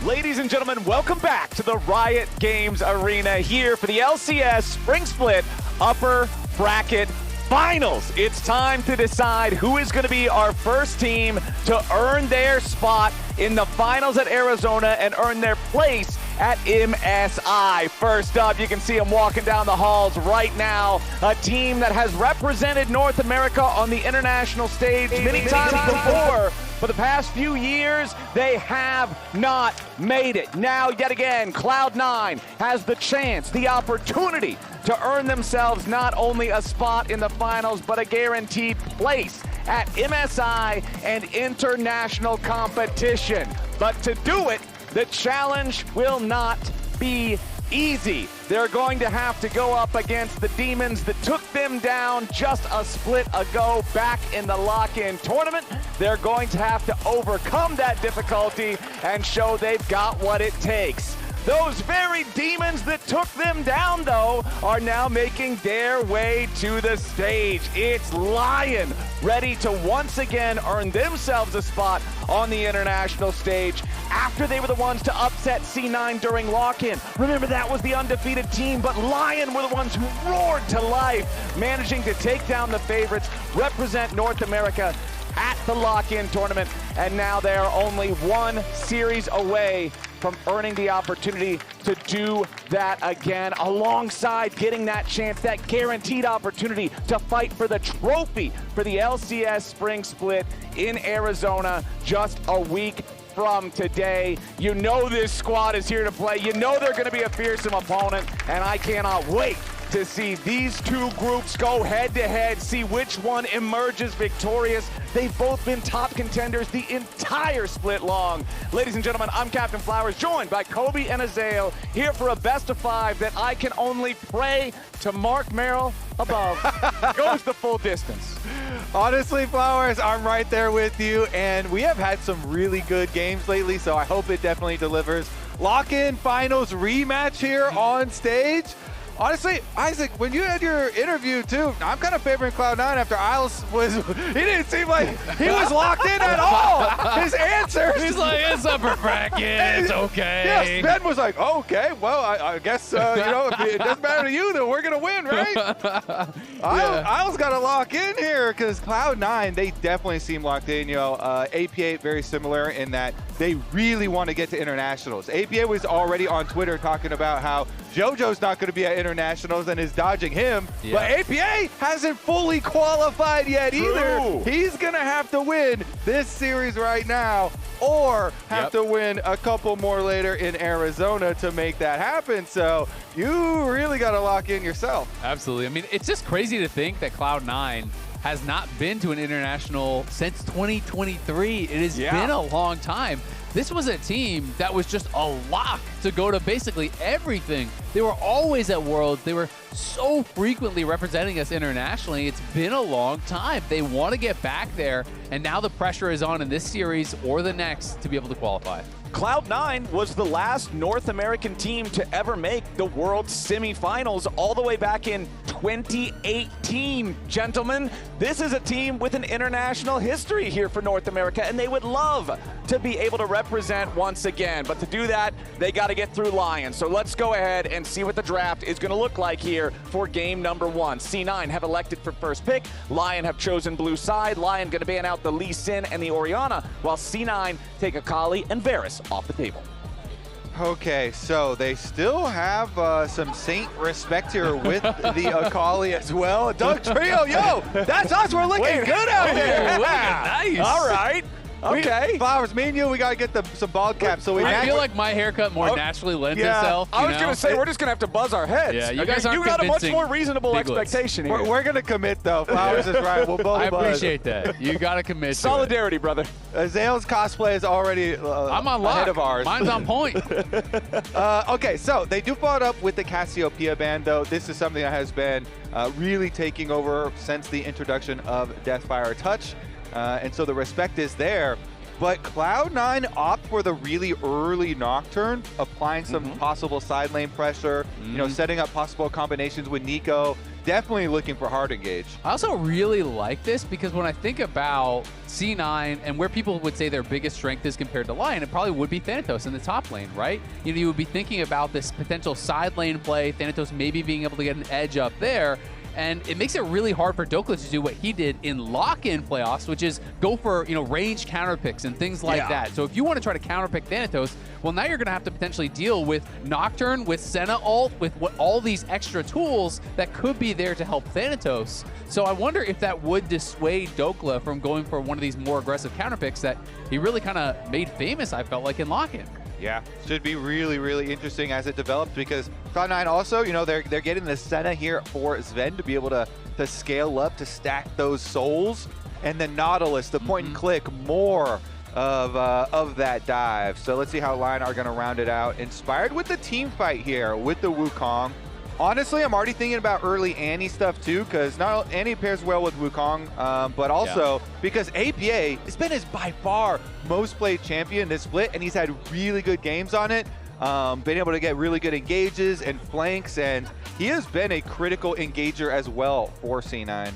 Ladies and gentlemen, welcome back to the Riot Games Arena here for the LCS Spring Split Upper Bracket Finals. It's time to decide who is going to be our first team to earn their spot in the finals at Arizona and earn their place at MSI. First up, you can see them walking down the halls right now. A team that has represented North America on the international stage many times before. For the past few years, they have not made it. Now, yet again, Cloud9 has the chance, the opportunity to earn themselves not only a spot in the finals, but a guaranteed place at MSI and international competition. But to do it, the challenge will not be easy. They're going to have to go up against the demons that took them down just a split ago back in the lock-in tournament. They're going to have to overcome that difficulty and show they've got what it takes. Those very demons that took them down, though, are now making their way to the stage. It's LYON, ready to once again earn themselves a spot on the international stage after they were the ones to upset C9 during lock-in. Remember, that was the undefeated team, but LYON were the ones who roared to life, managing to take down the favorites, represent North America at the lock-in tournament, and now they are only one series away from earning the opportunity to do that again, alongside getting that chance, that guaranteed opportunity to fight for the trophy for the LCS Spring Split in Arizona just a week from today. You know this squad is here to play. You know they're going to be a fearsome opponent, and I cannot wait to see these two groups go head-to-head, see which one emerges victorious. They've both been top contenders the entire split long. Ladies and gentlemen, I'm Captain Flowers, joined by Kobe and Azael, here for a best-of-5 that I can only pray to Mark Merrill above goes the full distance. Honestly, Flowers, I'm right there with you, and we have had some really good games lately, so I hope it definitely delivers. Lock-in finals rematch here on stage. Honestly, Isaac, when you had your interview too, I'm kind of favoring Cloud9 after Isles was, he didn't seem like he was locked in at all. His answers. He's like, it's upper bracket, it's okay. Yes, Ben was like, oh, okay, well, I guess, you know, if it doesn't matter to you, then we're going to win, right? Isles got to lock in here because Cloud9, they definitely seem locked in. You know, APA very similar in that they really want to get to internationals. APA was already on Twitter talking about how JoJo's not going to be at internationals and is dodging him, but APA hasn't fully qualified yet either. He's going to have to win this series right now or have to win a couple more later in Arizona to make that happen. So you really got to lock in yourself. Absolutely. I mean, it's just crazy to think that Cloud9 has not been to an international since 2023. It has been a long time. This was a team that was just a lock to go to basically everything. They were always at Worlds. They were so frequently representing us internationally. It's been a long time. They want to get back there, and now the pressure is on in this series or the next to be able to qualify. Cloud9 was the last North American team to ever make the World Semifinals all the way back in 2018. Gentlemen, this is a team with an international history here for North America, and they would love to be able to represent once again. But to do that, they got to get through LYON. So let's go ahead and see what the draft is going to look like here for game number 1. C9 have elected for first pick. LYON have chosen blue side. LYON going to ban out the Lee Sin and the Orianna, while C9 take Akali and Varus off the table. Okay, so they still have some Saint respect here with the Akali as well. Doug Trio, yo, that's us. We're looking good out here. Nice. All right. Okay. Flowers, me and you, we got to get some bald caps. So I feel like my haircut more naturally lends itself. I was going to say, we're just going to have to buzz our heads. Yeah, you guys aren't You got a much more reasonable expectation here. We're going to commit, though. Flowers is right. We'll both I buzz. appreciate that. You got to commit. Solidarity, brother. Azael's cosplay is already I'm on lock. ahead of ours. Mine's on point. Okay, so they do follow it up with the Cassiopeia ban, though. This is something that has been really taking over since the introduction of Deathfire Touch. And so the respect is there. But Cloud9 opt for the really early Nocturne, applying some possible side lane pressure, you know, setting up possible combinations with Nico. definitely looking for hard engage. I also really like this because when I think about C9 and where people would say their biggest strength is compared to LYON, it probably would be Thanatos in the top lane, right? You know, you would be thinking about this potential side lane play, Thanatos maybe being able to get an edge up there. And it makes it really hard for Daejeon to do what he did in lock-in playoffs, which is go for, you know, range counter picks and things like that. So if you want to try to counter pick Thanatos, well, now you're going to have to potentially deal with Nocturne, with Senna ult, with all these extra tools that could be there to help Thanatos. So I wonder if that would dissuade Daejeon from going for one of these more aggressive counter picks that he really kind of made famous, I felt like, in lock-in. Yeah, should be really, really interesting as it develops because Cloud9 also, you know, they're getting the Senna here for Sven to be able to scale up, to stack those souls, and then Nautilus, the point and click, more of that dive. So let's see how LYON are going to round it out. Inspired with the team fight here with the Wukong. Honestly, I'm already thinking about early Annie stuff too, because not Annie pairs well with Wukong, but also because APA has been his by far most played champion this split, and he's had really good games on it. Been able to get really good engages and flanks, and he has been a critical engager as well for C9.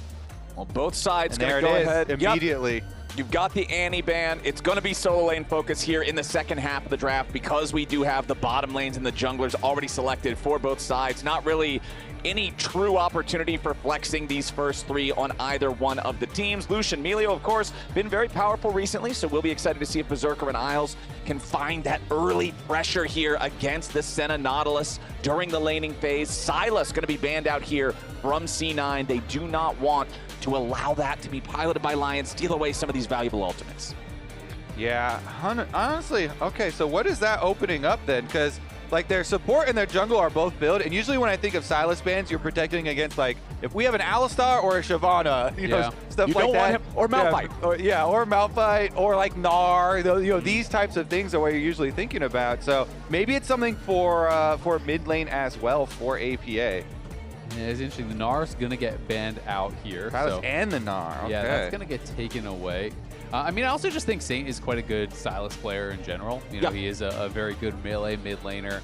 Well, both sides And going there to it go is ahead. immediately. You've got the Annie ban. It's going to be solo lane focus here in the second half of the draft because we do have the bottom lanes and the junglers already selected for both sides. Not really any true opportunity for flexing these first three on either one of the teams. Lucian, Melio, of course, been very powerful recently, so we'll be excited to see if Berserker and Isles can find that early pressure here against the Senna Nautilus during the laning phase. Sylas going to be banned out here from C9. They do not want to allow that to be piloted by LYON, steal away some of these valuable ultimates. Yeah, honestly, okay, so what is that opening up then? Because like their support and their jungle are both build, and usually when I think of Sylas bans, you're protecting against like if we have an Alistar or a Shyvana, you know, stuff you like don't that. Want him, or Malphite. Or Malphite, or like Gnar. You know, these types of things are what you're usually thinking about. So maybe it's something for mid lane as well for APA. Yeah, it's interesting. The Gnar's going to get banned out here. And the Gnar, okay. Yeah, that's going to get taken away. I mean, I also just think Saint is quite a good Sylas player in general. You know, he is a very good melee mid laner.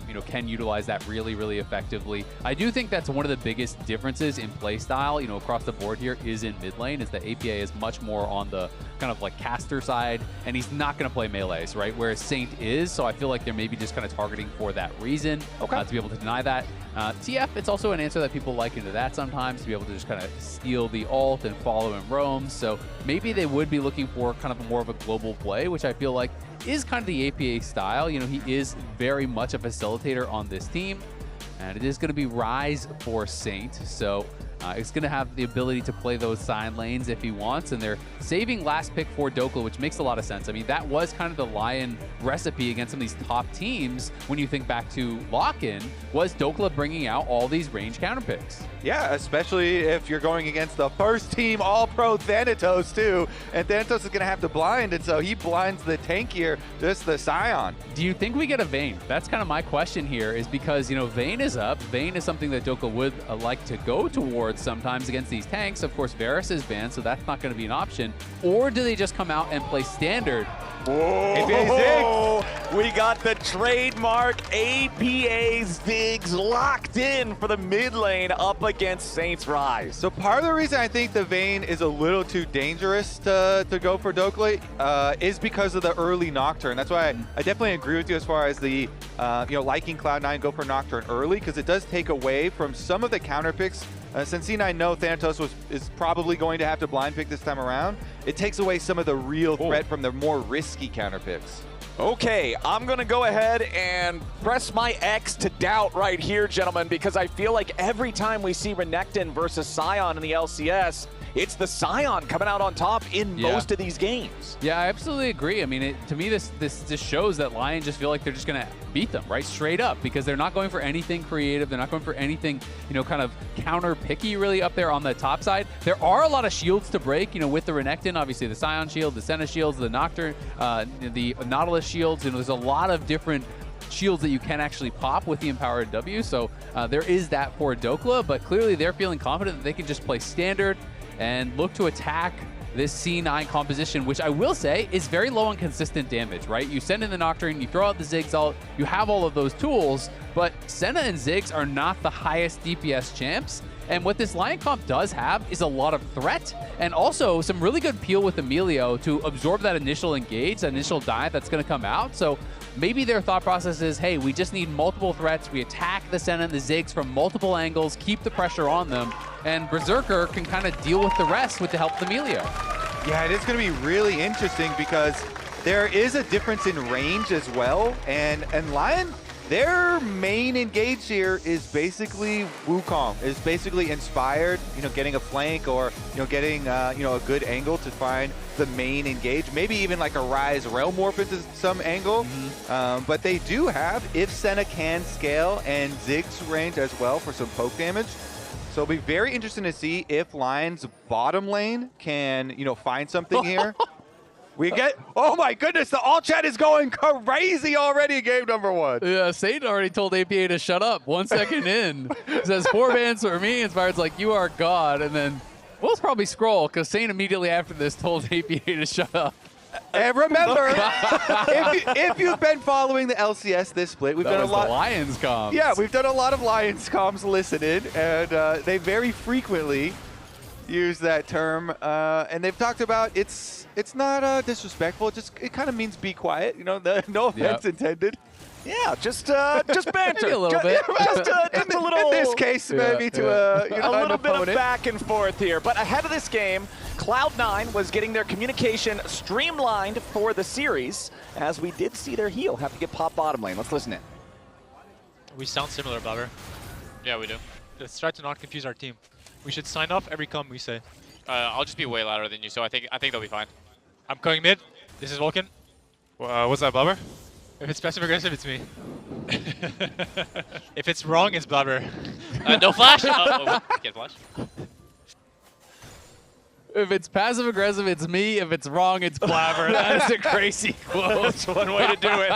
You know, can utilize that really, really effectively. I do think that's one of the biggest differences in play style, you know, across the board here is in mid lane, is that APA is much more on the kind of like caster side, and he's not going to play melees, right? Whereas Saint is, so I feel like they're maybe just kind of targeting for that reason to be able to deny that. TF, it's also an answer that people like into that sometimes, to be able to just kind of steal the ult and follow and roam. So maybe they would be looking for kind of more of a global play, which I feel like is kind of the APA style. You know, he is very much a facilitator on this team, and it is going to be Rise for Saint. So it's going to have the ability to play those side lanes if he wants, and they're saving last pick for Daejeon, which makes a lot of sense. I mean, that was kind of the LYON recipe against some of these top teams when you think back to lock-in, was Daejeon bringing out all these range counter picks. Yeah, especially if you're going against the first team All-Pro Thanatos too, and Thanatos is going to have to blind, and so he blinds the tank here, just the Scion. Do you think we get a Vayne? That's kind of my question here, is because, you know, Vayne is up. Vayne is something that Daejeon would like to go towards sometimes against these tanks. Of course, Varus is banned, so that's not going to be an option. Or do they just come out and play standard? Whoa, we got the trademark APA Ziggs locked in for the mid lane up against Saints Rise. So part of the reason I think the Vayne is a little too dangerous to go for Daejeon is because of the early Nocturne. That's why I definitely agree with you as far as the you know, liking Cloud9 go for Nocturne early, because it does take away from some of the counter picks. Since C9 know Thanatos is probably going to have to blind pick this time around, it takes away some of the real threat from the more risky counter picks. Okay, I'm going to go ahead and press my X to doubt right here, gentlemen, because I feel like every time we see Renekton versus Sion in the LCS, it's the Sion coming out on top in most of these games. Yeah, I absolutely agree. I mean, to me, this just shows that LYON just feel like they're just going to beat them, right? Straight up, because they're not going for anything creative. They're not going for anything, you know, kind of counter-picky really up there on the top side. There are a lot of shields to break, you know, with the Renekton, obviously the Sion shield, the Senna shields, the Nocturne, the Nautilus shields. You know, there's a lot of different shields that you can actually pop with the Empowered W. So there is that for Daejeon, but clearly they're feeling confident that they can just play standard and look to attack this C9 composition, which I will say is very low on consistent damage, right? You send in the Nocturne, you throw out the Ziggs ult, you have all of those tools, but Senna and Ziggs are not the highest DPS champs, And what this Lion comp does have is a lot of threat and also some really good peel with Emilio to absorb that initial engage, that initial dive that's going to come out. So maybe their thought process is, hey, we just need multiple threats. We attack the Sen and the Ziggs from multiple angles, keep the pressure on them, and Berserker can kind of deal with the rest with the help of Emilio. Yeah, it is going to be really interesting because there is a difference in range as well. And LYON, their main engage here is basically Wukong, is basically inspired, getting a flank or, getting, a good angle to find the main engage. Maybe even like a Rise Realm Warp into some angle. But they do have, if Senna can scale, and Ziggs range as well for some poke damage. So it'll be very interesting to see if LYON's bottom lane can, find something here. We get, oh my goodness, the all chat is going crazy already in game number 1. Yeah, Satan already told APA to shut up 1 second in. He says 4 bans for me. Inspired's like, you are God. And then we'll probably scroll because Satan immediately after this told APA to shut up. And remember, if you've been following the LCS this split, we've done a lot. The Lions comms. Yeah, we've done a lot of Lions comms listening, and they very frequently use that term. And they've talked about it's not disrespectful. It kind of means be quiet. No offense intended. Yeah, just banter. Maybe a little bit. Just a little. In this case, maybe to a little bit of back and forth here. But ahead of this game, Cloud9 was getting their communication streamlined for the series, as we did see their heel have to get popped bottom lane. Let's listen in. We sound similar, Blabber. Yeah, we do. Let's try to not confuse our team. We should sign off every comm we say. I'll just be way louder than you, so I think they'll be fine. I'm going mid. This is Vulcan. What's that, Blubber? If it's passive aggressive, it's me. If it's wrong, it's Blabber. No flash? Get flash. If it's passive aggressive, it's me. If it's wrong, it's Blabber. That is a crazy quote. That's one way to do it.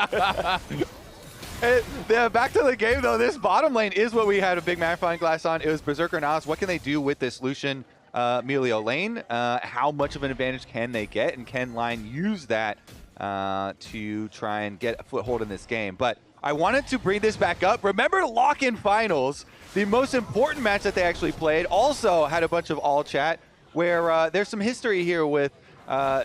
Back to the game, though. This bottom lane is what we had a big magnifying glass on. It was Berserker and Oz. What can they do with this Lucian Emilio lane? How much of an advantage can they get? And can LYON use that to try and get a foothold in this game? But I wanted to bring this back up. Remember lock-in finals, the most important match that they actually played, also had a bunch of all chat where there's some history here with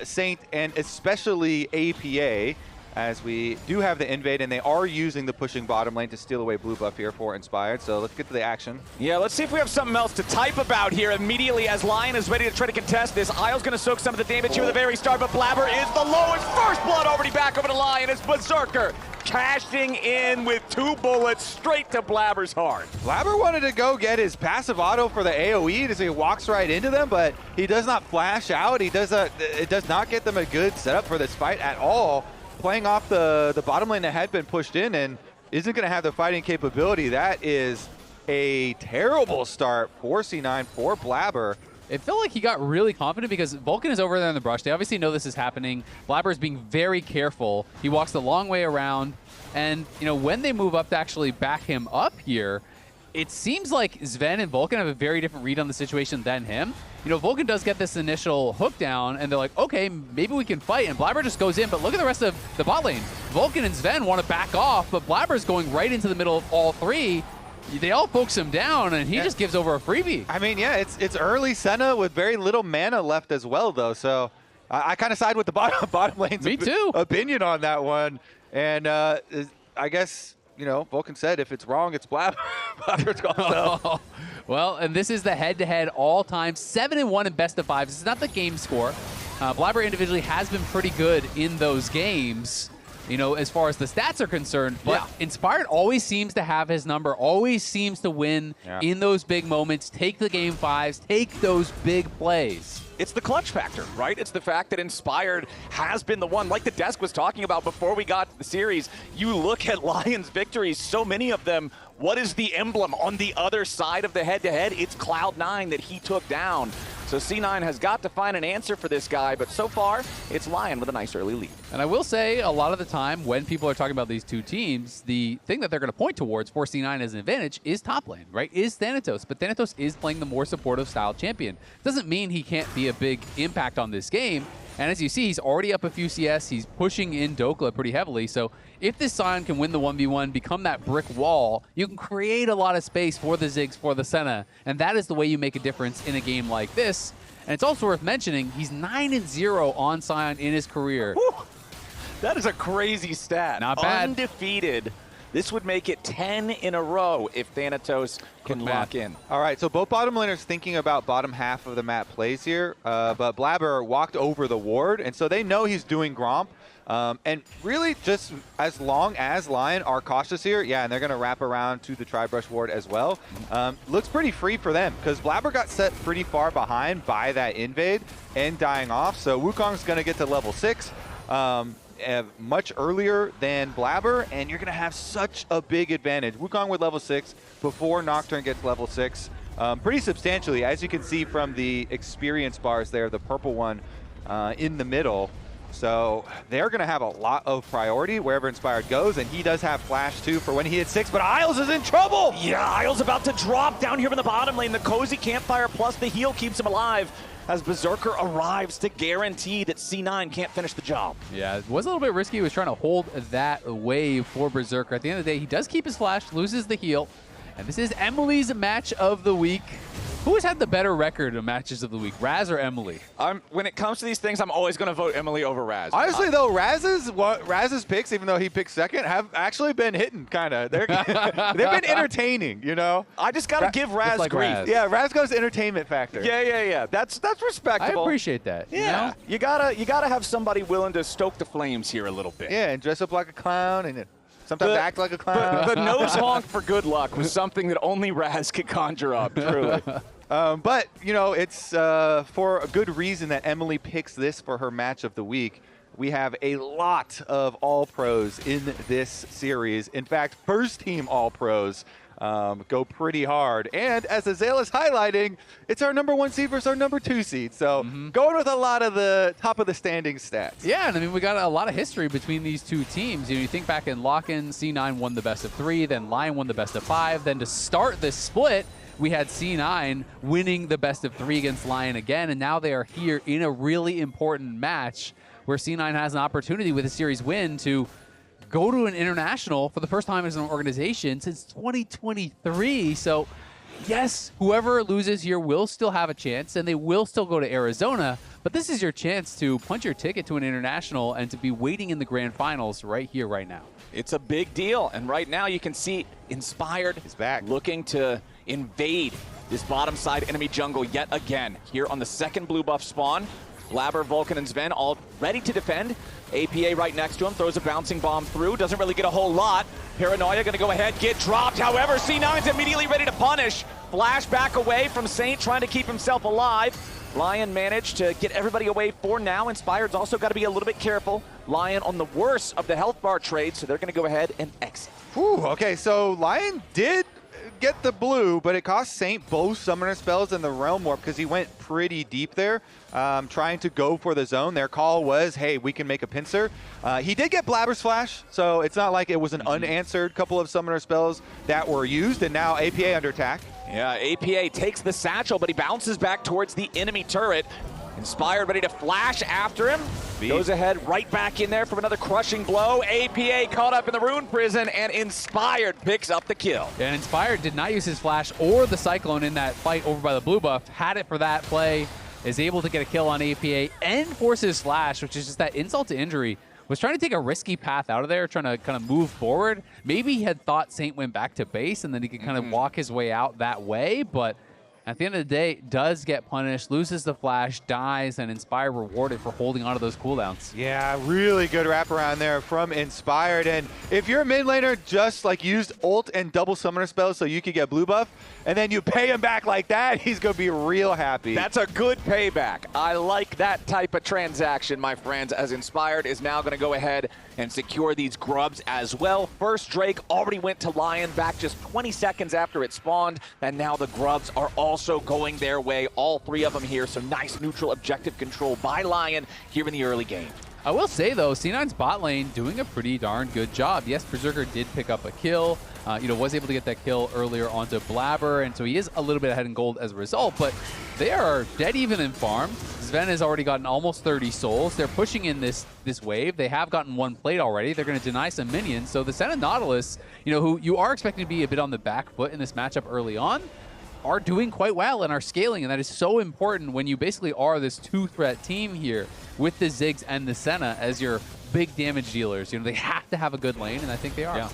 Saint and especially APA, as we do have the invade, and they are using the pushing bottom lane to steal away blue buff here for Inspired. So let's get to the action. Yeah, let's see if we have something else to type about here immediately as LYON is ready to try to contest this. Isle's going to soak some of the damage here at the very start, but Blabber is the lowest. First blood already back over to LYON. It's Berserker cashing in with 2 bullets straight to Blabber's heart. Blabber wanted to go get his passive auto for the AoE as he walks right into them, but he does not flash out. It does not get them a good setup for this fight at all. Playing off the bottom lane that had been pushed in and isn't going to have the fighting capability. That is a terrible start for C9 for Blabber. It felt like he got really confident because Vulcan is over there in the brush. They obviously know this is happening. Blabber is being very careful. He walks the long way around. And, when they move up to actually back him up here, it seems like Sven and Vulcan have a very different read on the situation than him. Vulcan does get this initial hook down, and they're like, okay, maybe we can fight. And Blabber just goes in, but look at the rest of the bot lane. Vulcan and Sven want to back off, but Blabber's going right into the middle of all 3. They all pokes him down, and he just gives over a freebie. I mean, yeah, it's early Senna with very little mana left as well, though. So I kind of side with the bottom lane's Me too. opinion on that one. And I guess, Vulcan said if it's wrong, it's Blabber. Blabber's gone so. Well, and this is the head-to-head all-time 7-1 in best of 5. This is not the game score. Blabber individually has been pretty good in those games, as far as the stats are concerned. But Inspired always seems to have his number, always seems to win in those big moments, take the game 5s, take those big plays. It's the clutch factor, right? It's the fact that Inspired has been the one, like the desk was talking about before we got to the series. You look at LYON's victories, so many of them, what is the emblem on the other side of the head-to-head? It's Cloud9 that he took down. So C9 has got to find an answer for this guy, but so far, it's LYON with a nice early lead. And I will say, a lot of the time, when people are talking about these two teams, the thing that they're going to point towards for C9 as an advantage is top lane, right? Is Thanatos. But Thanatos is playing the more supportive style champion. Doesn't mean he can't be a big impact on this game. And as you see, he's already up a few CS. He's pushing in Dokla pretty heavily. So if this Sion can win the 1v1, become that brick wall, you can create a lot of space for the Ziggs, for the Senna. And that is the way you make a difference in a game like this. And it's also worth mentioning, he's 9-0 on Sion in his career. Whew. That is a crazy stat. Not bad. Undefeated. This would make it 10 in a row if Thanatos can lock in. All right, so both bottom laners thinking about bottom half of the map plays here, but Blabber walked over the ward, and so they know he's doing Gromp. And really, just as long as LYON are cautious here, yeah, and they're going to wrap around to the Tri-Brush ward as well, looks pretty free for them, because Blabber got set pretty far behind by that invade and dying off, so Wukong's going to get to level 6. Much earlier than Blabber, and you're going to have such a big advantage. Wukong with level 6 before Nocturne gets level 6, pretty substantially, as you can see from the experience bars there, the purple one in the middle. So they're going to have a lot of priority wherever Inspired goes, and he does have Flash too for when he hits 6, but Isles is in trouble! Yeah, Isles about to drop down here in the bottom lane. The cozy campfire plus the heal keeps him alive as Berserker arrives to guarantee that C9 can't finish the job. Yeah, it was a little bit risky. He was trying to hold that wave for Berserker. At the end of the day, he does keep his flash, loses the heal. And this is Emily's match of the week. Who has had the better record of matches of the week, Raz or Emily? When it comes to these things, I'm always going to vote Emily over Raz. Honestly, though, Raz's picks, even though he picked second, have actually been hitting, kind of. They've been entertaining, you know? I just got to give Raz like grief. Raz. Yeah, Raz goes entertainment factor. Yeah. That's respectable. I appreciate that. Yeah, you gotta have somebody willing to stoke the flames here a little bit. Yeah, and dress up like a clown and sometimes act like a clown. The nose honk for good luck was something that only Raz could conjure up, truly. But, you know, it's for a good reason that Emily picks this for her match of the week. We have a lot of All-Pros in this series. In fact, first-team All-Pros go pretty hard. And as Azale is highlighting, it's our #1 seed versus our #2 seed. So going with a lot of the top of the standing stats. Yeah, and I mean, we got a lot of history between these two teams. You know, you think back in Lock-In, C9 won the best of 3, then LYON won the best of 5. Then to start this split, we had C9 winning the best of 3 against LYON again, and now they are here in a really important match where C9 has an opportunity with a series win to go to an international for the first time as an organization since 2023. So, yes, whoever loses here will still have a chance, and they will still go to Arizona, but this is your chance to punch your ticket to an international and to be waiting in the grand finals right here, right now. It's a big deal, and right now you can see Inspired is back, looking to invade this bottom side enemy jungle yet again. Here on the second blue buff spawn, Blabber, Vulcan, and Sven all ready to defend. APA right next to him, throws a bouncing bomb through, doesn't really get a whole lot. Paranoia gonna go ahead, get dropped. However, C9's immediately ready to punish. Flash back away from Saint, trying to keep himself alive. LYON managed to get everybody away for now. Inspired's also got to be a little bit careful. LYON on the worst of the health bar trade, so they're gonna go ahead and exit. Whew, okay, so LYON did get the blue, but it cost Saint both summoner spells and the Realm Warp because he went pretty deep there, trying to go for the zone. Their call was, hey, we can make a pincer. He did get Blabber's Flash, so it's not like it was an unanswered couple of summoner spells that were used, and now APA under attack. Yeah, APA takes the satchel, but he bounces back towards the enemy turret. Inspired, ready to flash after him. Goes ahead, right back in there from another crushing blow. APA caught up in the Rune Prison, and Inspired picks up the kill. And Inspired did not use his flash or the Cyclone in that fight over by the blue buff. Had it for that play, is able to get a kill on APA and force his flash, which is just that insult to injury. Was trying to take a risky path out of there, trying to kind of move forward. Maybe he had thought Saint went back to base and then he could kind of walk his way out that way, but at the end of the day, does get punished, loses the flash, dies, and Inspire rewarded for holding onto those cooldowns. Yeah, really good wraparound there from Inspired. And if you're a mid laner, just like used ult and double summoner spells so you could get blue buff, and then you pay him back like that, he's going to be real happy. That's a good payback. I like that type of transaction, my friends, as Inspired is now going to go ahead and secure these grubs as well. First Drake already went to LYON back just 20 seconds after it spawned, and now the grubs are also going their way, all 3 of them here, so nice neutral objective control by LYON here in the early game. I will say, though, C9's bot lane doing a pretty darn good job. Yes, Berserker did pick up a kill, was able to get that kill earlier onto Blabber, and so he is a little bit ahead in gold as a result, but they are dead even in farm. Sven has already gotten almost 30 souls. They're pushing in this wave. They have gotten 1 plate already. They're going to deny some minions. So the Sentinel Nautilus, who you are expecting to be a bit on the back foot in this matchup early on, are doing quite well and are scaling, and that is so important when you basically are this 2-threat team here with the Ziggs and the Senna as your big damage dealers. They have to have a good lane, and I think they are.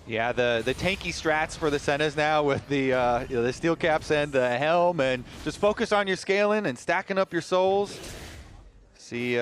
Yeah, the tanky strats for the Sennas now with the steel caps and the helm, and just focus on your scaling and stacking up your souls. See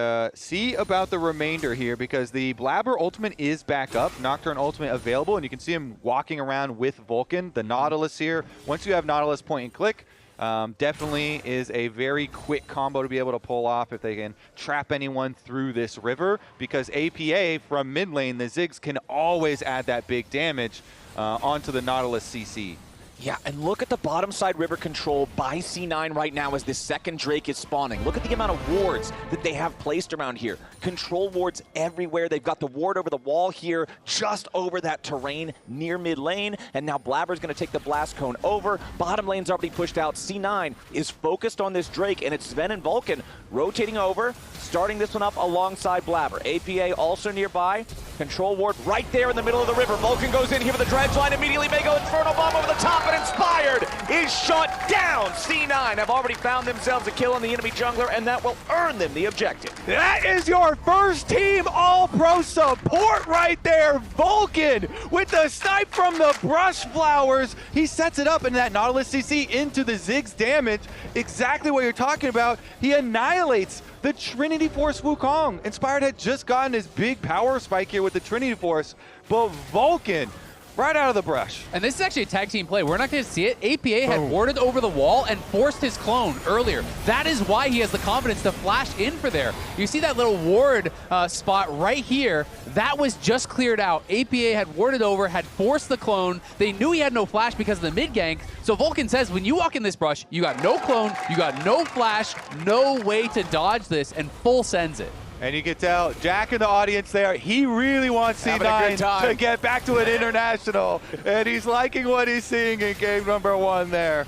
about the remainder here, because the Blabber ultimate is back up. Nocturne ultimate available, and you can see him walking around with Vulcan. The Nautilus here, once you have Nautilus point and click, definitely is a very quick combo to be able to pull off if they can trap anyone through this river, because APA from mid lane, the Ziggs can always add that big damage onto the Nautilus CC. Yeah, and look at the bottom side river control by C9 right now as this second Drake is spawning. Look at the amount of wards that they have placed around here. Control wards everywhere. They've got the ward over the wall here, just over that terrain near mid lane. And now Blabber's going to take the blast cone over. Bottom lane's already pushed out. C9 is focused on this Drake, and it's Sven and Vulcan rotating over, starting this one up alongside Blabber. APA also nearby. Control ward right there in the middle of the river. Vulcan goes in here with the dredge line. Immediately Mego Inferno Bomb over the top, and Inspired is shut down. C9 have already found themselves a kill on the enemy jungler, and that will earn them the objective. That is your first team All-Pro support right there. Vulcan with the snipe from the brush flowers. He sets it up, and that Nautilus CC into the Ziggs damage. Exactly what you're talking about. He annihilates the Trinity Force Wukong. Inspired had just gotten his big power spike here with the Trinity Force, but Vulcan right out of the brush. And this is actually a tag team play. We're not going to see it. APA had warded over the wall and forced his clone earlier. That is why he has the confidence to flash in for there. You see that little ward spot right here. That was just cleared out. APA had warded over, had forced the clone. They knew he had no flash because of the mid gank. So Vulcan says, when you walk in this brush, you got no clone, you got no flash, no way to dodge this, and full sends it. And you can tell Jack in the audience there, he really wants C9 to get back to an international. And he's liking what he's seeing in game number 1 there.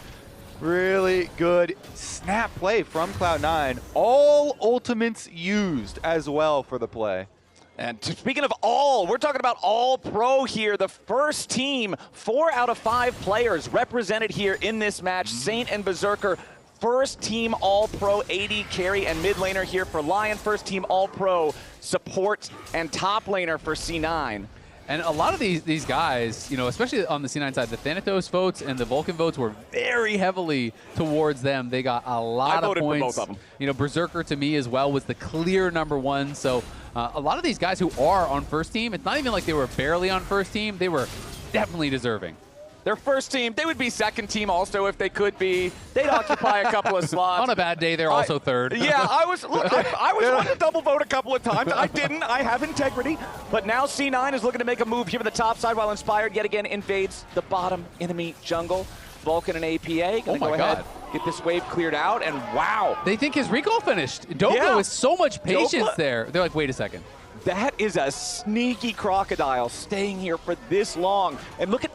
Really good snap play from Cloud9. All ultimates used as well for the play. And speaking of all, we're talking about all pro here. The first team, 4 out of 5 players represented here in this match. Saint and Berserker. First team All-Pro AD carry and mid laner here for LYON. First team All-Pro support and top laner for C9. And a lot of these guys, especially on the C9 side, the Thanatos votes and the Vulcan votes were very heavily towards them. They got a lot of points. I voted for both of them. Berserker to me as well was the clear #1. So a lot of these guys who are on first team, it's not even like they were barely on first team. They were definitely deserving. Their first team, they would be second team also if they could be. They'd occupy a couple of slots. On a bad day, they're also third. Yeah, I was one to double vote a couple of times. I didn't. I have integrity. But now C9 is looking to make a move here to the top side while Inspired yet again invades the bottom enemy jungle. Vulcan and APA going to go ahead, get this wave cleared out, and wow. They think his recall finished. Dokla with so much patience there. They're like, wait a second. That is a sneaky crocodile staying here for this long. And look at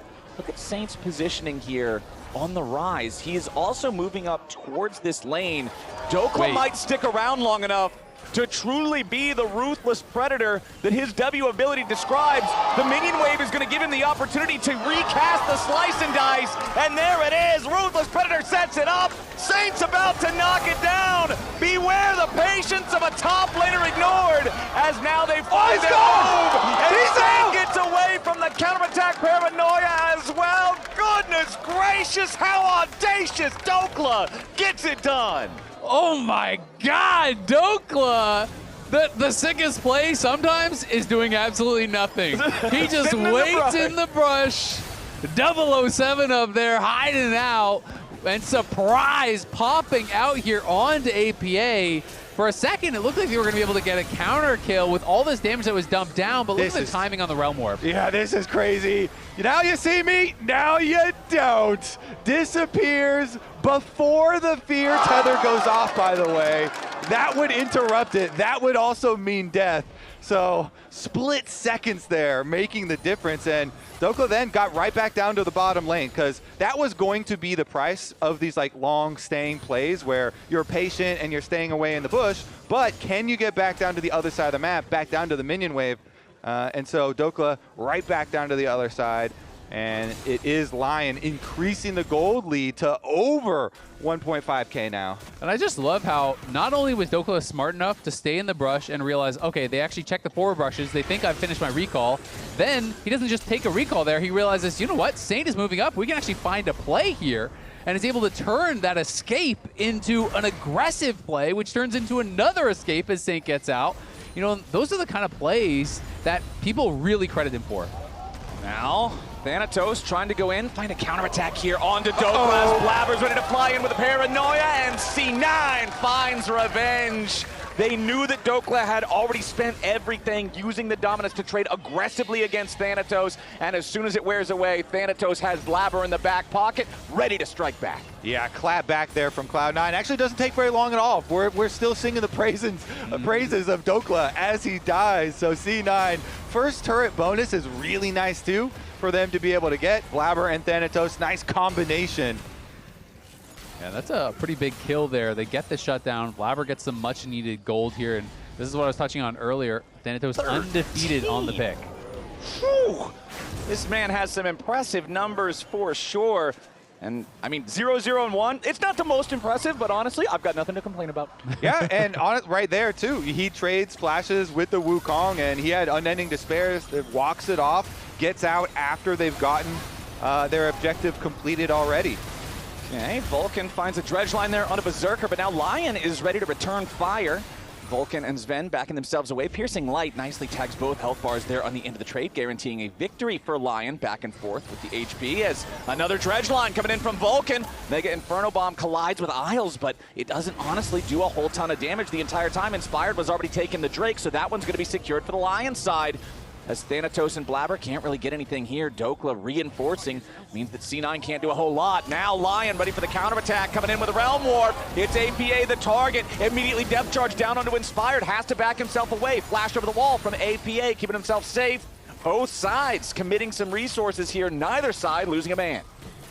Saint's positioning here on the rise. He is also moving up towards this lane. Dokla might stick around long enough to truly be the ruthless predator that his W ability describes. The minion wave is going to give him the opportunity to recast the slice and dice, and there it is. Ruthless Predator sets it up. Saint's about to knock it down. Beware the patience of a top laner ignored, as now they find their move. And Saint gets away from the counterattack paranoia as well. Goodness gracious, how audacious. Dokla gets it done. Oh my God, Dokla! The sickest play sometimes is doing absolutely nothing. He just waits in the brush. 007 up there hiding out, and surprise popping out here onto APA. For a second, it looked like they were going to be able to get a counter kill with all this damage that was dumped down, but look at the timing on the Realm Warp. Yeah, this is crazy. Now you see me, now you don't. Disappears before the fear tether goes off, by the way. that would interrupt it. That would also mean death. So split seconds there, making the difference. And Dokla then got right back down to the bottom lane, because that was going to be the price of these like long staying plays where you're patient and you're staying away in the bush. But can you get back down to the other side of the map, back down to the minion wave? And so Dokla right back down to the other side. And it is LYON increasing the gold lead to over 1.5K now. And I just love how not only was Dokla smart enough to stay in the brush and realize, okay, they actually check the forward brushes, they think I've finished my recall. Then he doesn't just take a recall there, he realizes, you know what, Saint is moving up, we can actually find a play here. And is able to turn that escape into an aggressive play, which turns into another escape as Saint gets out. You know, those are the kind of plays that people really credit him for. Now, Thanatos trying to go in, find a counterattack here onto Dokla. Blabber's ready to fly in with a paranoia, and C9 finds revenge. They knew that Dokla had already spent everything using the dominance to trade aggressively against Thanatos, and as soon as it wears away, Thanatos has Blabber in the back pocket, ready to strike back. Yeah, clap back there from Cloud9. Actually doesn't take very long at all. We're still singing the praises of Dokla as he dies. So C9, first turret bonus is really nice too for them to be able to get. Blabber and Thanatos, nice combination. Yeah, that's a pretty big kill there. They get the shutdown. Blabber gets some much-needed gold here, and this is what I was touching on earlier. Thanatos undefeated on the pick. Whew. This man has some impressive numbers for sure. And, I mean, 0-0-1, it's not the most impressive, but honestly, I've got nothing to complain about. Yeah, and on it right there, too. He trades flashes with the Wukong, and he had Unending Despair, walks it off, gets out after they've gotten their objective completed already. Okay, Vulcan finds a dredge line there on a Berserker, but now LYON is ready to return fire. Vulcan and Sven backing themselves away. Piercing Light nicely tags both health bars there on the end of the trade, guaranteeing a victory for LYON back and forth with the HP as another dredge line coming in from Vulcan. Mega Inferno Bomb collides with Isles, but it doesn't honestly do a whole ton of damage the entire time. Inspired was already taking the Drake, so that one's going to be secured for the LYON side. As Thanatos and Blabber can't really get anything here. Dokla reinforcing means that C9 can't do a whole lot. Now LYON ready for the counterattack, coming in with a Realm Warp. It's APA the target. Immediately depth charge down onto Inspired. Has to back himself away. Flash over the wall from APA, keeping himself safe. Both sides committing some resources here. Neither side losing a man.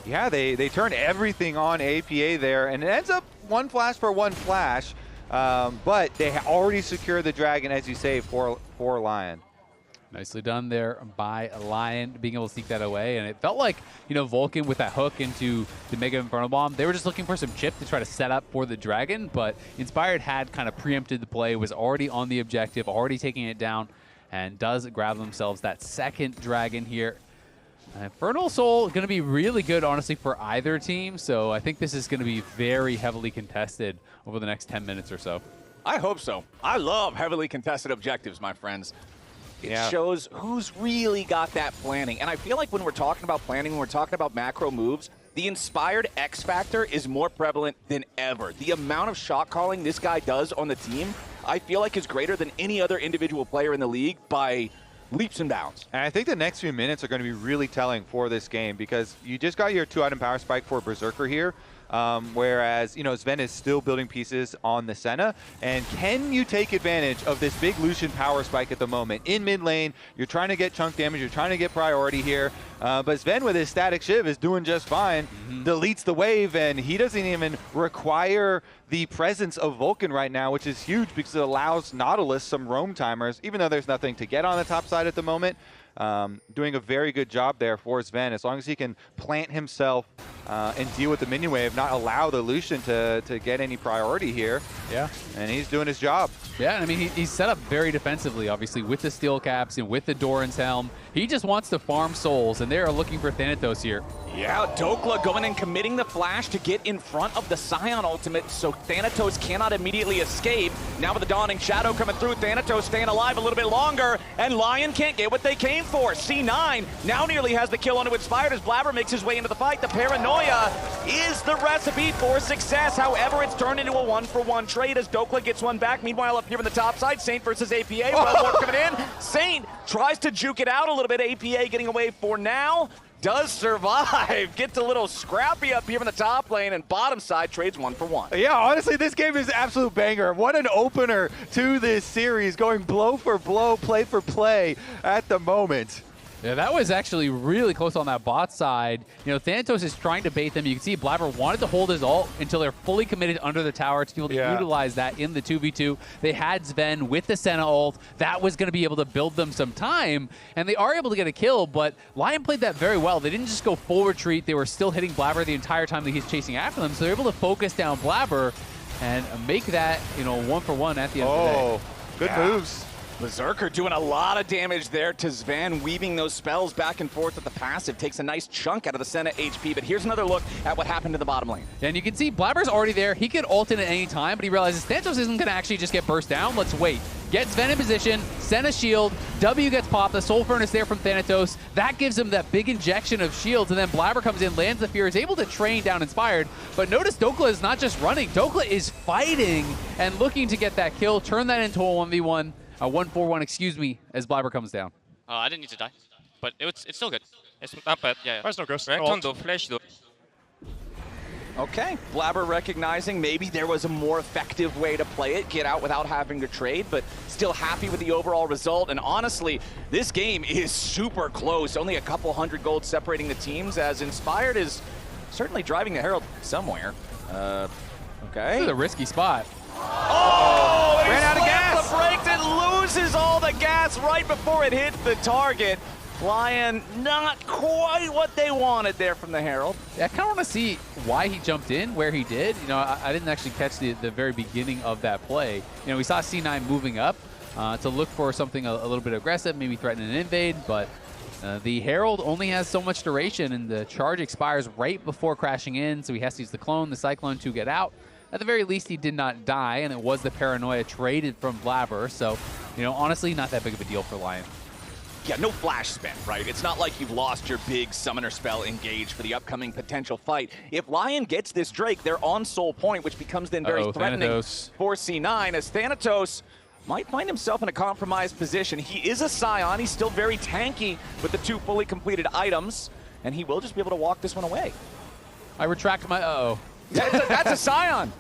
Yeah, they turn everything on APA there, and it ends up one flash for one flash. But they already secured the Dragon, as you say, for LYON. Nicely done there by LYON, being able to sneak that away. And it felt like, you know, Vulcan with that hook into the Mega Inferno Bomb, they were just looking for some chip to try to set up for the Dragon, but Inspired had kind of preempted the play, was already on the objective, already taking it down, and does grab themselves that second Dragon here. Infernal Soul going to be really good, honestly, for either team, so I think this is going to be very heavily contested over the next 10 minutes or so. I hope so. I love heavily contested objectives, my friends. It shows who's really got that planning. And I feel like when we're talking about planning, when we're talking about macro moves, the Inspired X factor is more prevalent than ever. The amount of shot calling this guy does on the team, I feel like is greater than any other individual player in the league by leaps and bounds. And I think the next few minutes are going to be really telling for this game, because you just got your 2-item power spike for Berserker here. Whereas, you know, Sven is still building pieces on the Senna. And can you take advantage of this big Lucian power spike at the moment? In mid lane, you're trying to get chunk damage, you're trying to get priority here. But Sven with his static Shiv is doing just fine. Deletes the wave, and he doesn't even require the presence of Vulcan right now, which is huge because it allows Nautilus some roam timers, even though there's nothing to get on the top side at the moment. Doing a very good job there for Sven, as long as he can plant himself and deal with the minion wave, not allow the Lucian to get any priority here. Yeah. And he's doing his job. Yeah, I mean, he's set up very defensively, obviously, with the steel caps and with the Doran's helm. He just wants to farm souls, and they are looking for Thanatos here. Yeah, Dokla going and committing the flash to get in front of the Scion ultimate, so Thanatos cannot immediately escape. Now with the Dawning Shadow coming through, Thanatos staying alive a little bit longer, and LYON can't get what they came for. C9 now nearly has the kill onto Inspired as Blabber makes his way into the fight. The paranoia is the recipe for success. However, it's turned into a 1-for-1 trade as Dokla gets one back. Meanwhile, up here on the top side, Saint versus APA. Well, coming in. Saint tries to juke it out a little bit. APA getting away for now. does survive. Gets a little scrappy up here in the top lane, and bottom side trades 1 for 1. Yeah, honestly, this game is an absolute banger. What an opener to this series, going blow for blow, play for play at the moment. Yeah, that was actually really close on that bot side. You know, Thanatos is trying to bait them. You can see Blabber wanted to hold his ult until they're fully committed under the tower to be able to utilize that in the 2v2. They had Sven with the Senna ult. That was going to be able to build them some time, and they are able to get a kill, but LYON played that very well. They didn't just go full retreat. They were still hitting Blabber the entire time that he's chasing after them, so they're able to focus down Blabber and make that, you know, 1 for 1 at the end of the day. Good moves. Berserker doing a lot of damage there to Sven, weaving those spells back and forth with the passive. Takes a nice chunk out of the Senna HP, but here's another look at what happened in the bottom lane. And you can see Blabber's already there. He could ult in at any time, but he realizes Thanatos isn't going to actually just get burst down. Let's wait. Get Sven in position, send a shield, W gets popped, the Soul Furnace there from Thanatos. That gives him that big injection of shields, and then Blabber comes in, lands the Fear, is able to train down Inspired. But notice Dokla is not just running. Dokla is fighting and looking to get that kill, turn that into a 1v1. A 1-4-1, excuse me, as Blabber comes down. I didn't need to die, but it's still good. It's not bad. Yeah. There's no ghost. Flash though. Okay, Blabber recognizing maybe there was a more effective way to play it, get out without having to trade, but still happy with the overall result. And honestly, this game is super close. Only a couple hundred gold separating the teams, as Inspired is certainly driving the Herald somewhere. Okay. This is a risky spot. Oh, ran out of gas. The brakes, it loses all the gas right before it hits the target. LYON, not quite what they wanted there from the Herald. Yeah, I kind of want to see why he jumped in where he did. You know, I didn't actually catch the very beginning of that play. You know, we saw C9 moving up to look for something a little bit aggressive, maybe threaten an invade, but the Herald only has so much duration, and the charge expires right before crashing in, so he has to use the clone, the Cyclone to get out. At the very least, he did not die, and it was the Paranoia traded from Blabber, so, you know, honestly, not that big of a deal for LYON. Yeah, no flash spent, right? It's not like you've lost your big summoner spell engaged for the upcoming potential fight. If LYON gets this Drake, they're on Soul Point, which becomes then very threatening Thanatos. for C9, as Thanatos might find himself in a compromised position. He is a Scion. He's still very tanky with the 2 fully completed items, and he will just be able to walk this one away. I retract my uh-oh. That's a Scion.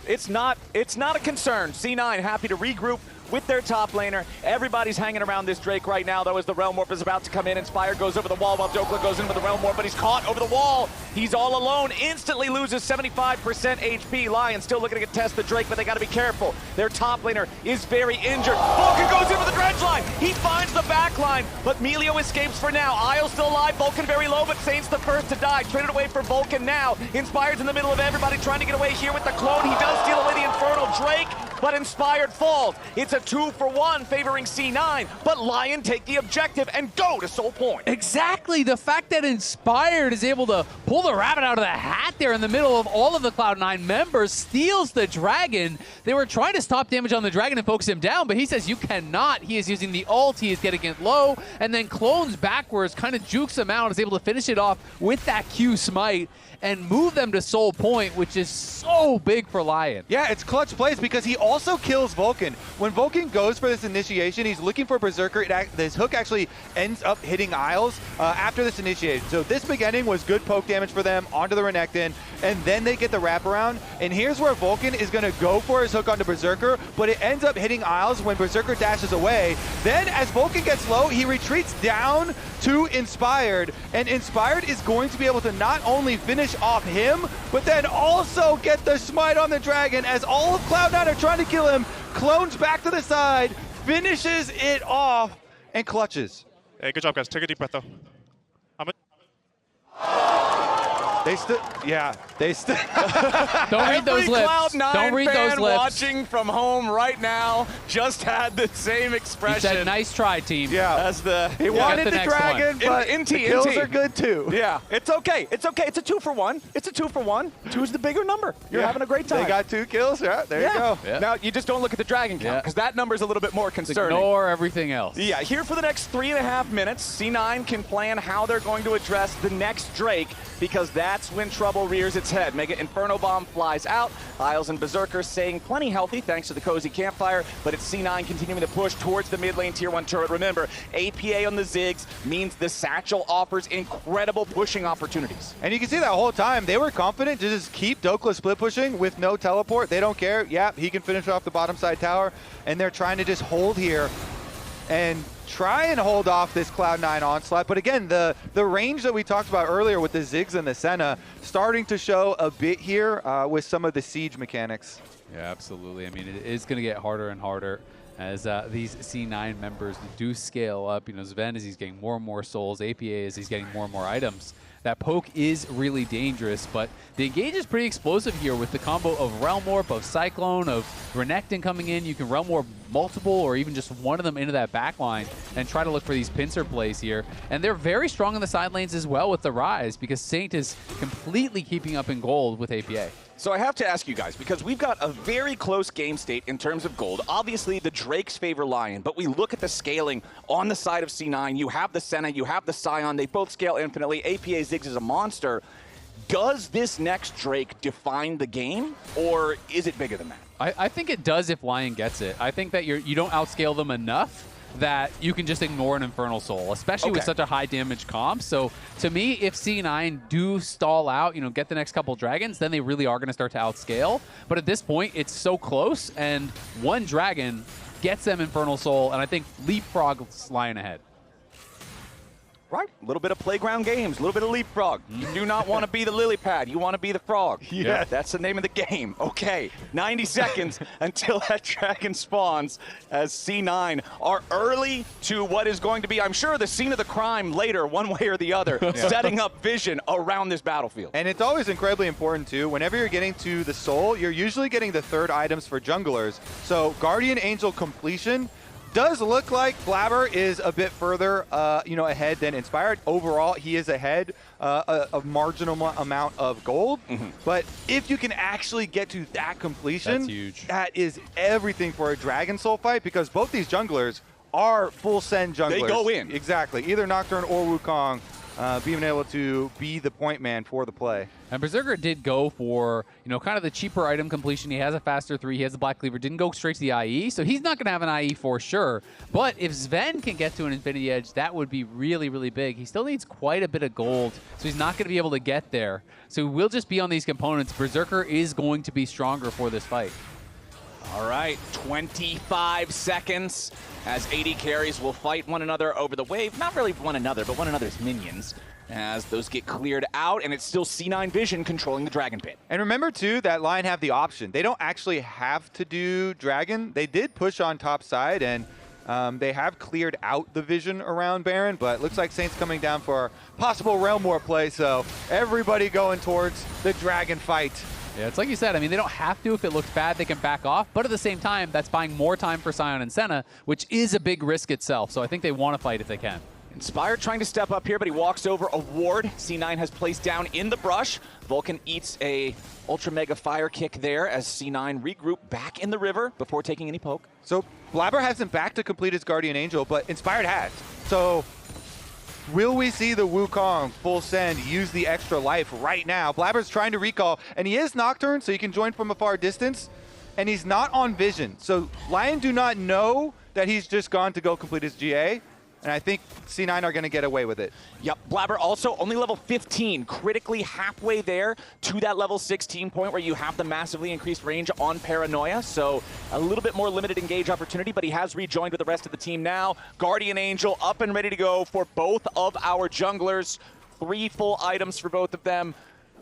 It's not a concern. C9 happy to regroup with their top laner. Everybody's hanging around this Drake right now, though, as the Realm Warp is about to come in. Inspire goes over the wall while Dokla goes in with the Realm Warp, but he's caught over the wall. He's all alone, instantly loses 75% HP. LYON still looking to contest the Drake, but they got to be careful. Their top laner is very injured. Vulcan goes in with the dredge line. He finds the back line, but Melio escapes for now. Isle still alive, Vulcan very low, but Saint's the first to die. Traded away for Vulcan now. Inspired's in the middle of everybody trying to get away here with the clone. He does steal away the Infernal Drake, but Inspired falls. It's a 2 for 1 favoring C9, but LYON take the objective and go to Soul Point. Exactly. The fact that Inspired is able to pull the rabbit out of the hat there in the middle of all of the Cloud9 members, steals the dragon. They were trying to stop damage on the dragon and focus him down, but he says you cannot. He is using the ult, he is getting it low, and then clones backwards, kind of jukes him out, is able to finish it off with that Q smite and move them to Soul Point, which is so big for LYON. Yeah, it's clutch plays because he also kills Vulcan. When Vulcan goes for this initiation, he's looking for Berserker. This hook actually ends up hitting Isles after this initiation. So this beginning was good poke damage for them onto the Renekton, and then they get the wraparound. And here's where Vulcan is going to go for his hook onto Berserker, but it ends up hitting Isles when Berserker dashes away. Then as Vulcan gets low, he retreats down to Inspired, and Inspired is going to be able to not only finish off him, but then also get the smite on the dragon as all of Cloud9 are trying to kill him. Clones back to the side, finishes it off, and clutches. Hey, good job, guys. Take a deep breath, though. They stood. Don't read those lips. Cloud9 Don't read those fan lips. watching from home right now just had the same He expression. said, nice try, team. Yeah. As the He wanted the the next dragon, one. but In the T, kills in T. are good too. Yeah, it's okay. It's okay. It's a 2 for 1. It's a 2 for 1. 2 is the bigger number. You're having a great time. They got 2 kills. Yeah, there you go. Yeah. Now, you just don't look at the dragon count, because that number's a little bit more concerning. Ignore everything else. Yeah, here for the next 3.5 minutes, C9 can plan how they're going to address the next Drake, because that that's when trouble rears its head. Mega Inferno Bomb flies out. Isles and Berserker staying plenty healthy thanks to the cozy campfire, but it's C9 continuing to push towards the mid lane tier 1 turret. Remember, APA on the Ziggs means the Satchel offers incredible pushing opportunities. And you can see that whole time, they were confident to just keep Dokla split pushing with no teleport. They don't care. Yep, he can finish off the bottom side tower, and they're trying to just hold here and try and hold off this Cloud9 onslaught. But again, the range that we talked about earlier with the Ziggs and the Senna starting to show a bit here with some of the siege mechanics. Yeah, absolutely. I mean, it is going to get harder and harder as these C9 members do scale up. You know, Sven, as he's getting more and more souls, APA as he's getting more and more items. That poke is really dangerous, but the engage is pretty explosive here with the combo of Realm Warp, of Cyclone, of Renekton coming in. You can Realm Warp multiple or even just one of them into that back line and try to look for these pincer plays here. And they're very strong in the side lanes as well with the Rise because Saint is completely keeping up in gold with APA. So I have to ask you guys, because we've got a very close game state in terms of gold. Obviously, the Drakes favor Lion, but we look at the scaling on the side of C9. You have the Senna, you have the Scion. They both scale infinitely. APA Ziggs is a monster. Does this next Drake define the game, or is it bigger than that? I think it does if Lion gets it. I think that you don't outscale them enough that you can just ignore an Infernal Soul, especially with such a high damage comp. So to me, if C9 do stall out, you know, get the next couple dragons, then they really are going to start to outscale. But at this point, it's so close, and one dragon gets them Infernal Soul, and I think leapfrogs Lion ahead. Right, a little bit of playground games, a little bit of leapfrog. You do not want to be the lily pad, you want to be the frog. Yeah. That's the name of the game. Okay, 90 seconds until that dragon spawns as C9 are early to what is going to be, I'm sure, the scene of the crime later, one way or the other, setting up vision around this battlefield. And it's always incredibly important too, whenever you're getting to the soul, you're usually getting the third items for junglers. So Guardian Angel completion does look like Blabber is a bit further, ahead than Inspired. Overall, he is ahead a marginal amount of gold. But if you can actually get to that completion, that's huge. That is everything for a Dragon Soul fight, because both these junglers are full send junglers. They go in. Exactly. Either Nocturne or Wukong being able to be the point man for the play. And Berserker did go for, kind of the cheaper item completion. He has a faster 3, he has a Black Cleaver, didn't go straight to the IE, so he's not going to have an IE for sure. But if Sven can get to an Infinity Edge, that would be really, really big. He still needs quite a bit of gold, so he's not going to be able to get there. So we'll just be on these components. Berserker is going to be stronger for this fight. All right, 25 seconds as AD carries will fight one another over the wave. Not really one another, but one another's minions as those get cleared out, and it's still C9 Vision controlling the Dragon Pit. And remember, too, that Lion have the option. They don't actually have to do Dragon. They did push on top side, and they have cleared out the Vision around Baron, but looks like Saint's coming down for a possible Realm War play, so everybody going towards the Dragon fight. Yeah, it's like you said, I mean, they don't have to. If it looks bad, they can back off. But at the same time, that's buying more time for Scion and Senna, which is a big risk itself. So I think they want to fight if they can. Inspired trying to step up here, but he walks over a ward. C9 has placed down in the brush. Vulcan eats a Ultra Mega Fire Kick there as C9 regroup back in the river before taking any poke. So Blabber hasn't back to complete his Guardian Angel, but Inspired has. So will we see the Wukong full send use the extra life right now? Blabber's trying to recall, and he is Nocturne, so he can join from a far distance, and he's not on Vision. So Lion do not know that he's just gone to go complete his GA, and I think C9 are going to get away with it. Yep, Blabber also only level 15, critically halfway there to that level 16 point where you have the massively increased range on Paranoia, so a little bit more limited engage opportunity, but he has rejoined with the rest of the team now. Guardian Angel up and ready to go for both of our junglers. 3 full items for both of them.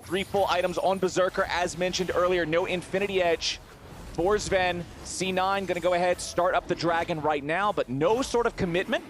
3 full items on Berserker, as mentioned earlier. No Infinity Edge for Sven. C9 going to go ahead, start up the Dragon right now, but no sort of commitment,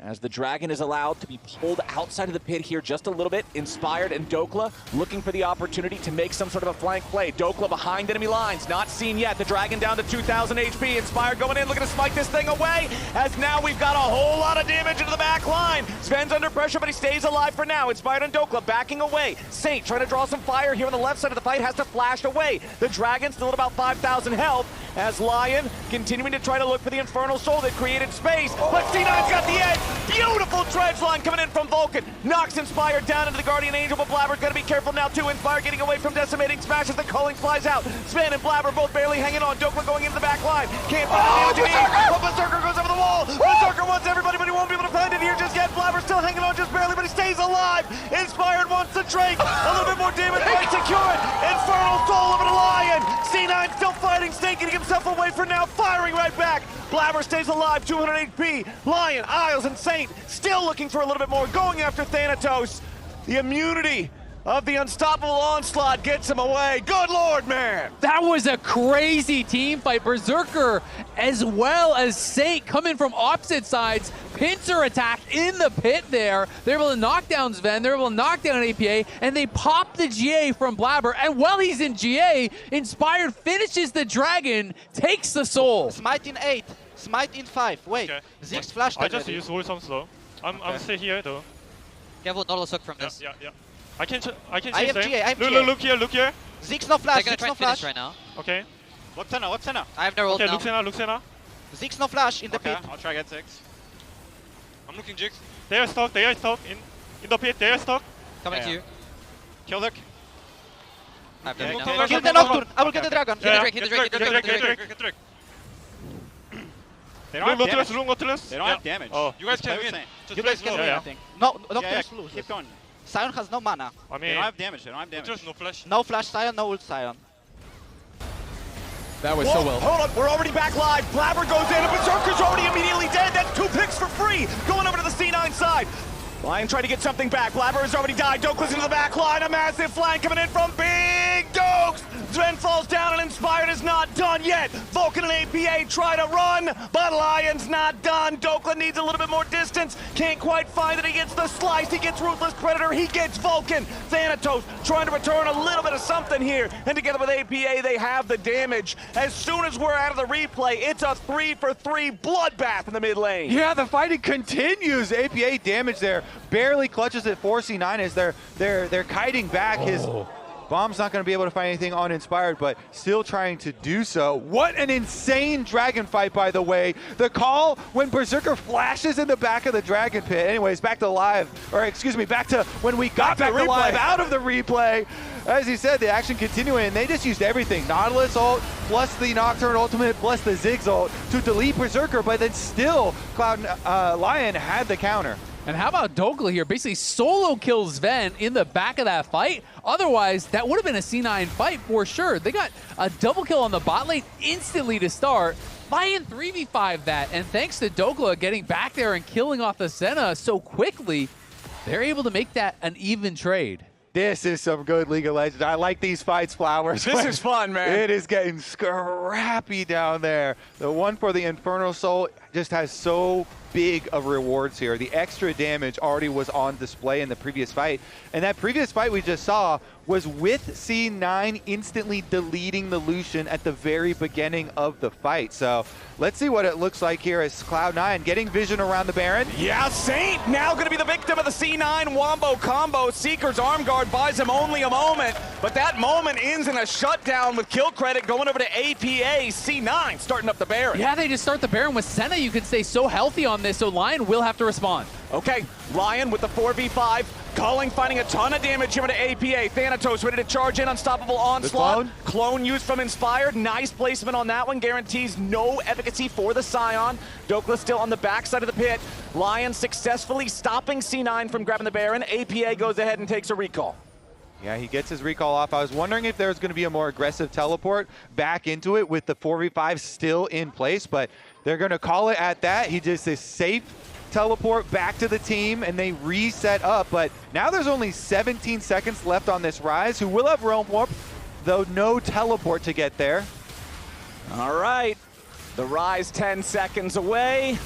as the Dragon is allowed to be pulled outside of the pit here just a little bit. Inspired and Dokla looking for the opportunity to make some sort of a flank play. Dokla behind enemy lines, not seen yet. The Dragon down to 2,000 HP. Inspired going in, looking to spike this thing away, as now we've got a whole lot of damage into the back line. Sven's under pressure, but he stays alive for now. Inspired and Dokla backing away. Saint trying to draw some fire here on the left side of the fight, has to flash away. The Dragon still at about 5,000 health. as LYON continuing to try to look for the Infernal Soul that created space, but C9's got the edge. Beautiful dredge line coming in from Vulcan. Knocks Inspire down into the Guardian Angel, but Blabber's gonna be careful now too. Inspire getting away from Decimating Smash as the culling flies out. Sven and Blabber both barely hanging on. Doka going into the back line. Can't find the damage, but Berserker goes over the wall. Berserker wants everybody, but he won't be able to find it here just yet. Blabber still hanging on just barely, but he stays alive. Inspired wants the Drake. A little bit more damage might secure it. Infernal Soul over to LYON. C9 still fighting, Snake getting himself away for now, firing right back. Blabber stays alive, 200 HP. LYON, Isles, and Saint still looking for a little bit more, going after Thanatos. The immunity of the unstoppable onslaught gets him away. Good Lord, man! That was a crazy team fight. Berserker as well as Saint coming from opposite sides. Pincer attack in the pit there. They're able to knock down Sven, they're able to knock down APA, and they pop the GA from Blabber. And while he's in GA, Inspired finishes the dragon, takes the soul. Smite in 8, smite in 5. Wait, Okay. Ziggs flashed I just already. use Wilson slow. I'm stay here though. Careful, Nautilus hook from Yeah, this. yeah. I can I change have them. GA, I have Look, GA. look here. Ziggs no They're flash, gonna Ziggs try no and finish flash. right now. Okay. Look center. I have no ult Okay, now. Luxena. Ziggs no flash in the Okay, pit. I'll try get 6. I'm looking Jigs. They are stuck. In the pit, they are stuck. Coming Yeah. to you. Kill Luke. I have Yeah, Drake kill now. Luke. Kill the Nocturne, I will get the dragon. Hit the Drake, hit the Drake, hit the Drake, hit the Drake. Get Drake. They don't have damage. Nautilus. They don't have damage. Oh, You guys Just play can with win. Saint. Just You play guys can slow. win, yeah. I think. No, Yeah, Nocturne is lose. keep going. Sion has no mana. I They mean, don't have damage. They don't have damage. Just no flash. No flash Sion, no ult Sion. That was Whoa, so well. hold on, we're already back live. Blabber goes in, and Berserker's already immediately dead. That's 2 picks for free. Going over to the C9 side. LYON trying to get something back. Blabber has already died. Dokla's into the back line. A massive flank coming in from Big Dokes. Sven falls down, and Inspired is not done yet. Vulcan and APA try to run, but LYON's not done. Dokla needs a little bit more distance. Can't quite find it. He gets the slice. He gets Ruthless Predator. He gets Vulcan. Thanatos trying to return a little bit of something here. And together with APA, they have the damage. As soon as we're out of the replay, it's a 3-for-3 bloodbath in the mid lane. Yeah, the fighting continues. APA damage there. Barely clutches at 4C9 as they're kiting back. His bomb's not going to be able to find anything on Inspired, but still trying to do so. What an insane dragon fight, by the way. The call when Berserker flashes in the back of the dragon pit. Anyways, back to live, or excuse me, back to when we got back to live out of the replay. As he said, the action continuing, and they just used everything. Nautilus ult, plus the Nocturne ultimate, plus the Ziggs ult to delete Berserker, but then still LYON had the counter. And how about Dokla here? Basically solo kills Sven in the back of that fight. Otherwise, that would have been a C9 fight for sure. They got a double kill on the bot lane instantly to start. LYON 3v5 that, and thanks to Dokla getting back there and killing off the Senna so quickly, they're able to make that an even trade. This is some good League of Legends. I like these fights, Flowers. This is fun, man. It is getting scrappy down there. The one for the Infernal Soul just has so big of rewards here. The extra damage already was on display in the previous fight. And that previous fight we just saw was with C9 instantly deleting the Lucian at the very beginning of the fight. So let's see what it looks like here as Cloud9 getting vision around the Baron. Yeah, Saint now going to be the victim of the C9 wombo combo. Seeker's arm guard buys him only a moment, but that moment ends in a shutdown with kill credit going over to APA. C9 starting up the Baron. Yeah, they just start the Baron with Senna. You could stay so healthy on this, so LYON will have to respond. Okay, LYON with the 4v5. Culling finding a ton of damage here into APA. Thanatos ready to charge in. Unstoppable onslaught. Clone used from Inspired. Nice placement on that one. Guarantees no efficacy for the Scion. Dokla still on the backside of the pit. LYON successfully stopping C9 from grabbing the Baron. APA goes ahead and takes a recall. Yeah, he gets his recall off. I was wondering if there was going to be a more aggressive teleport back into it with the 4v5 still in place, but they're going to call it at that. He just is safe teleport back to the team, and they reset up. But now there's only 17 seconds left on this Rise, who will have Realm Warp, though no teleport to get there. All right, the Rise 10 seconds away.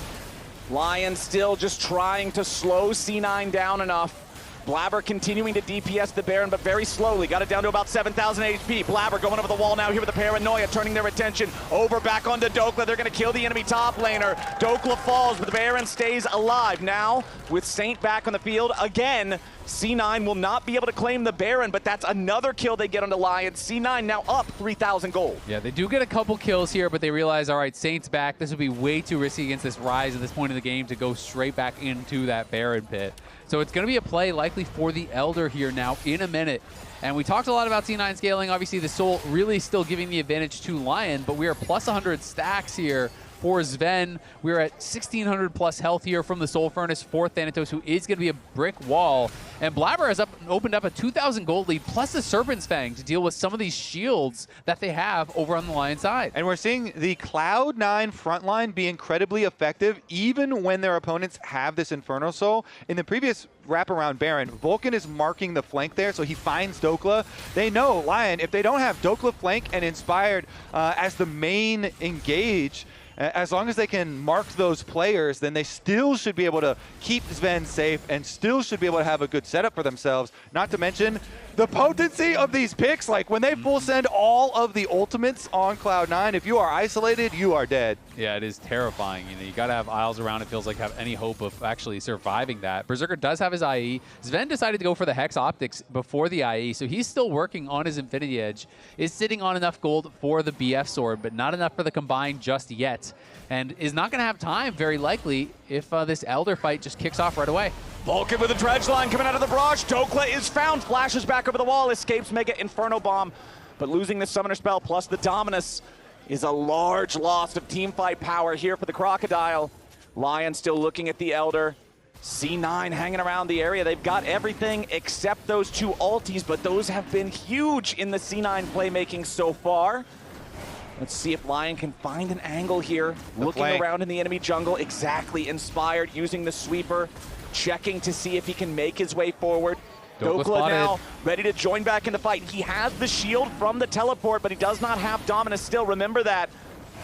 LYON still just trying to slow C9 down enough. Blabber continuing to DPS the Baron, but very slowly. Got it down to about 7,000 HP. Blabber going over the wall now here with the Paranoia, turning their attention over back onto Dokla. They're going to kill the enemy top laner. Dokla falls, but the Baron stays alive. Now, with Saint back on the field, again, C9 will not be able to claim the Baron, but that's another kill they get on the LYON. C9 now up 3,000 gold. Yeah, they do get a couple kills here, but they realize, all right, Saint's back. This would be way too risky against this Ryze at this point in the game to go straight back into that Baron pit. So it's going to be a play likely for the Elder here now in a minute. And we talked a lot about C9 scaling. Obviously, the Soul really still giving the advantage to LYON, but we are plus 100 stacks here for Sven. We're at 1,600 plus health here from the Soul Furnace for Thanatos, who is going to be a brick wall. And Blabber has opened up a 2,000 gold lead plus the Serpent's Fang to deal with some of these shields that they have over on the LYON side. And we're seeing the Cloud9 frontline be incredibly effective even when their opponents have this Inferno Soul. In the previous wraparound Baron, Vulcan is marking the flank there, so he finds Dokla. They know LYON, if they don't have Dokla flank and Inspired as the main engage, as long as they can mark those players, then they still should be able to keep Sven safe and still should be able to have a good setup for themselves. Not to mention the potency of these picks. Like when they full send all of the ultimates on Cloud9, if you are isolated, you are dead. Yeah, it is terrifying. You know, you got to have Isles around. It feels like have any hope of actually surviving that. Berserker does have his IE. Sven decided to go for the Hex Optics before the IE, so he's still working on his Infinity Edge. Is sitting on enough gold for the BF sword, but not enough for the combined just yet. And is not going to have time, very likely, if this Elder fight just kicks off right away. Vulcan with a dredge line coming out of the barrage. Dokla is found, flashes back over the wall, escapes Mega Inferno Bomb, but losing the Summoner Spell plus the Dominus is a large loss of teamfight power here for the Crocodile. LYON still looking at the Elder. C9 hanging around the area. They've got everything except those two ultis, but those have been huge in the C9 playmaking so far. Let's see if LYON can find an angle here. Looking around in the enemy jungle, exactly. Inspired, using the sweeper, checking to see if he can make his way forward. Dokla now ready to join back in the fight. He has the shield from the teleport, but he does not have Dominus still. Remember that.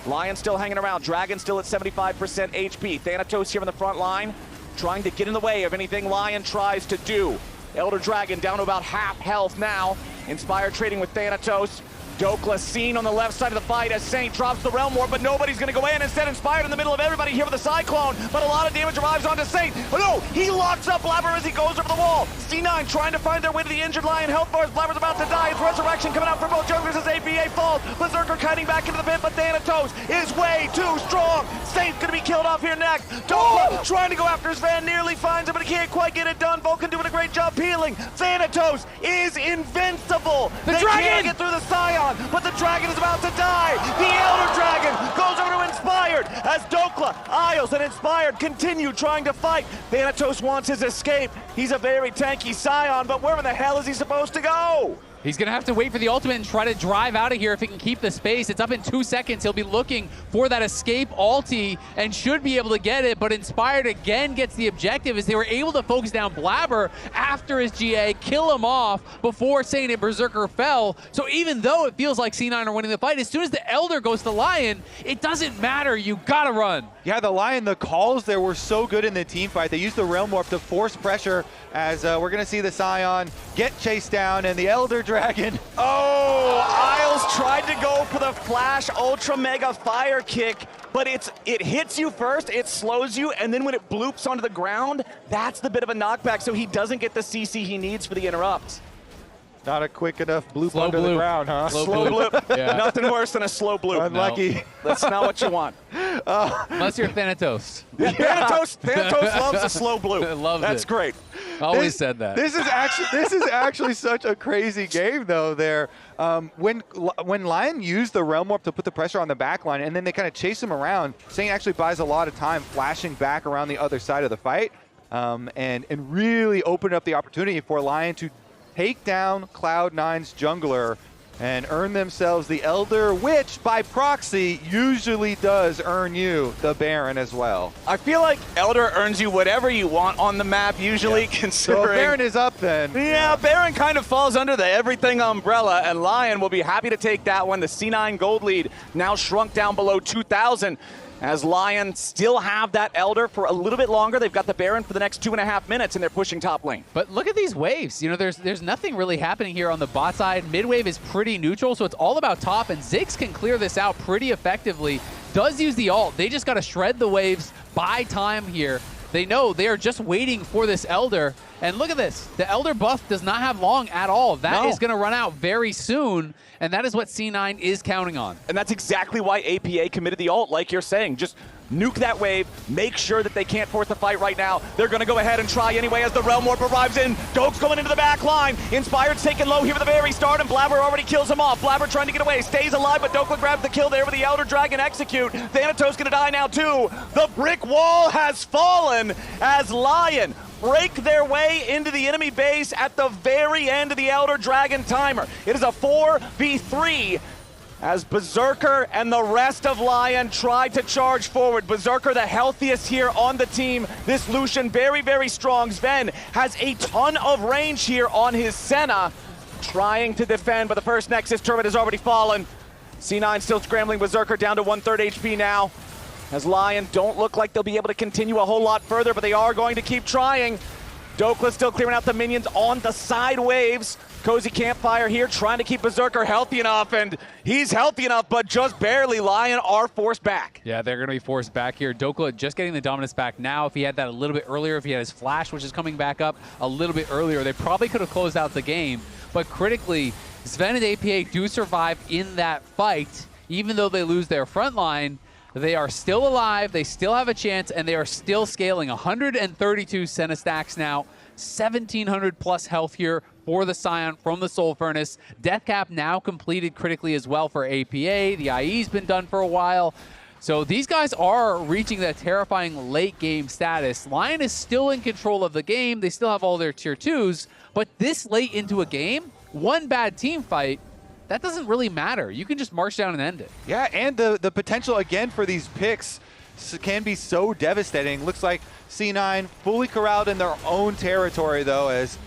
LYON still hanging around. Dragon still at 75% HP. Thanatos here on the front line, trying to get in the way of anything LYON tries to do. Elder Dragon down to about half health now. Inspired trading with Thanatos. Dokla seen on the left side of the fight as Saint drops the Realm Warp, but nobody's going to go in. Instead, Inspired in the middle of everybody here with the Cyclone, but a lot of damage arrives onto Saint. Oh no, he locks up Blabber as he goes over the wall. C9 trying to find their way to the injured LYON health bars. Blabber's about to die. It's Resurrection coming out for both junglers as APA falls. Berserker kiting back into the pit, but Thanatos is way too strong. Saint's going to be killed off here next. Dokla trying to go after Sven, nearly finds him, but he can't quite get it done. Vulcan doing a great job healing. Thanatos is invincible. They can't get through the Scion, but the Dragon is about to die. The Elder Dragon goes over to Inspired as Dokla, Isles, and Inspired continue trying to fight. Thanatos wants his escape. He's a very tanky Scion, but where in the hell is he supposed to go? He's going to have to wait for the ultimate and try to drive out of here if he can keep the space. It's up in 2 seconds. He'll be looking for that escape ulti and should be able to get it, but Inspired again gets the objective as they were able to focus down Blabber after his GA, kill him off before Saint and Berserker fell. So even though it feels like C9 are winning the fight, as soon as the Elder goes to LYON, it doesn't matter. You got to run. Yeah, the LYON, the calls there were so good in the team fight. They used the Realm Warp to force pressure as we're going to see the Scion get chased down and the Elder Dragon. Oh, Isles tried to go for the Flash Ultra Mega Fire Kick, but it hits you first, it slows you, and then when it bloops onto the ground, that's the bit of a knockback, so he doesn't get the CC he needs for the interrupt. Not a quick enough bloop under the ground, huh? Slow bloop. Yeah. Nothing worse than a slow bloop. Unlucky. No, that's not what you want. Unless you're Thanatos. Yeah, Thanatos loves a slow bloop. That's great. Always said that. This is actually such a crazy game, though. There, when LYON used the Realm Warp to put the pressure on the back line, and then they kind of chase him around, Saint actually buys a lot of time flashing back around the other side of the fight, and really opened up the opportunity for LYON to take down Cloud9's jungler and earn themselves the Elder, which by proxy usually does earn you the Baron as well. I feel like Elder earns you whatever you want on the map, usually, considering... So Baron is up then. Yeah, Baron kind of falls under the everything umbrella, and LYON will be happy to take that one. The C9 gold lead now shrunk down below 2,000. As LYON still have that Elder for a little bit longer. They've got the Baron for the next 2.5 minutes, and they're pushing top lane. But look at these waves. You know, there's nothing really happening here on the bot side. Mid wave is pretty neutral, so it's all about top, and Ziggs can clear this out pretty effectively. Does use the ult. They just got to shred the waves, buy time here. They know they are just waiting for this Elder. And look at this. The Elder buff does not have long at all. That is going to run out very soon, and that is what C9 is counting on. And that's exactly why APA committed the ult, like you're saying. Just nuke that wave, make sure that they can't force the fight right now. They're going to go ahead and try anyway as the Realm Warp arrives in. Doke's going into the back line. Inspired's taken low here at the very start, and Blabber already kills him off. Blabber trying to get away, stays alive, but Doke grabs the kill there with the Elder Dragon execute. Thanatos going to die now too. The brick wall has fallen as LYON break their way into the enemy base at the very end of the Elder Dragon timer. It is a 4v3 as Berserker and the rest of LYON try to charge forward. Berserker, the healthiest here on the team. This Lucian very, very strong. Sven has a ton of range here on his Senna, trying to defend, but the first Nexus turret has already fallen. C9 still scrambling. Berserker down to 1/3 HP now, as LYON don't look like they'll be able to continue a whole lot further, but they are going to keep trying. Dokla still clearing out the minions on the side waves. Cozy Campfire here trying to keep Berserker healthy enough, and he's healthy enough, but just barely. LYON are forced back. Yeah, they're going to be forced back here. Dokla just getting the dominance back now. If he had that a little bit earlier, if he had his flash, which is coming back up a little bit earlier, they probably could have closed out the game. But critically, Sven and APA do survive in that fight. Even though they lose their front line, they are still alive, they still have a chance, and they are still scaling. 132 Senna stacks now, 1,700 plus health here for the Scion from the Soul Furnace. Death Cap now completed critically as well for APA. The IE's been done for a while. So these guys are reaching that terrifying late game status. LYON is still in control of the game. They still have all their tier 2s, but this late into a game, one bad team fight, that doesn't really matter. You can just march down and end it. Yeah, and the potential, again, for these picks can be so devastating. Looks like C9 fully corralled in their own territory, though, as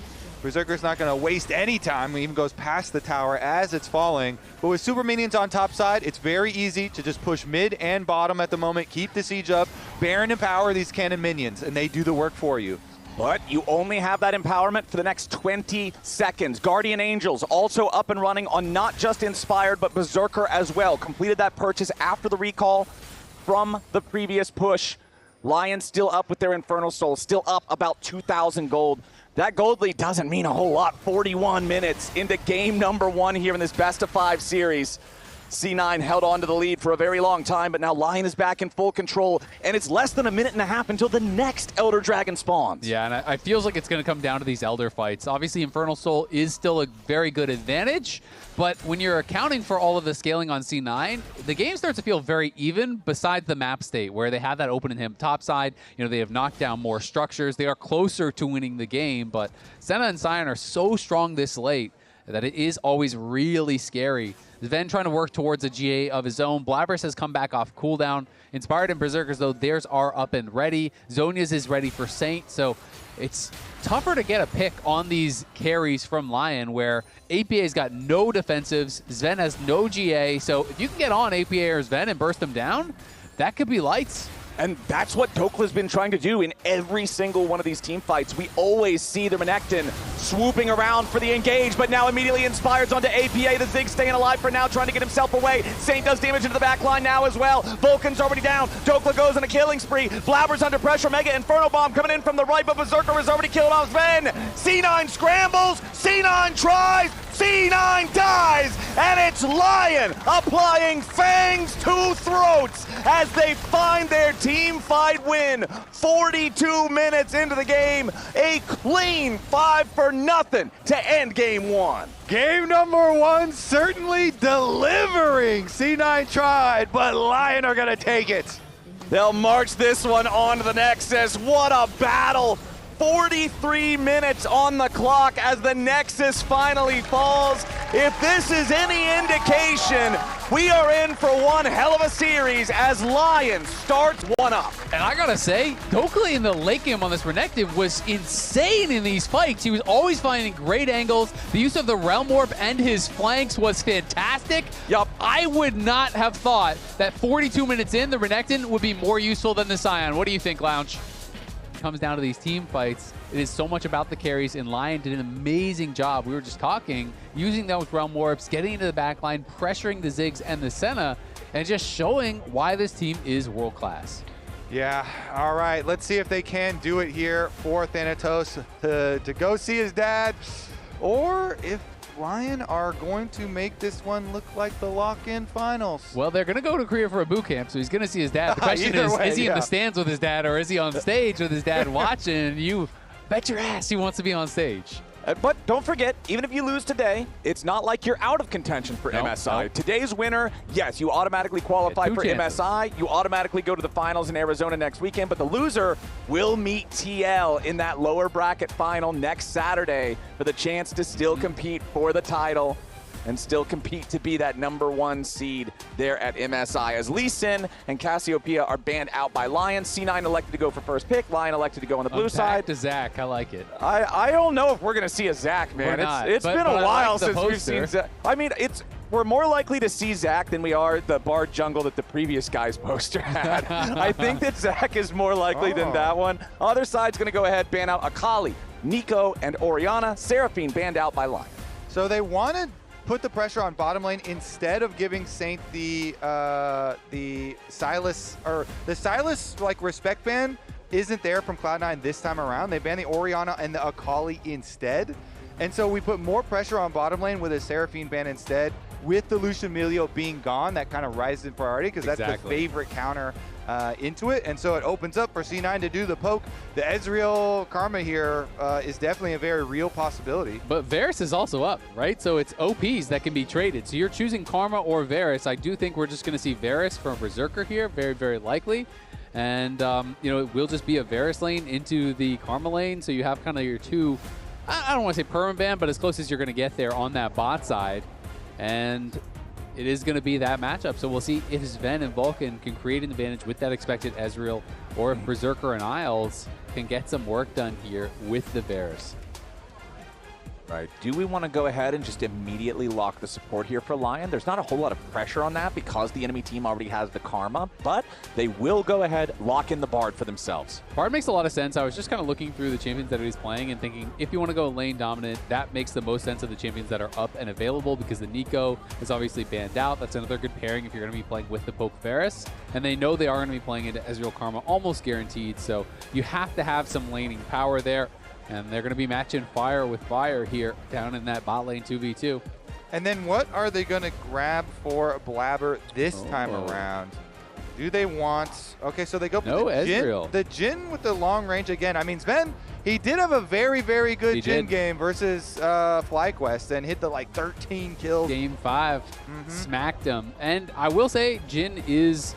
Berserker's not going to waste any time. He even goes past the tower as it's falling. But with super minions on top side, it's very easy to just push mid and bottom at the moment, keep the siege up, Baron empower these cannon minions, and they do the work for you. But you only have that empowerment for the next 20 seconds. Guardian Angels also up and running on not just Inspired, but Berserker as well. Completed that purchase after the recall from the previous push. LYON still up with their Infernal Soul, still up about 2,000 gold. That gold lead doesn't mean a whole lot. 41 minutes into game number 1 here in this best-of-5 series. C9 held on to the lead for a very long time, but now LYON is back in full control, and it's less than a minute and a half until the next Elder Dragon spawns. Yeah, and I feels like it's going to come down to these Elder fights. Obviously, Infernal Soul is still a very good advantage, but when you're accounting for all of the scaling on C9, the game starts to feel very even besides the map state, where they have that open and him top side. You know, they have knocked down more structures. They are closer to winning the game, but Senna and Scion are so strong this late that it is always really scary. Sven trying to work towards a GA of his own. Blabber's has come back off cooldown. Inspired and Berserkers, though, theirs are up and ready. Zhonya's is ready for Saint, so it's tougher to get a pick on these carries from LYON, where APA's got no defensives, Sven has no GA, so if you can get on APA or Sven and burst them down, that could be lights. And that's what Dokla's been trying to do in every single one of these team fights. We always see the Renekton swooping around for the engage, but now immediately Inspired's onto APA. The Zig staying alive for now, trying to get himself away. Saint does damage into the back line now as well. Vulcan's already down. Dokla goes on a killing spree. Blabber's under pressure. Mega Inferno Bomb coming in from the right, but Berserker has already killed off Sven. C9 scrambles. C9 tries. C9 dies, and it's LYON applying fangs to throats as they find their team fight win. 42 minutes into the game, a clean 5-0 to end game 1. Game number 1 certainly delivering. C9 tried, but LYON are going to take it. They'll march this one on to the Nexus. What a battle. 43 minutes on the clock as the Nexus finally falls. If this is any indication, we are in for one hell of a series as LYON starts one up. And I gotta say, Dokla in the late game on this Renekton was insane in these fights. He was always finding great angles. The use of the Realm Warp and his flanks was fantastic. Yup. I would not have thought that 42 minutes in, the Renekton would be more useful than the Scion. What do you think, Lounge? Comes down to these team fights, it is so much about the carries, and LYON did an amazing job. We were just talking, using those Realm Warps, getting into the back line, pressuring the Ziggs and the Senna, and just showing why this team is world class. Yeah, all right. Let's see if they can do it here for Thanatos to go see his dad, or if LYON are going to make this one look like the lock-in finals. Well, they're going to go to Korea for a boot camp, so he's going to see his dad. The question is he in the stands with his dad, or is he on stage with his dad watching? You bet your ass he wants to be on stage. But don't forget, even if you lose today, it's not like you're out of contention for MSI. Nope. Today's winner, yes, you automatically qualify for MSI. You automatically go to the finals in Arizona next weekend. But the loser will meet TL in that lower bracket final next Saturday for the chance to still compete for the title and still compete to be that #1 seed there at MSI. As Lee Sin and Cassiopeia are banned out by LYON. C9 elected to go for first pick. LYON elected to go on the blue side. Back to Zach. I like it. I don't know if we're going to see a Zach, man. It's been a while since we've seen Zach. I mean, we're more likely to see Zach than we are the Bard jungle that the previous guy's poster had. I think that Zach is more likely than that one. Other side's going to go ahead, ban out Akali, Nico, and Orianna. Seraphine banned out by LYON. So they wanted put the pressure on bottom lane instead of giving Saint the Silas, or the Silas like respect ban isn't there from Cloud9 this time around. They banned the Orianna and the Akali instead. And so we put more pressure on bottom lane with a Seraphine ban instead. With the Lucian Emilio being gone, that kind of rises in priority because that's the favorite counter into it. And so it opens up for C9 to do the poke. The Ezreal Karma here is definitely a very real possibility. But Varus is also up, right? So it's OPs that can be traded. So you're choosing Karma or Varus. I do think we're just going to see Varus from Berserker here, very, very likely. And, you know, it will just be a Varus lane into the Karma lane. So you have kind of your two, I don't want to say permaban, but as close as you're going to get there on that bot side. And it is going to be that matchup. So we'll see if Sven and Vulcan can create an advantage with that expected Ezreal, or if Berserker and Isles can get some work done here with the Varus. Right. Do we want to go ahead and just immediately lock the support here for LYON? There's not a whole lot of pressure on that because the enemy team already has the Karma, but they will go ahead, lock in the Bard for themselves. Bard makes a lot of sense. I was just kind of looking through the champions that he's playing and thinking, if you want to go lane dominant, that makes the most sense of the champions that are up and available, because the Nico is obviously banned out. That's another good pairing if you're going to be playing with the Poke Varus. And they know they are going to be playing into Ezreal Karma almost guaranteed, so you have to have some laning power there. And they're going to be matching fire with fire here down in that bot lane 2v2. And then what are they going to grab for Blabber this time around? Do they want... Okay, so they go for the Jhin. The Jhin with the long range again. I mean, Sven, he did have a very, very good Jhin game versus FlyQuest and hit the, like, 13 kills. Game 5. Smacked him. And I will say, Jhin is...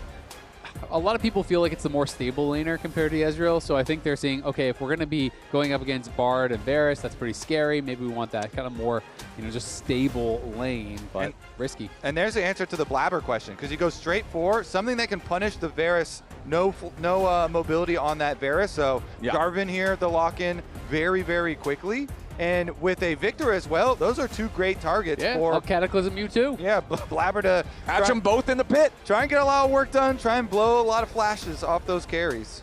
A lot of people feel like it's the more stable laner compared to Ezreal, so I think they're saying, okay, if we're going to be going up against Bard and Varus, that's pretty scary. Maybe we want that kind of more, you know, just stable lane, but risky. And there's the answer to the Blabber question, because you go straight for something that can punish the Varus. No mobility on that Varus, so Garvin here, the lock-in very, very quickly. And with a Victor as well, those are two great targets for Cataclysm Mewtwo. Yeah, Blabber to catch them both in the pit. Try and get a lot of work done. Try and blow a lot of flashes off those carries.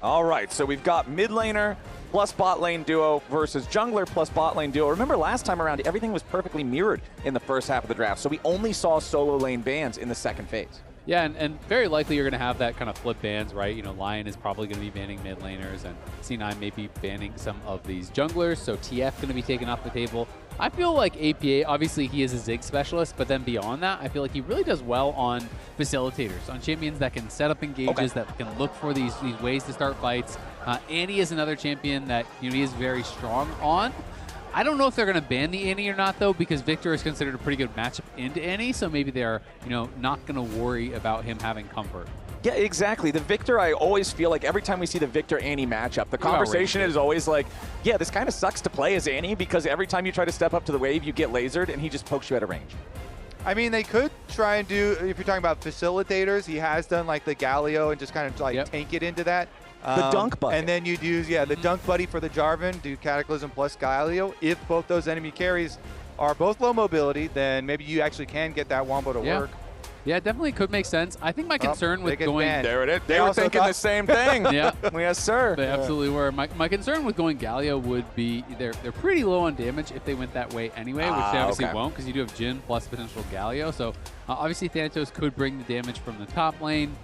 All right, so we've got mid laner plus bot lane duo versus jungler plus bot lane duo. Remember last time around, everything was perfectly mirrored in the first half of the draft, so we only saw solo lane bans in the second phase. Yeah, and very likely you're going to have that kind of flip bans, right? You know, LYON is probably going to be banning mid laners, and C9 may be banning some of these junglers, so TF going to be taken off the table. I feel like APA, obviously he is a Zig specialist, but then beyond that, I feel like he really does well on facilitators, on champions that can set up engages, that can look for these ways to start fights. Annie is another champion that, you know, he is very strong on. I don't know if they're going to ban the Annie or not, though, because Victor is considered a pretty good matchup into Annie, so maybe they're, you know, not going to worry about him having comfort. Yeah, exactly. The Victor, I always feel like every time we see the Victor-Annie matchup, the conversation is always like, yeah, this kind of sucks to play as Annie because every time you try to step up to the wave, you get lasered and he just pokes you at a range. I mean, they could try and do, if you're talking about facilitators, he has done like the Galio and just kind of like tank it into that. The dunk buddy. And then you'd use, the dunk buddy for the Jarvan, do Cataclysm plus Galio. If both those enemy carries are both low mobility, then maybe you actually can get that wombo to work. Yeah, it definitely could make sense. I think my concern with going... There it is. They were thinking the same thing. Yes, sir. They absolutely were. My concern with going Galio would be they're pretty low on damage if they went that way anyway, which they obviously won't because you do have Jhin plus potential Galio. So obviously Thanatos could bring the damage from the top lane.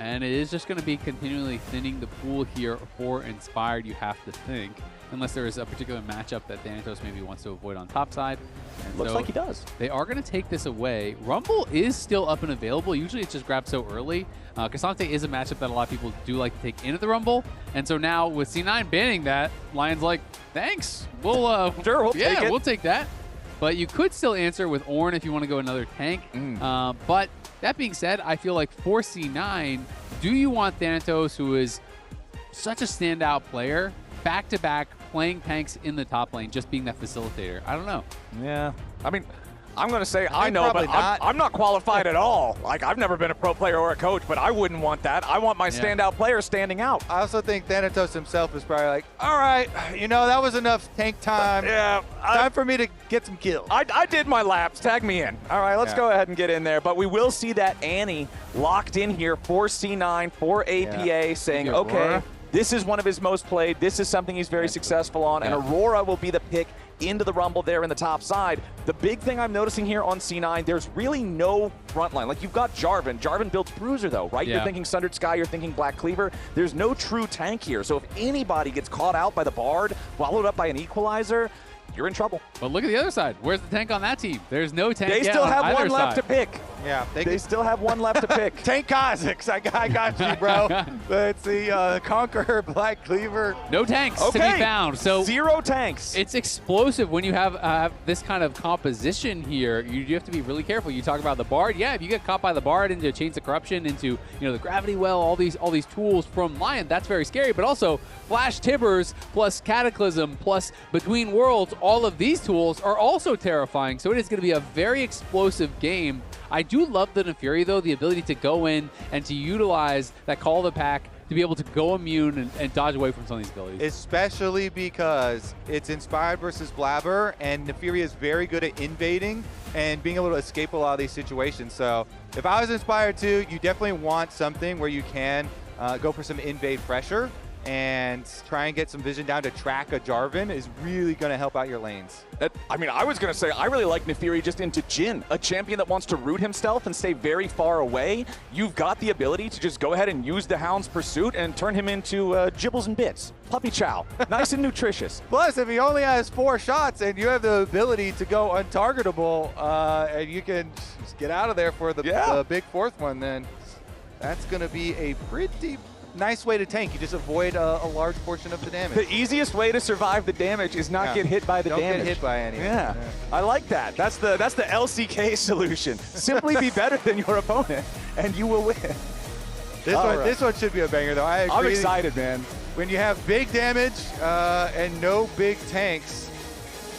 And it is just going to be continually thinning the pool here for Inspired, you have to think. Unless there is a particular matchup that Thanatos maybe wants to avoid on top side. And Looks so like he does. They are going to take this away. Rumble is still up and available. Usually it's just grabbed so early. Cassante is a matchup that a lot of people do like to take into the Rumble. And so now with C9 banning that, Lion's like, thanks. We'll sure, we'll take it. we'll take that. But you could still answer with Ornn if you want to go another tank. But that being said, I feel like for C9, do you want Thanatos, who is such a standout player, back-to-back playing tanks in the top lane, just being that facilitator? I don't know. Yeah. I mean, I'm going to say I know, but not. I'm not qualified at all. Like, I've never been a pro player or a coach, but I wouldn't want that. I want my standout player standing out. I also think Thanatos himself is probably like, all right, you know, that was enough tank time. Yeah. Time for me to get some kills. I did my laps. Tag me in. All right, let's go ahead and get in there. But we will see that Annie locked in here for C9, for APA, saying, okay, this is one of his most played. This is something he's very successful on. And Aurora will be the pick into the Rumble there in the top side. The big thing I'm noticing here on C9, there's really no front line. Like, you've got Jarvan. Jarvan builds Bruiser, though, right? You're thinking Sundered Sky, you're thinking Black Cleaver. There's no true tank here. So if anybody gets caught out by the Bard, swallowed up by an Equalizer, you're in trouble. But look at the other side. Where's the tank on that team? There's no tank They yet still on have either one left side. to pick. Yeah, They still have one left to pick. Tank Kazakhs, I got you, bro. Let's see, Conqueror, Black Cleaver. No tanks to be found. So 0 tanks. it's explosive when you have this kind of composition here. You have to be really careful. You talk about the Bard. Yeah, if you get caught by the Bard into Chains of Corruption, into the Gravity Well, all these tools from Lion, that's very scary. But also Flash Tibbers plus Cataclysm plus Between Worlds, all of these tools are also terrifying. So it is going to be a very explosive game. I do love the Nefuri, though, the ability to go in and to utilize that Call of the Pack to be able to go immune and dodge away from some of these abilities. Especially because it's Inspired versus Blabber, and Nefuri is very good at invading and being able to escape a lot of these situations. So if I was Inspired too, you definitely want something where you can go for some invade pressure and try and get some vision down to track a Jarvan is really going to help out your lanes. I mean, I was going to say, I really like Nefiri just into Jhin, a champion that wants to root himself and stay very far away. You've got the ability to just go ahead and use the Hound's Pursuit and turn him into Gibbles and Bits. Puppy chow. Nice and nutritious. Plus, if he only has 4 shots and you have the ability to go untargetable and you can just get out of there for the big 4th one, then that's going to be a pretty nice way to tank. You just avoid a large portion of the damage. The easiest way to survive the damage is not get hit by the damage. Don't get hit by anything. Yeah, I like that. That's the LCK solution. Simply be better than your opponent, and you will win. This one should be a banger, though. I agree. I'm excited, man. When you have big damage and no big tanks,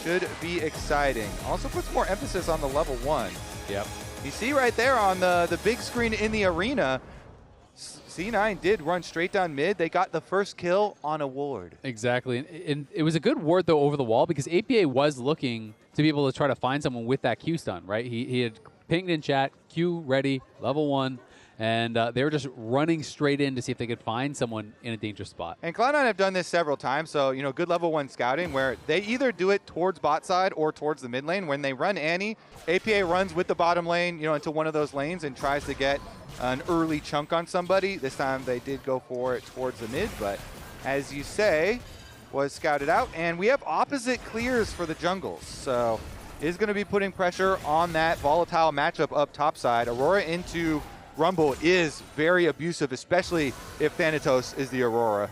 should be exciting. Also puts more emphasis on the level 1. Yep. You see right there on the big screen in the arena, C9 did run straight down mid. They got the first kill on a ward. Exactly. And it was a good ward, though, over the wall, because APA was looking to be able to try to find someone with that Q stun, right? He had pinged in chat, Q ready, level 1, and they were just running straight in to see if they could find someone in a dangerous spot. And Cloud9 have done this several times, so, good level 1 scouting where they either do it towards bot side or towards the mid lane. When they run Annie, APA runs with the bottom lane, into one of those lanes and tries to get an early chunk on somebody. This time they did go for it towards the mid, but as you say, was scouted out. And we have opposite clears for the jungles, so is going to be putting pressure on that volatile matchup up top side. Aurora into Rumble is very abusive, especially if Thanatos is the Aurora.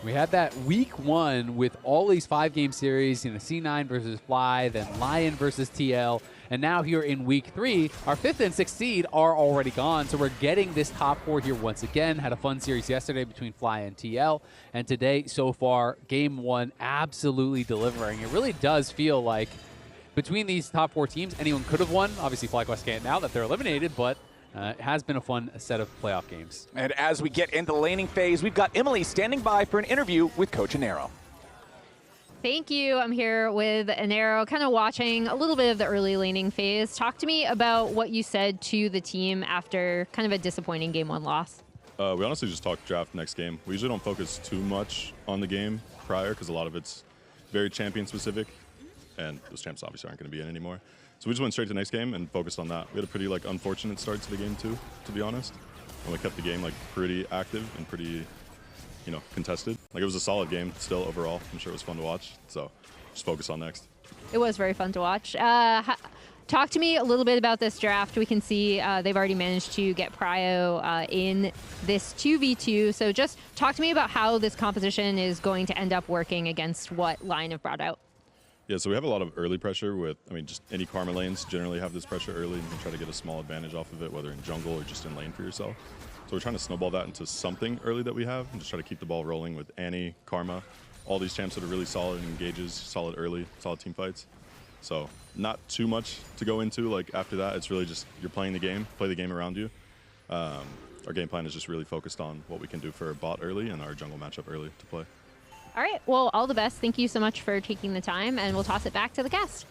We had that week 1 with all these 5-game series, C9 versus Fly, then Lion versus TL, and now here in week 3, our 5th and 6th seed are already gone, so we're getting this top 4 here once again. Had a fun series yesterday between Fly and TL, and today, so far, game 1 absolutely delivering. It really does feel like between these top 4 teams, anyone could have won. Obviously, FlyQuest can't now that they're eliminated, but it has been a fun set of playoff games. And as we get into the laning phase, we've got Emily standing by for an interview with Coach Anero. Thank you. I'm here with Anero, kind of watching a little bit of the early laning phase. Talk to me about what you said to the team after kind of a disappointing game 1 loss. We honestly just talk draft next game. We usually don't focus too much on the game prior because a lot of it's very champion specific, and those champs obviously aren't going to be in anymore. So we just went straight to the next game and focused on that. We had a pretty unfortunate start to the game too, to be honest. and we kept the game like pretty active and pretty, you know, contested. Like, it was a solid game still overall. I'm sure it was fun to watch. So just focus on next. It was very fun to watch. Talk to me a little bit about this draft. We can see they've already managed to get Prio in this 2v2. So just talk to me about how this composition is going to end up working against what LYON have brought out. Yeah, so we have a lot of early pressure with, I mean, just any Karma lanes generally have this pressure early, and you can try to get a small advantage off of it, whether in jungle or just in lane for yourself. So we're trying to snowball that into something early that we have, and just try to keep the ball rolling with Annie, Karma, all these champs that are really solid and engages, solid early, solid team fights. So not too much to go into. Like, after that, it's really just you're playing the game, play the game around you. Our game plan is just really focused on what we can do for bot early and our jungle matchup early to play. All right, well, all the best. Thank you so much for taking the time, and we'll toss it back to the cast.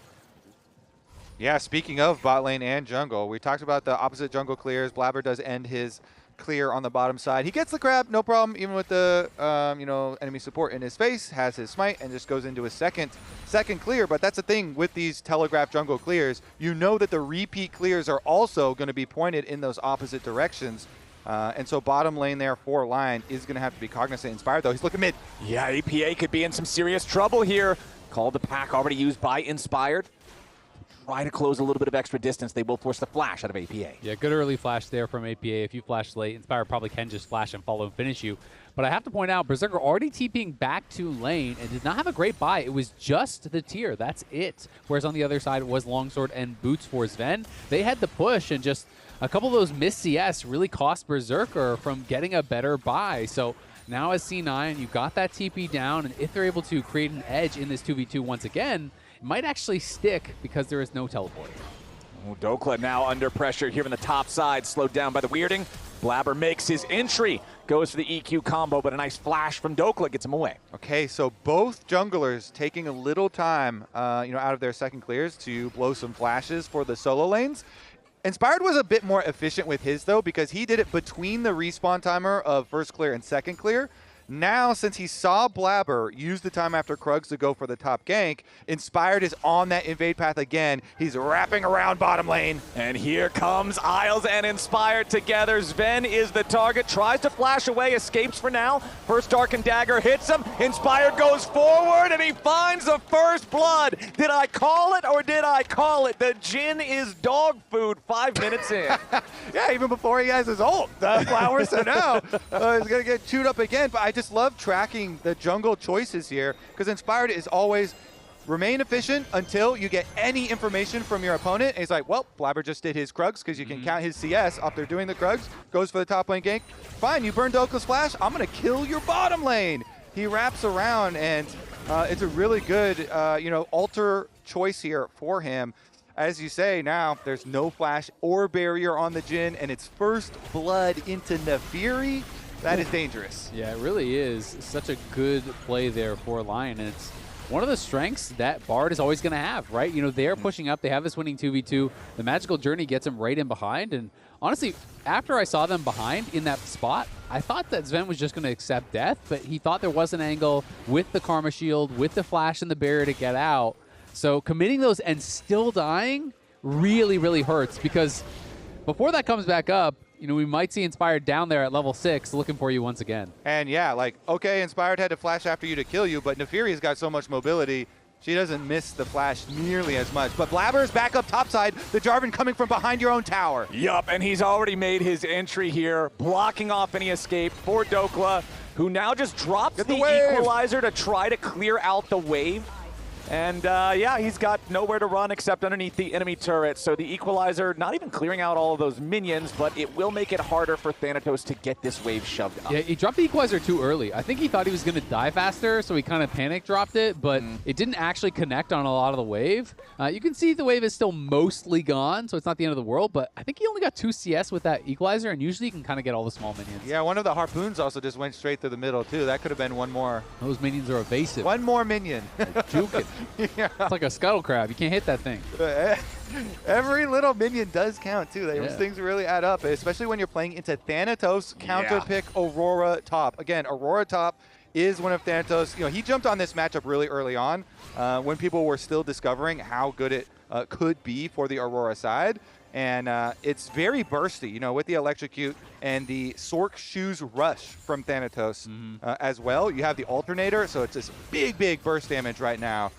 Yeah, speaking of bot lane and jungle, we talked about the opposite jungle clears. Blabber does end his clear on the bottom side. He gets the grab, no problem, even with the enemy support in his face, has his smite, and just goes into his second clear. But that's the thing with these telegraph jungle clears. You know that the repeat clears are also going to be pointed in those opposite directions. And so bottom lane there for LYON is going to have to be cognizant. Inspired, though, he's looking mid. Yeah, APA could be in some serious trouble here. Call the pack already used by Inspired. Try to close a little bit of extra distance. They will force the flash out of APA. Yeah, good early flash there from APA. If you flash late, Inspired probably can just flash and follow and finish you. But I have to point out, Berserker already TPing back to lane and did not have a great buy. It was just the tier. That's it. Whereas on the other side, it was Longsword and Boots for Sven. They had the push, and just a couple of those missed CS really cost Berserker from getting a better buy. So now as C9, you've got that TP down, and if they're able to create an edge in this 2v2 once again, it might actually stick because there is no teleport. Oh, Dokla now under pressure here on the top side, slowed down by the weirding. Blabber makes his entry, goes for the EQ combo, but a nice flash from Dokla gets him away. Okay, so both junglers taking a little time, out of their second clears to blow some flashes for the solo lanes. Inspired was a bit more efficient with his, though, because he did it between the respawn timer of first clear and second clear. Now, since he saw Blabber use the time after Krugs to go for the top gank, Inspired is on that invade path again. He's wrapping around bottom lane. And here comes Isles and Inspired together. Sven is the target, tries to flash away, escapes for now. First Darkened Dagger hits him. Inspired goes forward, and he finds the first blood. Did I call it, or did I call it? The Jhin is dog food 5 minutes in. Yeah, even before he has his ult, the Flower, so now he's going to get chewed up again. But I just love tracking the jungle choices here, because Inspired is always remain efficient until you get any information from your opponent. And he's like, well, Blabber just did his Krugs, because you can count his CS up there doing the Krugs, goes for the top lane gank. Fine, you burned Dokla's flash, I'm going to kill your bottom lane. He wraps around, and it's a really good, alter choice here for him. As you say, now there's no flash or barrier on the Jhin, and it's first blood into Nefiri. That is dangerous. Yeah, it really is. Such a good play there for LYON, and it's one of the strengths that Bard is always going to have, right? You know, they're pushing up. They have this winning 2v2. The Magical Journey gets them right in behind, and honestly, after I saw them behind in that spot, I thought that Sven was just going to accept death, but he thought there was an angle with the Karma Shield, with the flash and the barrier to get out. So committing those and still dying really, really hurts, because before that comes back up, you know, we might see Inspired down there at level 6 looking for you once again. And yeah, like, okay, Inspired had to flash after you to kill you, but Nefiri's got so much mobility, she doesn't miss the flash nearly as much. But Blabber's back up topside, the Jarvan coming from behind your own tower. Yup, and he's already made his entry here, blocking off any escape for Dokla, who now just drops the equalizer to try to clear out the wave. And yeah, he's got nowhere to run except underneath the enemy turret. So the equalizer not even clearing out all of those minions, but it will make it harder for Thanatos to get this wave shoved up. Yeah, he dropped the equalizer too early. I think he thought he was going to die faster, so he kind of panic dropped it, but it didn't actually connect on a lot of the wave. You can see the wave is still mostly gone, so it's not the end of the world, but I think he only got 2 CS with that equalizer, and usually you can kind of get all the small minions. Yeah, one of the harpoons also just went straight through the middle, too. That could have been one more. Those minions are evasive. One more minion. Juking. Yeah. It's like a scuttle crab. You can't hit that thing. Every little minion does count, too. Those things really add up, especially when you're playing into Thanatos counter pick Aurora top. Again, Aurora top is one of Thanatos. You know, he jumped on this matchup really early on when people were still discovering how good it could be for the Aurora side. And it's very bursty, you know, with the Electrocute and the Sork Shoes Rush from Thanatos as well. You have the Alternator, so it's this big, big burst damage right now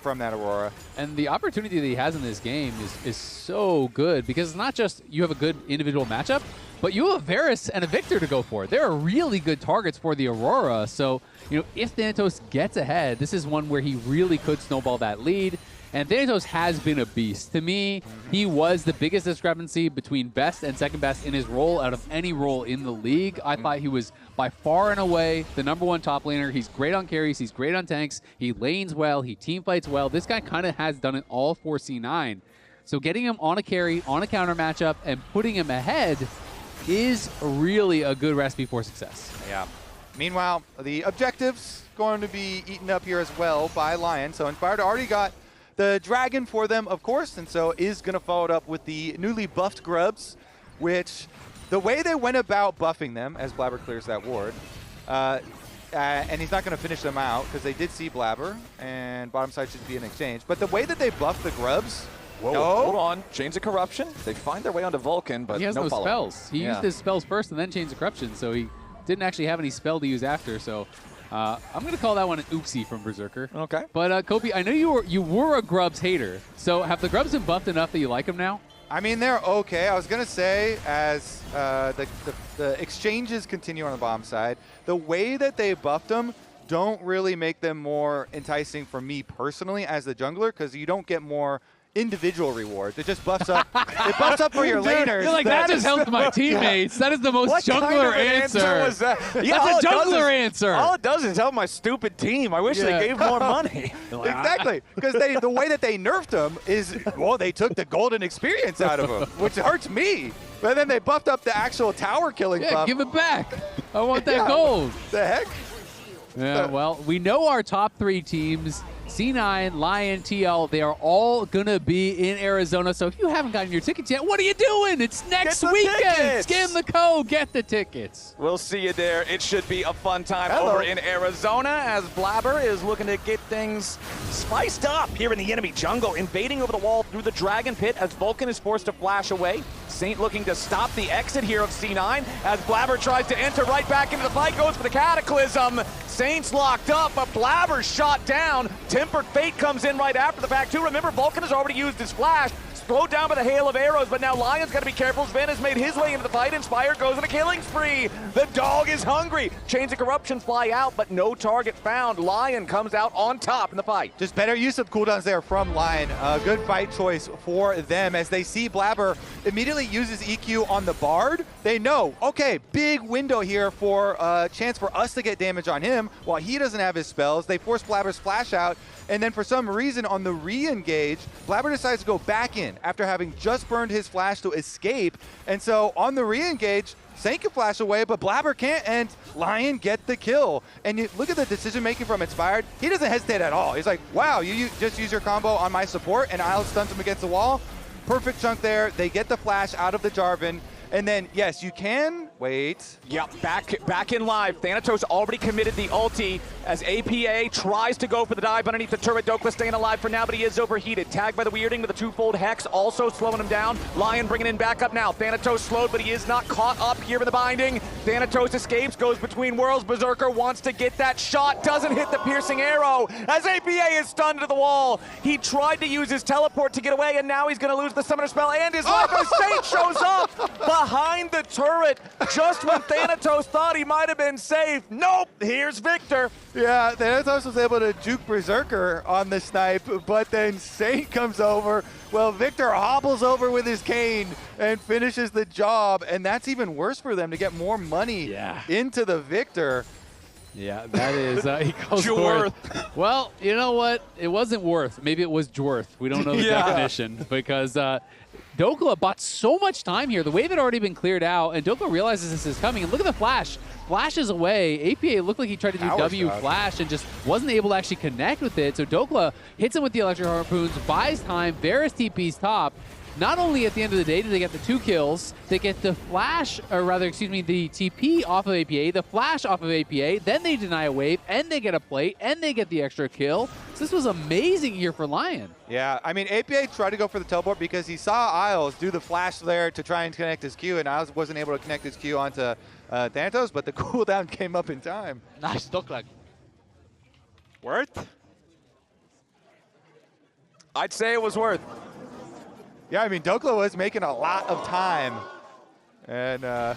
from that Aurora. And the opportunity that he has in this game is so good because it's not just you have a good individual matchup, but you have a Varus and a Victor to go for. There are really good targets for the Aurora. So, you know, if Thanatos gets ahead, this is one where he really could snowball that lead. And Thanatos has been a beast. To me, he was the biggest discrepancy between best and second best in his role out of any role in the league. I thought he was by far and away the #1 top laner. He's great on carries. He's great on tanks. He lanes well. He team fights well. This guy kind of has done it all for C9. So getting him on a carry, on a counter matchup, and putting him ahead is really a good recipe for success. Yeah. Meanwhile, the objectives going to be eaten up here as well by LYON. So Inspired already got the Dragon for them, of course, and so is going to follow it up with the newly buffed Grubs, which the way they went about buffing them, as Blabber clears that ward, and he's not going to finish them out because they did see Blabber, and bottom side should be an exchange. But the way that they buffed the Grubs, Hold on. Chains of Corruption. They find their way onto Vulcan, but he has no follow. spells. He used his spells first and then Chains of Corruption, so he didn't actually have any spell to use after, so I'm going to call that one an oopsie from Berserker. Okay. But, Kobe, I know you were a Grubs hater. So have the Grubs been buffed enough that you like them now? I mean, they're okay. I was going to say, as the exchanges continue on the bottom side, the way that they buffed them don't really make them more enticing for me personally as the jungler, because you don't get more individual rewards. It just buffs up. It buffs up for your laners. You're like, that just helped my teammates. That is the most jungler answer. Was that? Yeah, that's a jungler answer. All it does is help my stupid team. I wish they gave more money. Exactly, because the way that they nerfed them is, well, they took the golden experience out of them, which hurts me. But then they buffed up the actual tower killing buff. Give it back. I want that gold. The heck? Yeah, well, we know our top 3 teams, C9, LYON, TL, they are all going to be in Arizona. So if you haven't gotten your tickets yet, what are you doing? It's next weekend. Tickets. Scan the code. Get the tickets. We'll see you there. It should be a fun time over in Arizona as Blabber is looking to get things spiced up here in the enemy jungle, invading over the wall through the Dragon Pit as Vulcan is forced to flash away. Saint looking to stop the exit here of C9 as Blabber tries to enter right back into the fight, goes for the Cataclysm. Saint's locked up, but Blabber's shot down. Tempered Fate comes in right after the fact, too. Remember, Vulcan has already used his flash. Slowed down by the hail of arrows, but now LYON's got to be careful. Sven has made his way into the fight. Inspired goes on a killing spree. The dog is hungry. Chains of Corruption fly out, but no target found. LYON comes out on top in the fight. Just better use of cooldowns there from LYON. A good fight choice for them as they see Blabber immediately uses EQ on the Bard. They know, okay, big window here for a chance for us to get damage on him while he doesn't have his spells. They force Blabber's flash out, and then for some reason on the re-engage, Blabber decides to go back in after having just burned his flash to escape. And so on the re-engage, Saint can flash away, but Blabber can't, and LYON get the kill. And you look at the decision-making from Inspired. He doesn't hesitate at all. He's like, wow, you just use your combo on my support, and I'll stunt him against the wall. Perfect chunk there. They get the flash out of the Jarvan. And then, yes, you can wait. Yep, back in live. Thanatos already committed the ulti as APA tries to go for the dive underneath the turret. Dokla staying alive for now, but he is overheated. Tagged by the Weirding with a twofold Hex, also slowing him down. LYON bringing in back up now. Thanatos slowed, but he is not caught up here in the binding. Thanatos escapes, goes between worlds. Berserker wants to get that shot, doesn't hit the piercing arrow as APA is stunned to the wall. He tried to use his teleport to get away, and now he's going to lose the summoner spell and his life as Saint shows up behind the turret just when Thanatos thought he might have been safe. Nope, here's Victor. Yeah, Thanatos was able to juke Berserker on the snipe, but then Saint comes over. Well, Victor hobbles over with his cane and finishes the job, and that's even worse for them to get more money into the Victor. Yeah, that is equals worth. Well, you know what? It wasn't worth. Maybe it was Jworth. We don't know the definition because Dokla bought so much time here. The wave had already been cleared out, and Dokla realizes this is coming. And look at the flash. Flashes away. APA looked like he tried to do W flash and just wasn't able to actually connect with it. So Dokla hits him with the electric harpoons, buys time. Varus TP's top. not only at the end of the day do they get the 2 kills, they get the flash, or rather, excuse me, the TP off of APA, the flash off of APA, then they deny a wave, and they get a plate, and they get the extra kill. So this was amazing here for LYON. Yeah, I mean, APA tried to go for the teleport because he saw Isles do the flash there to try and connect his Q, and Isles wasn't able to connect his Q onto Thanatos, but the cooldown came up in time. Nice dogleg. Worth? I'd say it was worth. Yeah, I mean, Dokla was making a lot of time. And, oh,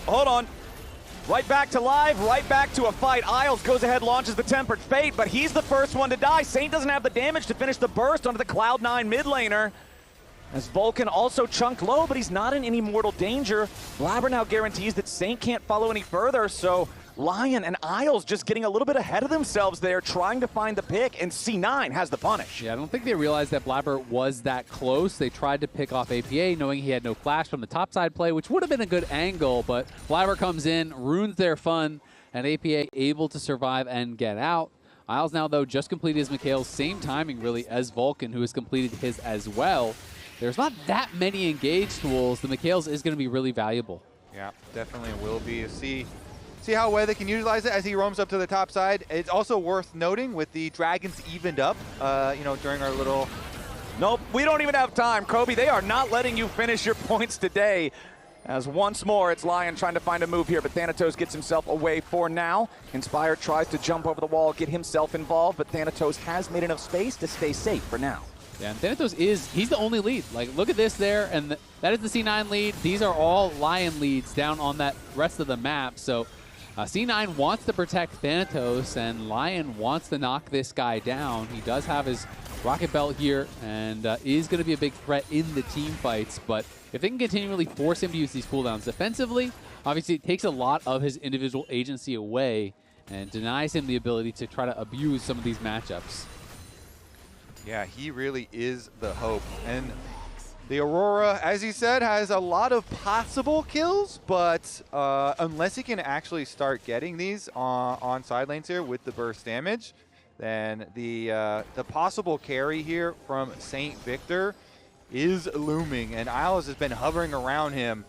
hold on. Right back to live, right back to a fight. Isles goes ahead, launches the Tempered Fate, but he's the first one to die. Saint doesn't have the damage to finish the burst onto the Cloud9 mid laner. As Vulcan also chunked low, but he's not in any mortal danger. Blabber now guarantees that Saint can't follow any further, so LYON and Isles just getting a little bit ahead of themselves there, trying to find the pick, and C9 has the punish. Yeah, I don't think they realized that Blabber was that close. They tried to pick off APA, knowing he had no flash from the topside play, which would have been a good angle, but Blabber comes in, ruins their fun, and APA able to survive and get out. Isles now, though, just completed his Mikhail's, same timing, really, as Vulcan, who has completed his as well. There's not that many engage tools. The Mikhail's is going to be really valuable. yeah, definitely will be. See how well they can utilize it as he roams up to the top side. It's also worth noting with the Dragons evened up, you know, during our little... Nope, we don't even have time, Kobe. They are not letting you finish your points today. As once more, it's LYON trying to find a move here, but Thanatos gets himself away for now. Inspired tries to jump over the wall, get himself involved, but Thanatos has made enough space to stay safe for now. Yeah, and Thanatos he's the only lead. Like, look at this there, and that is the C9 lead. These are all LYON leads down on that rest of the map, so... C9 wants to protect Thanatos, and LYON wants to knock this guy down. He does have his rocket belt here, and is going to be a big threat in the team fights. But if they can continually force him to use these cooldowns defensively, obviously it takes a lot of his individual agency away and denies him the ability to try to abuse some of these matchups. Yeah, he really is the hope. And the Aurora, as he said, has a lot of possible kills, but unless he can actually start getting these on side lanes here with the burst damage, then the possible carry here from Saint Victor is looming, and Isles has been hovering around him,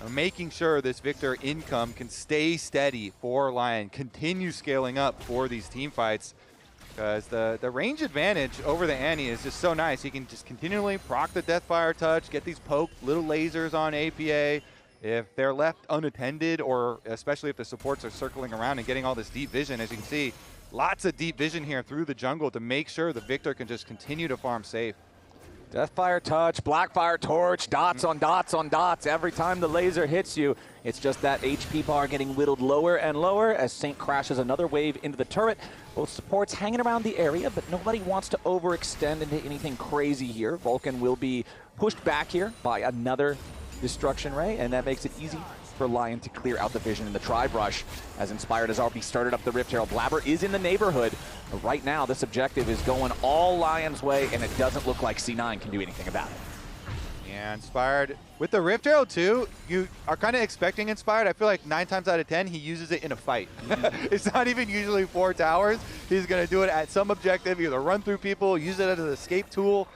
making sure this Victor income can stay steady for LYON, continue scaling up for these team fights. Because the range advantage over the Annie is just so nice. He can just continually proc the Deathfire touch, get these poke little lasers on APA. If they're left unattended, or especially if the supports are circling around and getting all this deep vision, as you can see, lots of deep vision here through the jungle to make sure the Victor can just continue to farm safe. Deathfire touch, Blackfire torch, dots on dots on dots. Every time the laser hits you, it's just that HP bar getting whittled lower and lower as Saint crashes another wave into the turret. Both supports hanging around the area, but nobody wants to overextend into anything crazy here. Vulcan will be pushed back here by another destruction ray, and that makes it easy for LYON to clear out the vision in the Tribe Rush, as Inspired has already started up the Rift Herald. Blabber is in the neighborhood. But right now, this objective is going all LYON's way, and it doesn't look like C9 can do anything about it. Yeah, Inspired. With the Rift Herald too, you are kind of expecting Inspired. I feel like 9 times out of 10, he uses it in a fight. It's not even usually 4 towers. He's going to do it at some objective, either run through people, use it as an escape tool.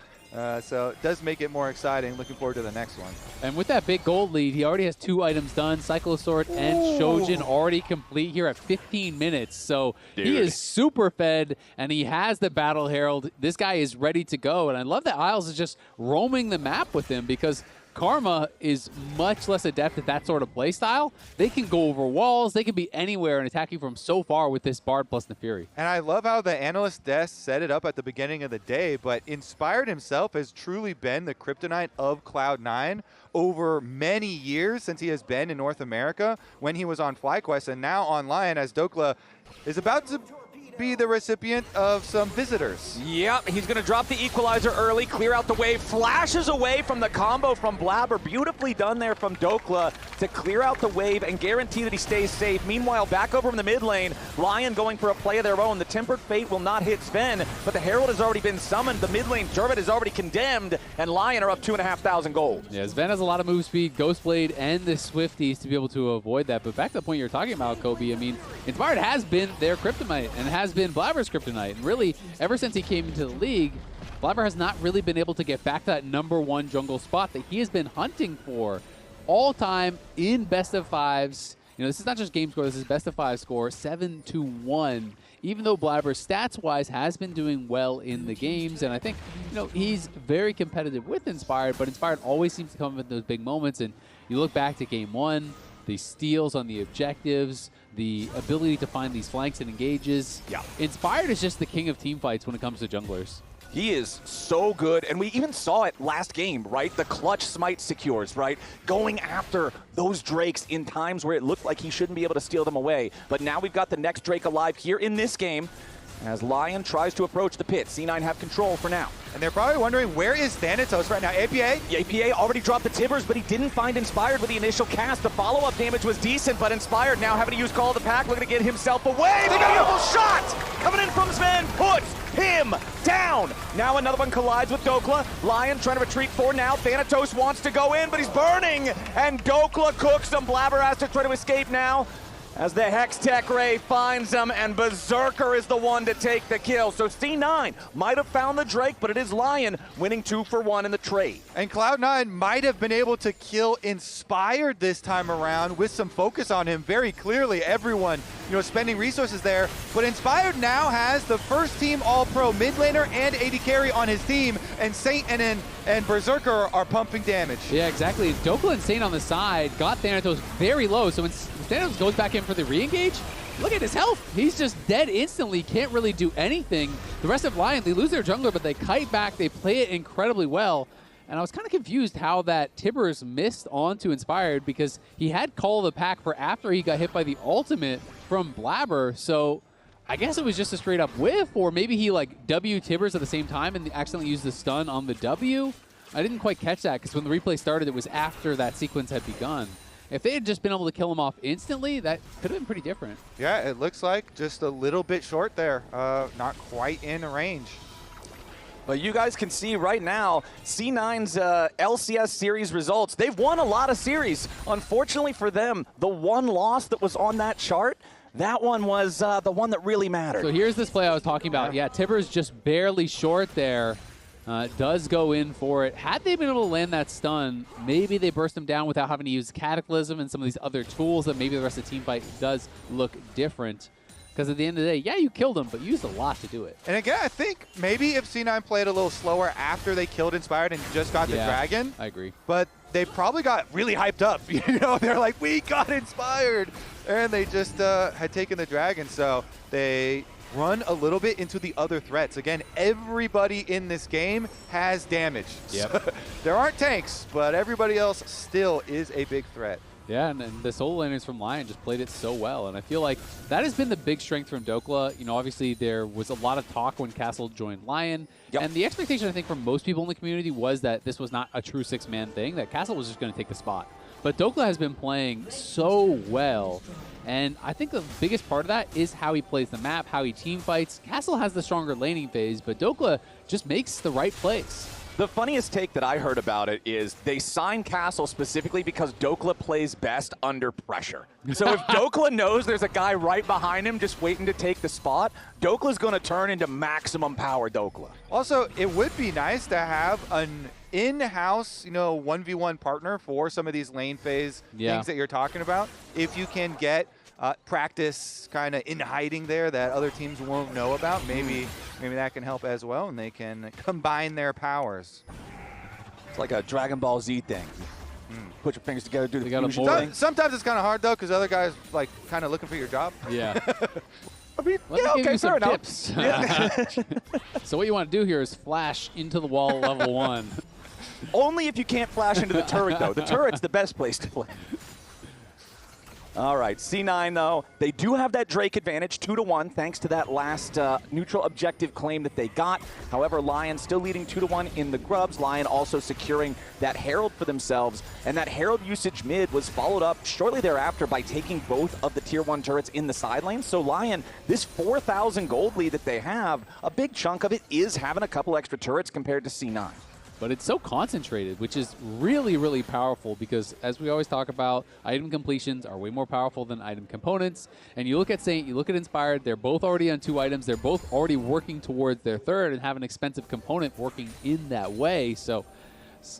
So it does make it more exciting. Looking forward to the next one. And with that big gold lead, he already has 2 items done. Cyclosword and Shojin already complete here at 15 minutes. So he is super fed, and he has the Battle Herald. This guy is ready to go. And I love that Isles is just roaming the map with him, because Karma is much less adept at that sort of play style. They can go over walls. They can be anywhere and attack you from so far with this Bard plus Nefiri. And I love how the analyst desk set it up at the beginning of the day, but Inspired himself has truly been the kryptonite of Cloud9 over many years since he has been in North America when he was on FlyQuest, and now on LYON as Dokla is about to be the recipient of some visitors. Yep, he's going to drop the equalizer early, clear out the wave, flashes away from the combo from Blabber. Beautifully done there from Dokla to clear out the wave and guarantee that he stays safe. Meanwhile, back over in the mid lane, LYON going for a play of their own. The Tempered Fate will not hit Sven, but the Herald has already been summoned. The mid lane turret is already condemned, and LYON are up 2,500 gold. Yeah, Sven has a lot of move speed, Ghostblade, and the Swifties to be able to avoid that. But back to the point you're talking about, Kobe, I mean, Inspired has been their kryptonite and has has been Blabber's kryptonite. And really, ever since he came into the league, Blabber has not really been able to get back to that #1 jungle spot that he has been hunting for all time in best of fives. You know, this is not just game score, this is best of 5 score, 7-1. Even though Blabber stats-wise has been doing well in the games, and I think, you know, he's very competitive with Inspired, but Inspired always seems to come in those big moments, and you look back to game 1, the steals on the objectives, the ability to find these flanks and engages. Yeah. Inspired is just the king of team fights when it comes to junglers. He is so good, and we even saw it last game, right? The clutch smite secures, right? Going after those Drakes in times where it looked like he shouldn't be able to steal them away. But now we've got the next Drake alive here in this game as LYON tries to approach the pit. C9 have control for now. And they're probably wondering, where is Thanatos right now? APA? The APA already dropped the Tibbers, but he didn't find Inspired with the initial cast. The follow-up damage was decent, but Inspired now having to use Call of the Pack, looking to get himself away. They got a beautiful shot! Coming in from Sven, puts him down. Now another one collides with Dokla. LYON trying to retreat for now. Thanatos wants to go in, but he's burning, and Dokla cooks him. Blabber has to try to escape now, as the Hex Tech Ray finds him, and Berserker is the one to take the kill. So C9 might have found the Drake, but it is LYON winning 2 for 1 in the trade. And Cloud9 might have been able to kill Inspired this time around with some focus on him. Very clearly, everyone, you know, spending resources there. But Inspired now has the first team All-Pro mid laner and AD carry on his team, and Saint and Berserker are pumping damage. Yeah, exactly. Dokla and Saint on the side got Thanatos very low, so when Thanatos goes back in for the re-engage, look at his health. He's just dead instantly, can't really do anything. The rest of LYON, they lose their jungler, but they kite back, they play it incredibly well. And I was kind of confused how that Tibbers missed onto Inspired, because he had Call of the Pack for after he got hit by the ultimate from Blabber. So I guess it was just a straight up whiff, or maybe he like W Tibbers at the same time and accidentally used the stun on the W. I didn't quite catch that, because when the replay started, it was after that sequence had begun. If they had just been able to kill him off instantly, that could have been pretty different. Yeah, it looks like just a little bit short there. Not quite in range. But you guys can see right now, C9's LCS series results. They've won a lot of series. Unfortunately for them, the one loss that was on that chart, that one was the one that really mattered. So here's this play I was talking about. Yeah, Tibbers just barely short there. Does go in for it. Had they been able to land that stun, maybe they burst him down without having to use Cataclysm and some of these other tools that maybe the rest of the team fight does look different. Because at the end of the day, yeah, you killed him, but you used a lot to do it. And again, I think maybe if C9 played a little slower after they killed Inspired and just got the Dragon. I agree. But they probably got really hyped up. You know, they're like, we got Inspired. And they just had taken the Dragon. So they run a little bit into the other threats. Again, everybody in this game has damage. Yep. So there aren't tanks, but everybody else still is a big threat. Yeah, and the solo laners from LYON just played it so well, and I feel like that has been the big strength from Dokla. You know, obviously there was a lot of talk when Castle joined LYON, and the expectation I think from most people in the community was that this was not a true six-man thing, that Castle was just going to take the spot. But Dokla has been playing so well, and I think the biggest part of that is how he plays the map, how he team fights. Castle has the stronger laning phase, but Dokla just makes the right plays. The funniest take that I heard about it is they signed Castle specifically because Dokla plays best under pressure. So if Dokla knows there's a guy right behind him just waiting to take the spot, Dokla's going to turn into maximum power Dokla. Also, it would be nice to have an in-house, you know, 1v1 partner for some of these lane phase things that you're talking about. If you can get practice kind of in hiding there that other teams won't know about, maybe that can help as well, and they can combine their powers. It's like a Dragon Ball Z thing. Put your fingers together, do the fusion thing. Sometimes it's kind of hard though, because other guys like kind of looking for your job. Yeah. I mean, Let me give okay, you some fair enough. tips. So what you want to do here is flash into the wall level 1. Only if you can't flash into the turret, though. The turret's the best place to play. All right, C9, though, they do have that Drake advantage, 2-1, thanks to that last neutral objective claim that they got. However, LYON still leading 2-1 in the grubs. LYON also securing that Herald for themselves, and that Herald usage mid was followed up shortly thereafter by taking both of the Tier 1 turrets in the side lane. So LYON, this 4,000 gold lead that they have, a big chunk of it is having a couple extra turrets compared to C9. but it's so concentrated, which is really, really powerful because, as we always talk about, item completions are way more powerful than item components. And you look at Saint, you look at Inspired, they're both already on 2 items. They're both already working towards their 3rd and have an expensive component working in that way. So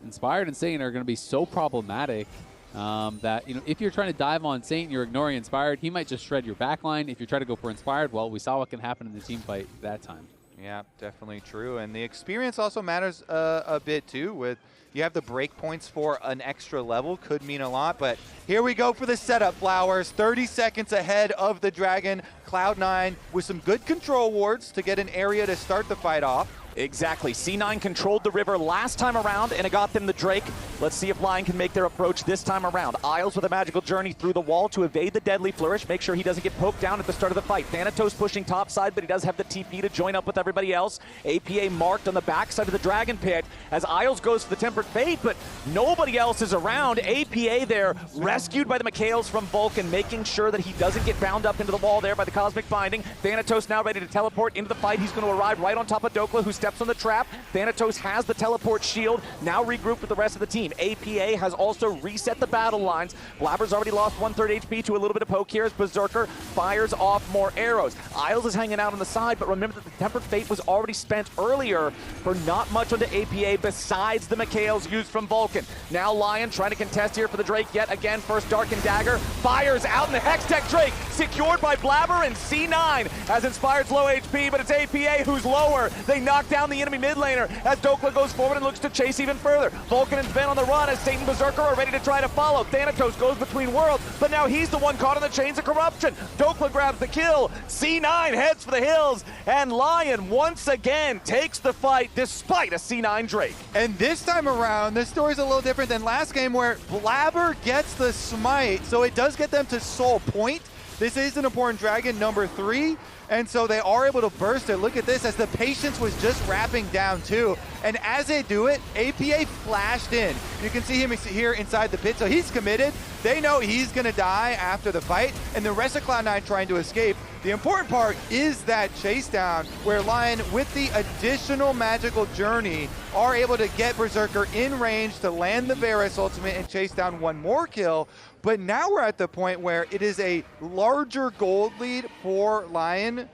Inspired and Saint are going to be so problematic that, you know, if you're trying to dive on Saint and you're ignoring Inspired, he might just shred your backline. If you try to go for Inspired, well, we saw what can happen in the team fight that time. Yeah, definitely true. And the experience also matters a bit too. With you have the break points for an extra level, could mean a lot. But here we go for the setup, Flowers. 30 seconds ahead of the Dragon. Cloud9 with some good control wards to get an area to start the fight off. Exactly. C9 controlled the river last time around, and it got them the Drake. Let's see if LYON can make their approach this time around. Isles with a magical journey through the wall to evade the deadly flourish. Make sure he doesn't get poked down at the start of the fight. Thanatos pushing top side, but he does have the TP to join up with everybody else. APA marked on the backside of the Dragon Pit as Isles goes for the Tempered Fate, but nobody else is around. APA there, rescued by the Mikhails from Vulcan, making sure that he doesn't get bound up into the wall there by the Cosmic Binding. Thanatos now ready to teleport into the fight. He's going to arrive right on top of Dokla, who steps on the trap. Thanatos has the teleport shield, now regrouped with the rest of the team. APA has also reset the battle lines. Blabber's already lost 1/3 HP to a little bit of poke here as Berserker fires off more arrows. Isles is hanging out on the side, but remember that the Tempered Fate was already spent earlier for not much onto APA besides the Mikhails used from Vulcan. Now LYON trying to contest here for the Drake yet again. First Darkened Dagger fires out in the Hextech Drake, secured by Blabber and C9 as Inspired's low HP, but it's APA who's lower. They knock down the enemy mid laner as Dokla goes forward and looks to chase even further. Vulcan and Sven on the run as Satan Berserker are ready to try to follow. Thanatos goes between worlds, but now he's the one caught in the chains of corruption. Dokla grabs the kill. C9 heads for the hills, and LYON once again takes the fight despite a C9 Drake. And this time around, this story's a little different than last game where Blabber gets the smite, so it does get them to soul point. This is an important Dragon, number 3, and so they are able to burst it. Look at this, as the Patience was just wrapping down too. And as they do it, APA flashed in. You can see him here inside the pit, so he's committed. They know he's gonna die after the fight, and the rest of Cloud9 trying to escape. The important part is that chase down where LYON, with the additional magical journey, are able to get Berserker in range to land the Varus ultimate and chase down one more kill. But now we're at the point where it is a larger gold lead for LYON,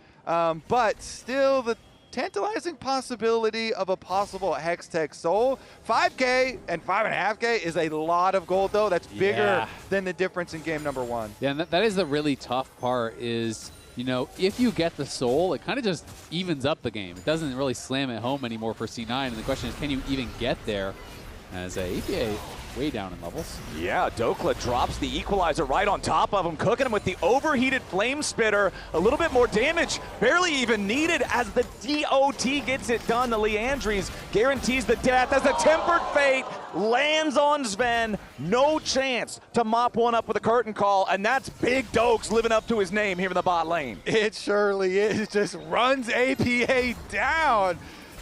but still the tantalizing possibility of a possible Hextech Soul. 5K and 5.5K is a lot of gold, though. That's bigger than the difference in game number 1. Yeah, and that is the really tough part is, you know, if you get the soul, it kind of just evens up the game. It doesn't really slam it home anymore for C9, and the question is, can you even get there as APA way down in levels? Yeah, Dokla drops the equalizer right on top of him, cooking him with the overheated flame spitter. A little bit more damage, barely even needed as the DOT gets it done. The Leandries guarantees the death as the Tempered Fate lands on Sven. No chance to mop one up with a curtain call, and that's Big Dokes living up to his name here in the bot lane. It surely is. Just runs APA down.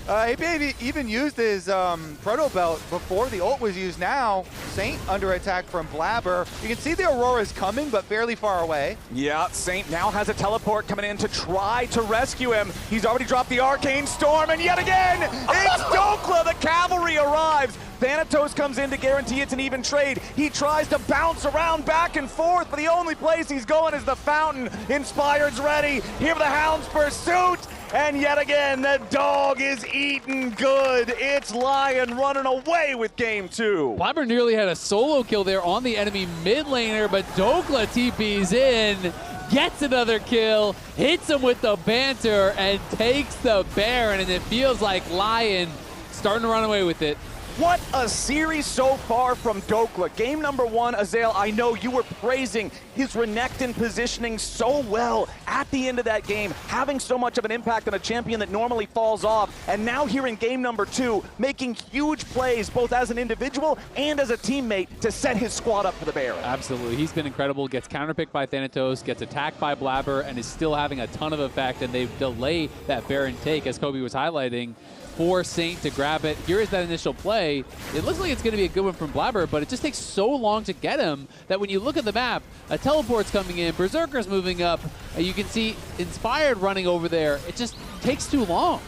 APA even used his Proto Belt before the ult was used. Now, Saint under attack from Blabber. You can see the Aurora's coming, but fairly far away. Yeah, Saint now has a teleport coming in to try to rescue him. He's already dropped the Arcane Storm, and yet again, it's Dokla. The cavalry arrives. Thanatos comes in to guarantee it's an even trade. He tries to bounce around back and forth, but the only place he's going is the fountain. Inspired's ready. Here for the Hound's pursuit. And yet again, the dog is eating good. It's LYON running away with game 2. Blabber nearly had a solo kill there on the enemy mid laner, but Dokla TP's in, gets another kill, hits him with the banter, and takes the Baron. And it feels like LYON starting to run away with it. What a series so far from Dokla. Game number 1, Azael, I know you were praising his Renekton positioning so well at the end of that game, having so much of an impact on a champion that normally falls off. And now here in game number 2, making huge plays both as an individual and as a teammate to set his squad up for the Baron. Absolutely. He's been incredible. Gets counterpicked by Thanatos, gets attacked by Blabber, and is still having a ton of effect. And they've delayed that Baron take, as Kobe was highlighting, for Saint to grab it. Here is that initial play. It looks like it's going to be a good one from Blabber, but it just takes so long to get him that when you look at the map, a teleport's coming in, Berserker's moving up, you can see Inspired running over there. It just takes too long.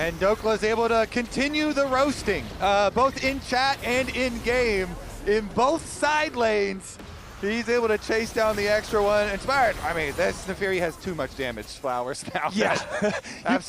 And Dokla is able to continue the roasting, both in chat and in game, in both side lanes. He's able to chase down the extra one. Inspired. I mean, this Neferi has too much damage, Flowers, now. Yeah.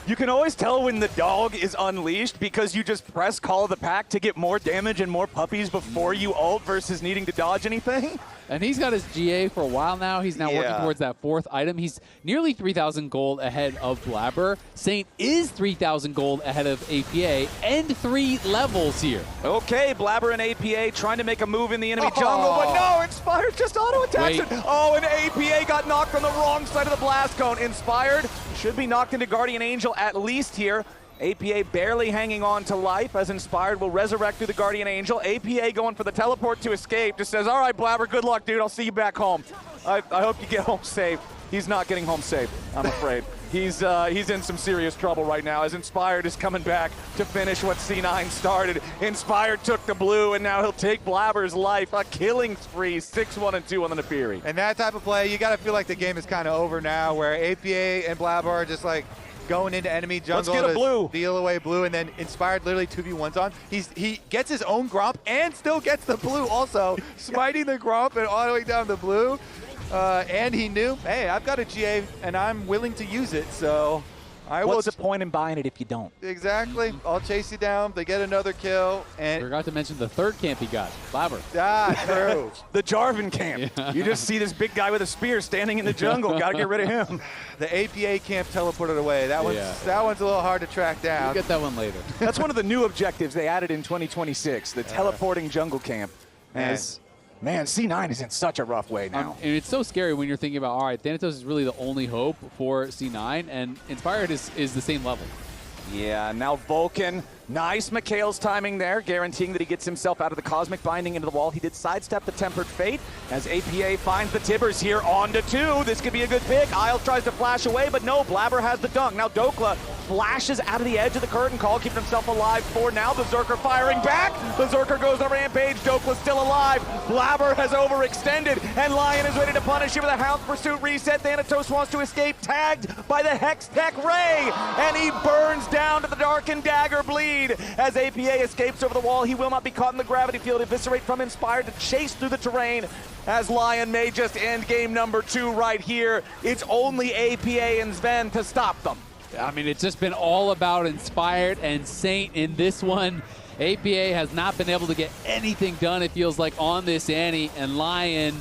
You can always tell when the dog is unleashed because you just press Call of the Pack to get more damage and more puppies before you ult versus needing to dodge anything. And he's got his GA for a while now. He's now working towards that 4th item. He's nearly 3,000 gold ahead of Blabber. Saint is 3,000 gold ahead of APA and 3 levels here. Okay, Blabber and APA trying to make a move in the enemy jungle, but no, Inspired just auto-attacks it. Oh, and APA got knocked on the wrong side of the blast cone. Inspired should be knocked into Guardian Angel at least here. APA barely hanging on to life as Inspired will resurrect through the Guardian Angel. APA going for the teleport to escape. Just says, all right, Blabber, good luck, dude. I'll see you back home. I hope you get home safe. He's not getting home safe, I'm afraid. He's in some serious trouble right now as Inspired is coming back to finish what C9 started. Inspired took the blue, and now he'll take Blabber's life. A killing spree, 6-1-2 on the Neferi. And that type of play, you got to feel like the game is kind of over now, where APA and Blabber are just like going into enemy jungle. Let's get a blue. Deal away blue, and then Inspired literally 2v1s on. He gets his own Gromp and still gets the blue also, smiting the Gromp and autoing down the blue. And he knew, hey, I've got a GA and I'm willing to use it, so I will. What's the point in buying it if you don't? Exactly. I'll chase you down. They get another kill. And forgot to mention the 3rd camp he got, Blabber. Ah, true. The Jarvan camp. Yeah. You just see this big guy with a spear standing in the jungle. Got to get rid of him. The APA camp teleported away. That one's a little hard to track down. We'll get that one later. That's one of the new objectives they added in 2026, the teleporting jungle camp. Man, C9 is in such a rough way now. And it's so scary when you're thinking about, all right, Thanatos is really the only hope for C9, and Inspired is the same level. Yeah, now Vulcan. Nice Mikhail's timing there, guaranteeing that he gets himself out of the Cosmic Binding into the wall. He did sidestep the Tempered Fate as APA finds the Tibbers here on to 2. This could be a good pick. Isles tries to flash away, but no, Blabber has the dunk. Now Dokla flashes out of the edge of the curtain call, keeping himself alive for now. The Zerker firing back. The Zerker goes on Rampage. Dokla's still alive. Blabber has overextended, and LYON is ready to punish him with a Hound's Pursuit reset. Thanatos wants to escape, tagged by the Hex Tech Ray, and he burns down to the Darkened Dagger bleed. As APA escapes over the wall, he will not be caught in the gravity field. Eviscerate from Inspired to chase through the terrain as LYON may just end game number 2 right here. It's only APA and Sven to stop them. I mean, it's just been all about Inspired and Saint in this one. APA has not been able to get anything done, it feels like, on this Annie, and LYON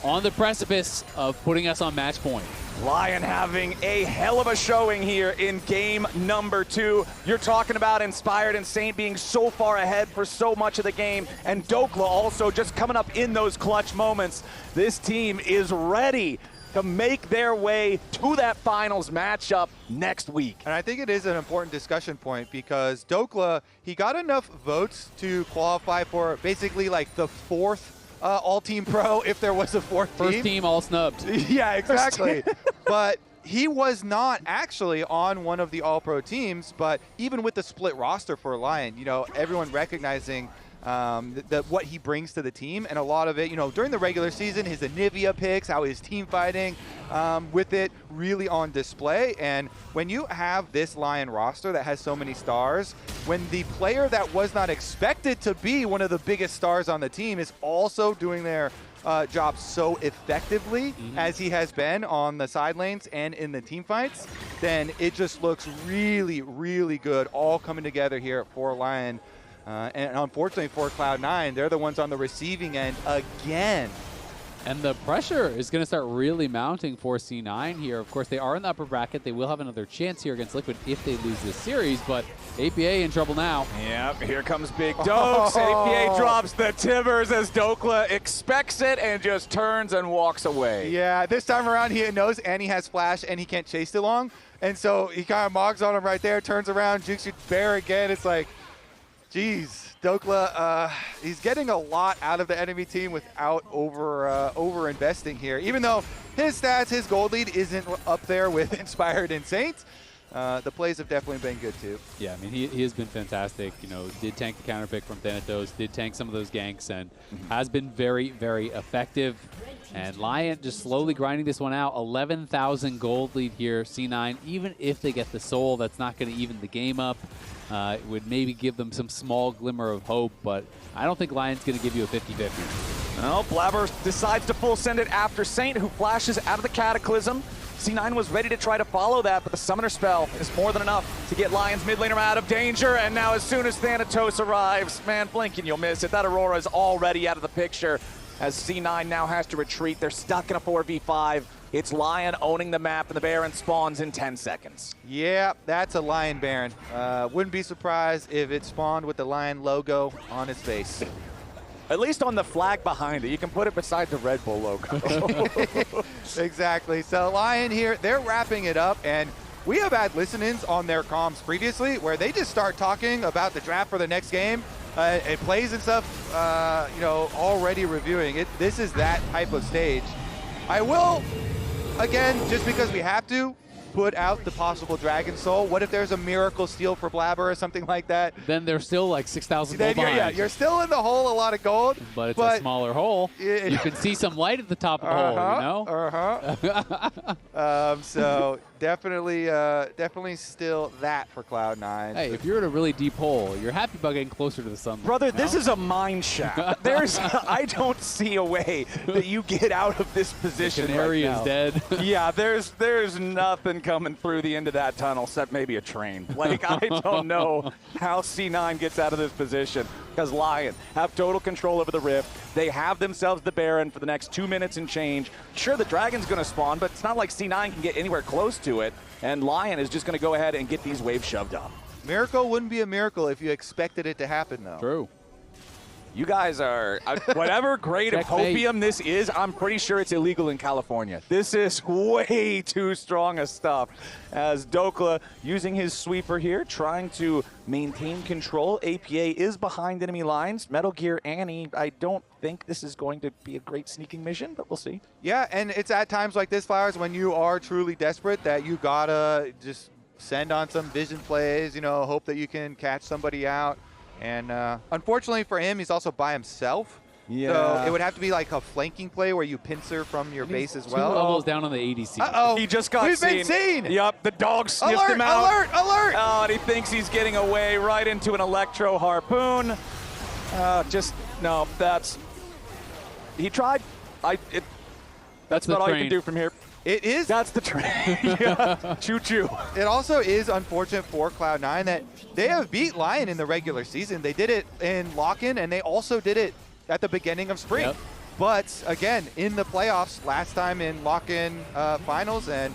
on the precipice of putting us on match point. LYON having a hell of a showing here in game number 2. You're talking about Inspired and Saint being so far ahead for so much of the game, and Dokla also just coming up in those clutch moments. This team is ready to make their way to that finals matchup next week. And I think it is an important discussion point because Dokla, he got enough votes to qualify for basically like the 4th all-team pro if there was a 4th team. First team all snubbed. Yeah, exactly. But he was not actually on one of the all-pro teams, but even with the split roster for LYON, you know, everyone recognizing what he brings to the team, and a lot of it, you know, during the regular season, his Anivia picks, how his team fighting with it really on display. And when you have this LYON roster that has so many stars, when the player that was not expected to be one of the biggest stars on the team is also doing their job so effectively as he has been on the side lanes and in the team fights, then it just looks really, really good all coming together here for LYON. And unfortunately for Cloud9, they're the ones on the receiving end again. And the pressure is going to start really mounting for C9 here. Of course, they are in the upper bracket. They will have another chance here against Liquid if they lose this series, but APA in trouble now. Yep, here comes Big Dokes. APA drops the Tibbers as Dokla expects it and just turns and walks away. Yeah, this time around he knows Annie has flash and he can't chase too long. And so he kind of mogs on him right there, turns around, jukes your bear again. It's like, geez, Dokla, he's getting a lot out of the enemy team without over investing here. Even though his stats, his gold lead isn't up there with Inspired and Saints, the plays have definitely been good too. Yeah, I mean, he has been fantastic. You know, did tank the counter pick from Thanatos, did tank some of those ganks, and has been very, very effective. And LYON just slowly grinding this one out. 11,000 gold lead here, C9. Even if they get the soul, that's not going to even the game up. It would maybe give them some small glimmer of hope, but I don't think LYON's going to give you a 50-50. Well, Blabber decides to full send it after Saint, who flashes out of the Cataclysm. C9 was ready to try to follow that, but the Summoner spell is more than enough to get LYON's mid laner out of danger. And now as soon as Thanatos arrives, man, blink and you'll miss it. That Aurora is already out of the picture as C9 now has to retreat. They're stuck in a 4v5. It's LYON owning the map, and the Baron spawns in 10 seconds. Yeah, that's a LYON Baron. Wouldn't be surprised if it spawned with the LYON logo on its face. At least on the flag behind it. You can put it beside the Red Bull logo. Exactly. So LYON here, they're wrapping it up, and we have had listen-ins on their comms previously where they just start talking about the draft for the next game, and plays and stuff, you know, already reviewing it. This is that type of stage. I will, again, just because we have to, put out the possible Dragon Soul. What if there's a miracle steal for Blabber or something like that? Then they're still like 6,000 gold behind. Yeah, you're still in the hole, a lot of gold. But it's a smaller hole. You can see some light at the top of the hole, you know? So definitely, definitely still that for Cloud9. Hey, if you're in a really deep hole, you're happy about getting closer to the sun. Brother, this is a mine shaft. I don't see a way that you get out of this position. The canary right is dead. Yeah, there's nothing coming through the end of that tunnel except maybe a train. Like, I don't know how C9 gets out of this position, because LYON have total control over the Rift. They have themselves the Baron for the next 2 minutes and change. Sure, the Dragon's going to spawn, but it's not like C9 can get anywhere close to it, and LYON is just going to go ahead and get these waves shoved up. Miracle wouldn't be a miracle if you expected it to happen, though. True. You guys are, whatever grade of hopium this is, I'm pretty sure it's illegal in California. This is way too strong a stuff. As Dokla, using his sweeper here, trying to maintain control. APA is behind enemy lines. Metal Gear Annie, I don't think this is going to be a great sneaking mission, but we'll see. Yeah, and it's at times like this, Flowers, when you are truly desperate that you gotta just send on some vision plays, you know, hope that you can catch somebody out. And unfortunately for him, he's also by himself. Yeah. So it would have to be like a flanking play where you pincer from your base as well. 2 levels down on the ADC. Uh-oh. He just got We've been seen. Yep, the dog sniffed Alert, him out. alert, alert! Oh, and he thinks he's getting away right into an electro harpoon. No, that's... He tried. That's about all you can do from here. It is. That's the train. Yeah. Choo-choo. It also is unfortunate for Cloud9 that they have beat LYON in the regular season. They did it in lock-in, and they also did it at the beginning of spring. Yep. But again, in the playoffs, last time in lock-in finals, and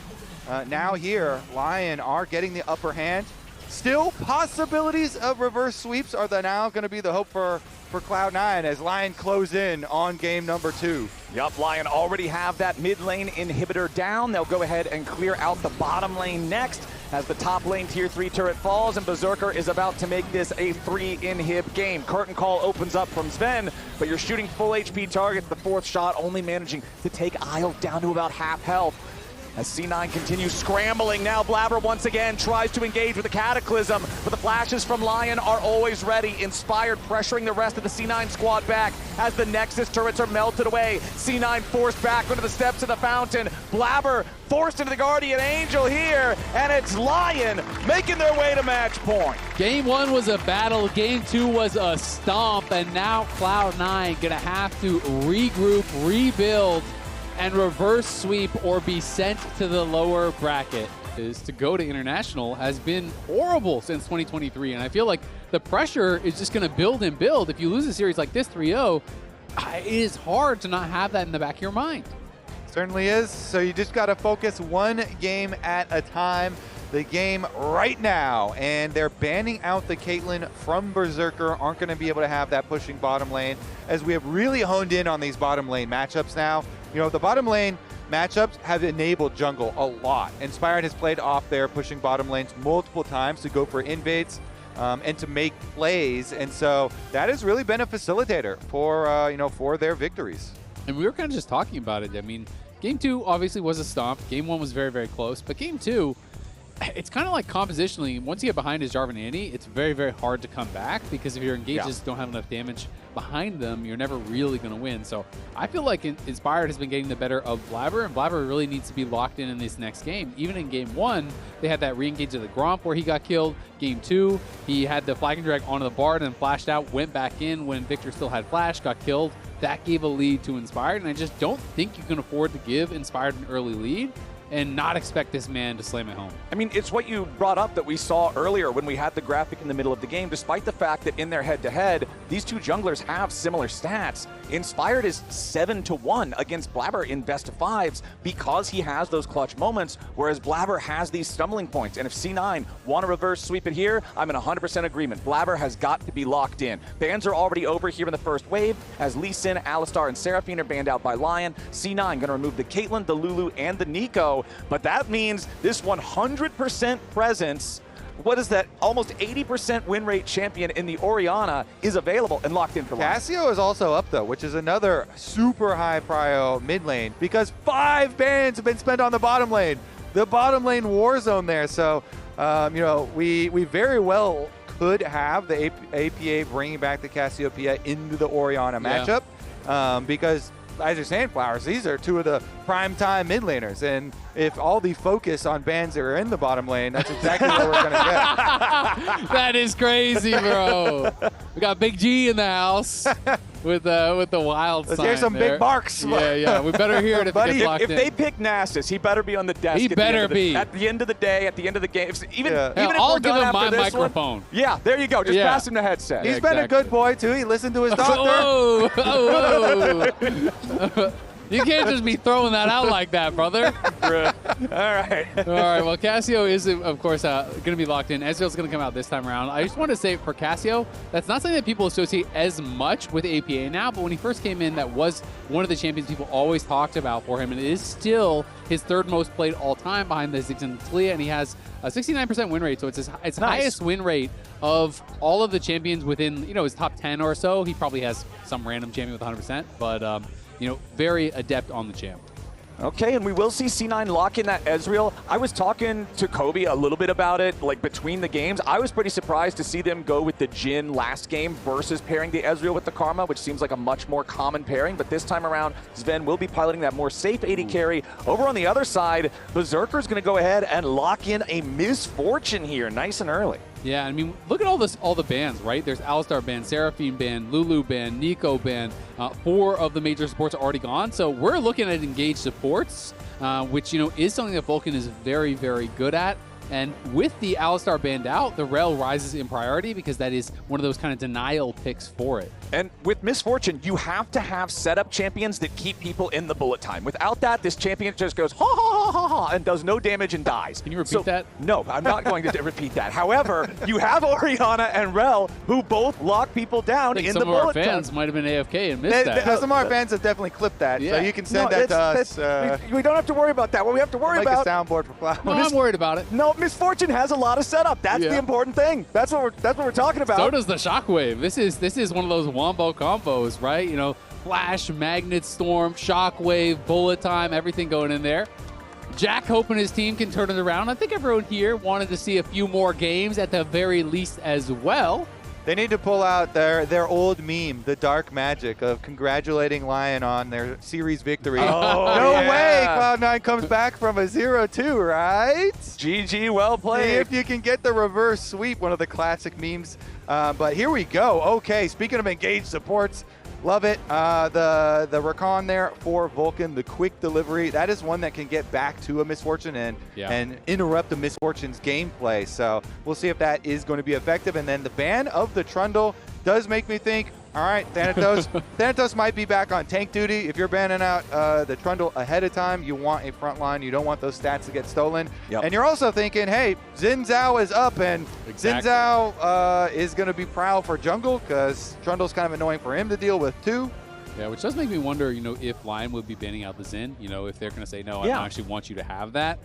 now here, LYON are getting the upper hand. Still, possibilities of reverse sweeps are now going to be the hope for Cloud9 as LYON close in on game number 2. Yup, LYON already have that mid lane inhibitor down. They'll go ahead and clear out the bottom lane next as the top lane tier 3 turret falls, and Berserker is about to make this a 3-inhib game. Curtain call opens up from Sven, but you're shooting full HP targets. The 4th shot only managing to take Isle down to about half health. As C9 continues scrambling, now Blabber once again tries to engage with the Cataclysm, but the flashes from LYON are always ready. Inspired pressuring the rest of the C9 squad back as the Nexus turrets are melted away. C9 forced back onto the steps of the fountain. Blabber forced into the Guardian Angel here, and it's LYON making their way to match point. Game 1 was a battle, game 2 was a stomp, and now Cloud9 gonna have to regroup, rebuild, and reverse sweep or be sent to the lower bracket. Is to go to international has been horrible since 2023, and I feel like the pressure is just going to build and build. If you lose a series like this 3-0, it is hard to not have that in the back of your mind. Certainly is. So you just got to focus one game at a time. The game right now, and they're banning out the Caitlyn from Berserker. Aren't going to be able to have that pushing bottom lane, as we have really honed in on these bottom lane matchups now. You know, the bottom lane matchups have enabled jungle a lot. Inspired has played off there, pushing bottom lanes multiple times to go for invades and to make plays, and so that has really been a facilitator for you know, for their victories. And we were kind of just talking about it. I mean, game 2 obviously was a stomp. Game 1 was very, very close, but game 2, it's kind of like compositionally. Once you get behind his Jarvan Annie, it's very, very hard to come back because if your engages don't have enough damage behind them, you're never really going to win. So I feel like Inspired has been getting the better of Blabber, and Blabber really needs to be locked in this next game. Even in Game 1, they had that re-engage of the Gromp where he got killed. Game 2, he had the flag and drag onto the Bard and flashed out, went back in when Victor still had flash, got killed. That gave a lead to Inspired, and I just don't think you can afford to give Inspired an early lead and not expect this man to slam it home. I mean, it's what you brought up that we saw earlier when we had the graphic in the middle of the game. Despite the fact that in their head-to-head, these two junglers have similar stats. Inspired is 7-1 against Blabber in best of fives because he has those clutch moments, whereas Blabber has these stumbling points. And if C9 want to reverse sweep it here, I'm in 100% agreement. Blabber has got to be locked in. Bans are already over here in the first wave, as Lee Sin, Alistar, and Seraphine are banned out by LYON. C9 going to remove the Caitlyn, the Lulu, and the Nico. But that means this 100% presence, what is that, almost 80% win rate champion in the Orianna is available and locked in for LYON. Cassio is also up, though, which is another super high prio mid lane because 5 bans have been spent on the bottom lane. The bottom lane war zone there. So, you know, we very well could have the APA bringing back the Cassiopeia into the Orianna matchup because, as you're saying, Flowers, these are two of the prime-time mid laners, and if all the focus on bans are in the bottom lane, that's exactly what we're going to get. That is crazy, bro. We got Big G in the house with the wild Let's sign hear some there. big barks. Yeah. We better hear it if it gets locked if in. they pick Nasus, he better be on the desk. He better be. At the end of the day, at the end of the game. Even if I'll we're give done him after my this microphone. One, yeah, there you go. Just pass him the headset. He's been a good boy, too. He listened to his doctor. Whoa. You can't just be throwing that out like that, brother. All right. All right. Well, Cassio is, of course, going to be locked in. Ezreal's going to come out this time around. I just want to say for Cassio, that's not something that people associate as much with APA now, but when he first came in, that was one of the champions people always talked about for him, and it is still his 3rd most played all time behind the Ziggs and Talia, and he has a 69% win rate, so it's his highest win rate of all of the champions within, you know, his top 10 or so. He probably has some random champion with 100%, but you know, very adept on the champ. Okay, and we will see C9 lock in that Ezreal. I was talking to Kobe a little bit about it, like between the games. I was pretty surprised to see them go with the Jhin last game versus pairing the Ezreal with the Karma, which seems like a much more common pairing. But this time around, Sven will be piloting that more safe AD carry. Over on the other side, Berserker's going to go ahead and lock in a Misfortune here, nice and early. Yeah, I mean, look at all the bans, right? There's Alistar ban, Seraphine ban, Lulu ban, Nico ban. 4 of the major supports are already gone. So we're looking at engaged supports, which, you know, is something that Vulcan is very, very good at. And with the Alistar banned out, the Rel rises in priority because that is one of those kind of denial picks for it. And with Misfortune, you have to have setup champions that keep people in the bullet time. Without that, this champion just goes ha ha ha ha ha and does no damage and dies. Can you repeat that? No, I'm not going to repeat that. However, you have Orianna and Rel who both lock people down in the bullet time. Some of our fans might have been AFK and missed that. Some of our fans have definitely clipped that, so you can send that to us. We don't have to worry about that. What we have to worry about. Make a soundboard for Flowers. No, I'm worried about it. No, Misfortune has a lot of setup. That's the important thing. That's what we're talking about. So does the Shockwave. This is one of those wombo combos, right? You know, Flash, Magnet Storm, Shockwave, Bullet Time, everything going in there. Jack hoping his team can turn it around. I think everyone here wanted to see a few more games at the very least as well. They need to pull out their old meme, the dark magic of congratulating LYON on their series victory. No way Cloud9 comes back from a 0-2, right? GG, well played. See if you can get the reverse sweep, one of the classic memes. But here we go. Okay, speaking of engaged supports, love it. The recon there for Vulcan, the quick delivery, that is one that can get back to a Misfortune and interrupt a Misfortune's gameplay. So we'll see if that is going to be effective. And then the ban of the Trundle does make me think, all right, Thanatos might be back on tank duty. If you're banning out the Trundle ahead of time, you want a front line. You don't want those stats to get stolen. And you're also thinking, hey, Xin Zhao is up, and Xin Zhao is going to be prowl for jungle because Trundle's kind of annoying for him to deal with too. Yeah, which does make me wonder, you know, if LYON would be banning out the Xin, you know, if they're going to say, no, I don't actually want you to have that,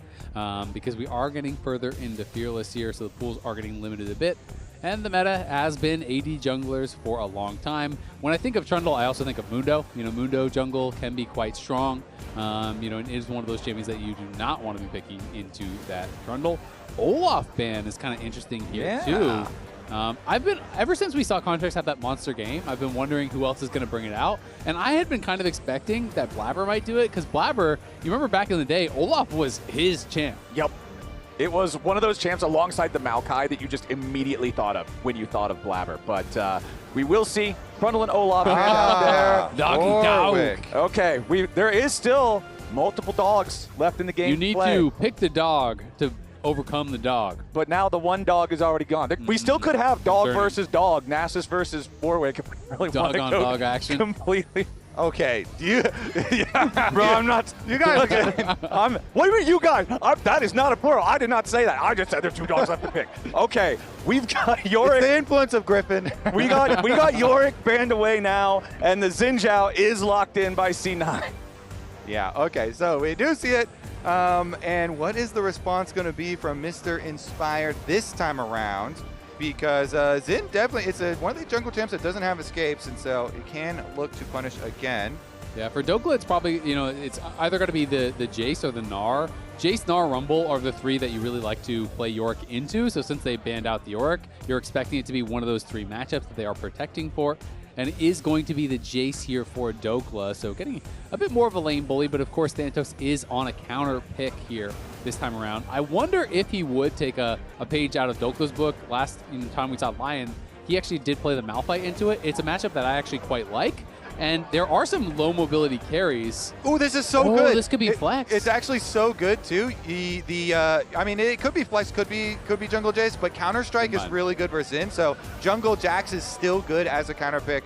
because we are getting further into Fearless here, so the pools are getting limited a bit. And the meta has been AD junglers for a long time. When I think of Trundle, I also think of Mundo. You know, Mundo jungle can be quite strong. You know, it is one of those champions that you do not want to be picking into that Trundle. Olaf ban is kind of interesting here, too. Ever since we saw Contracts have that monster game, I've been wondering who else is going to bring it out. And I had been kind of expecting that Blabber might do it, because Blabber, you remember back in the day, Olaf was his champ. Yep. It was one of those champs alongside the Maokai that you just immediately thought of when you thought of Blabber. But we will see Trundle and Olaf out there. Doggy dog. Okay, there is still multiple dogs left in the game. You need to pick the dog to overcome the dog. But now the one dog is already gone. We still could have dog versus dog, Nasus versus Warwick. If we really dog on dog action. Completely. Okay, do you? Bro, I'm not. You guys are getting. What do you mean, you guys? That is not a plural. I did not say that. I just said there's 2 dogs left to pick. Okay, we've got Yorick. It's the influence of Griffin. we got Yorick banned away now, and the Xin Zhao is locked in by C9. Yeah. Okay. So we do see it. And what is the response going to be from Mr. Inspired this time around? Because Xin definitely, it's one of the jungle champs that doesn't have escapes, and so it can look to punish again. Yeah, for Dokla, it's probably, you know, it's either going to be the Jace or the Gnar. Jace, Gnar, Rumble are the 3 that you really like to play Yorick into. So since they banned out the Yorick, you're expecting it to be one of those 3 matchups that they are protecting for. And it is going to be the Jace here for Dokla. So getting a bit more of a lane bully, but of course Thanatos is on a counter pick here this time around. I wonder if he would take a page out of Dokla's book. Last time we saw LYON, he actually did play the Malphite into it. It's a matchup that I actually quite like. And there are some low mobility carries. Oh, this is so good. This could be flex. It's actually so good too. I mean, it could be flex, could be jungle Jace, but counter strike is really good for Xin. So jungle Jax is still good as a counter pick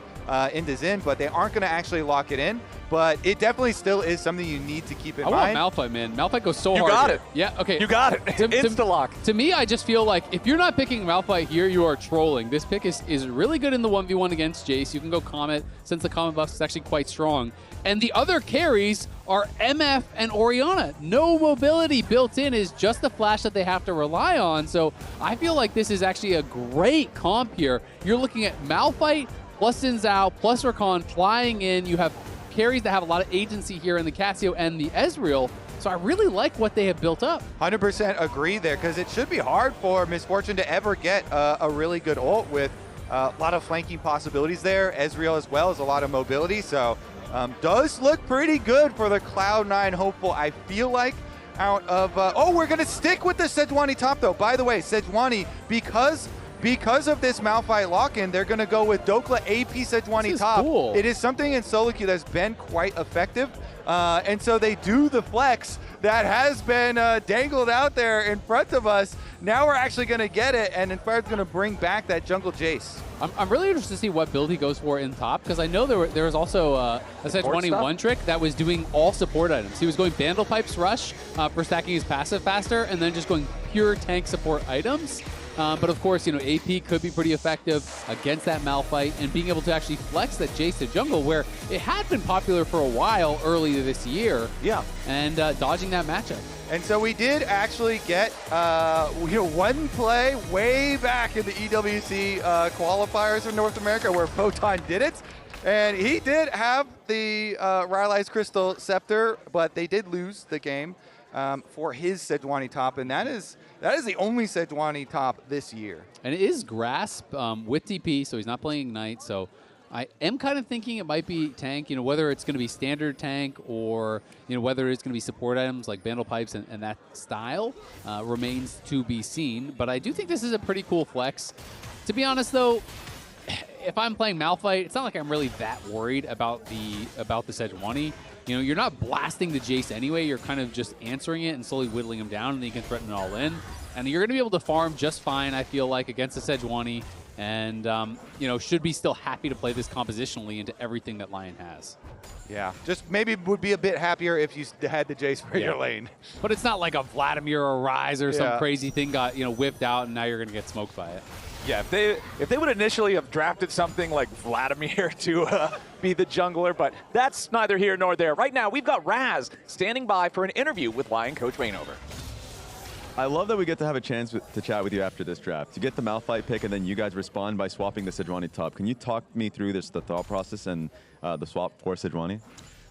into Xin, but they aren't going to actually lock it in. But it definitely still is something you need to keep in mind. I want Malphite, man. Malphite goes so hard. You got it. Yeah, okay. You got it. Insta-lock. To me, I just feel like if you're not picking Malphite here, you are trolling. This pick is really good in the 1v1 against Jace. You can go Comet, since the Comet buff is actually quite strong. And the other carries are MF and Orianna. No mobility built in, is just the flash that they have to rely on. So I feel like this is actually a great comp here. You're looking at Malphite plus Xin Zhao plus Rakan flying in. You have carries that have a lot of agency here in the Cassio and the Ezreal. So I really like what they have built up. 100% agree there, because it should be hard for Misfortune to ever get a really good ult with a lot of flanking possibilities there. Ezreal as well as a lot of mobility. So does look pretty good for the Cloud9 hopeful, I feel like. Out of, we're going to stick with the Sejuani top though. By the way, Sejuani, because of this Malphite lock-in, they're going to go with Dokla AP Sejuani top. Cool. It is something in solo queue that's been quite effective. And so they do the flex that has been dangled out there in front of us. Now we're actually going to get it, and Inspired's going to bring back that jungle Jace. I'm really interested to see what build he goes for in top, because I know there was also a Sejuani one trick that was doing all support items. He was going Vandal Pipes Rush for stacking his passive faster, and then just going pure tank support items. But of course, you know, AP could be pretty effective against that Malphite, and being able to actually flex that Jace to jungle, where it had been popular for a while earlier this year. Yeah. And dodging that matchup. And so we did actually get one play way back in the EWC qualifiers in North America where Photon did it. And he did have the Rylai's Crystal Scepter, but they did lose the game for his Sejuani top, and that is the only Sejuani top this year. And it is Grasp with TP, so he's not playing Ignite. So I am kind of thinking it might be tank, you know, whether it's going to be standard tank or, you know, whether it's going to be support items like Vandal Pipes and that style remains to be seen. But I do think this is a pretty cool flex. To be honest, though, if I'm playing Malphite, it's not like I'm really that worried about the Sejuani. You know, you're not blasting the Jace anyway. You're kind of just answering it and slowly whittling him down, and then you can threaten it all in. And you're going to be able to farm just fine, I feel like, against the Sejuani. And, you know, should be still happy to play this compositionally into everything that LYON has. Yeah, just maybe would be a bit happier if you had the Jace for your lane. But it's not like a Vladimir or Ryze or some crazy thing got, you know, whipped out and now you're going to get smoked by it. Yeah, if they would initially have drafted something like Vladimir to be the jungler, but that's neither here nor there. Right now, we've got Raz standing by for an interview with LYON coach Rainover. I love that we get to have a chance to chat with you after this draft. You get the Malphite pick, and then you guys respond by swapping the Sejuani top. Can you talk me through the thought process and the swap for Sejuani?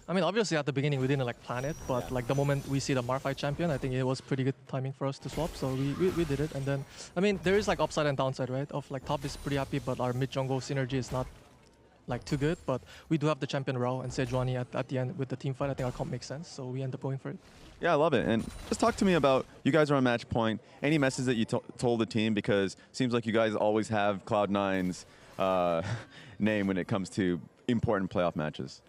I mean, obviously at the beginning we didn't plan it, but like the moment we see the Malphite champion, I think it was pretty good timing for us to swap. So we did it, and then I mean there is like upside and downside, right? Of like top is pretty happy, but our mid jungle synergy is not like too good. But we do have the champion Rao and Sejuani at the end with the team fight. I think our comp makes sense, so we end up going for it. Yeah, I love it. And just talk to me about, you guys are on match point. Any message that you told the team? Because it seems like you guys always have Cloud9's name when it comes to important playoff matches.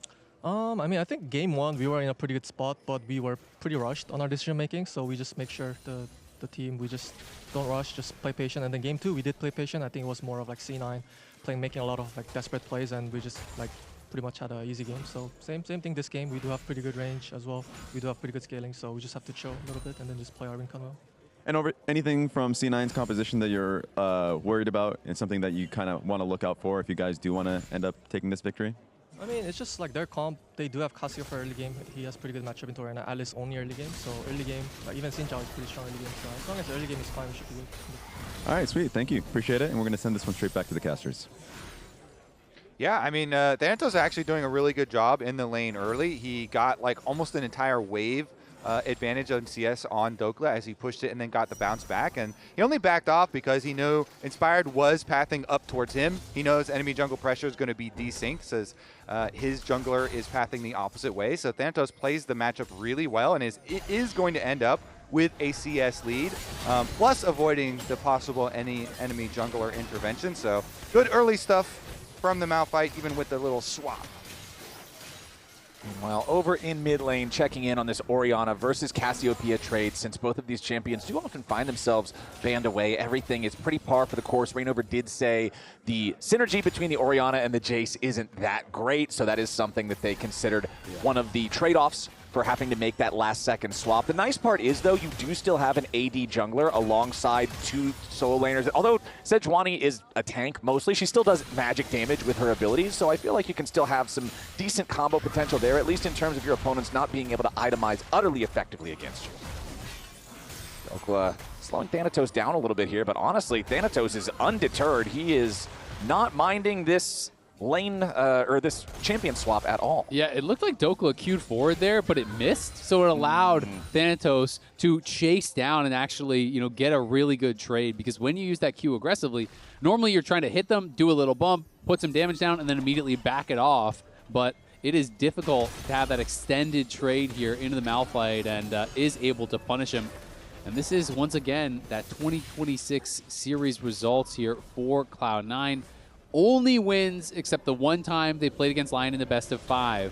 I mean, I think game 1 we were in a pretty good spot, but we were pretty rushed on our decision making. So we just make sure the team, we just don't rush, just play patient. And then game 2 we did play patient. I think it was more of like C9 making a lot of like desperate plays, and we just like pretty much had an easy game. So same thing this game. We do have pretty good range as well. We do have pretty good scaling, so we just have to chill a little bit and then just play our win well. And over anything from C9's composition that you're worried about, and something that you kind of want to look out for if you guys do want to end up taking this victory? I mean, it's just like their comp. They do have Casio for early game. He has pretty good matchup into Arena. Alice only early game. So early game, like even Xin Zhao is pretty strong early game. So as long as the early game is fine, we should be good. All right, sweet. Thank you. Appreciate it. And we're going to send this one straight back to the casters. Yeah, I mean, Thanatos actually doing a really good job in the lane early. He got like almost an entire wave advantage on CS on Dokla as he pushed it and then got the bounce back. And he only backed off because he knew Inspired was pathing up towards him. He knows enemy jungle pressure is going to be desynced as his jungler is pathing the opposite way. So Thanatos plays the matchup really well, and it is going to end up with a CS lead, plus avoiding the possible any enemy jungler intervention. So good early stuff from the Malphite, even with the little swap. Meanwhile, over in mid lane, checking in on this Orianna versus Cassiopeia trade, since both of these champions do often find themselves banned away. Everything is pretty par for the course. Rainover did say the synergy between the Orianna and the Jace isn't that great, so that is something that they considered one of the trade-offs for having to make that last-second swap. The nice part is, though, you do still have an AD jungler alongside 2 solo laners. Although Sejuani is a tank mostly, she still does magic damage with her abilities, so I feel like you can still have some decent combo potential there, at least in terms of your opponents not being able to itemize utterly effectively against you. Dokla slowing Thanatos down a little bit here, but honestly, Thanatos is undeterred. He is not minding this lane or this champion swap at all. Yeah, it looked like Dokla queued forward there, but it missed, so it allowed Thanatos to chase down and actually, you know, get a really good trade, because when you use that Q aggressively, normally you're trying to hit them, do a little bump, put some damage down, and then immediately back it off, but it is difficult to have that extended trade here into the Malphite, and is able to punish him. And this is, once again, that 2026 series results here for Cloud9. Only wins except the one time they played against LYON in the best of 5.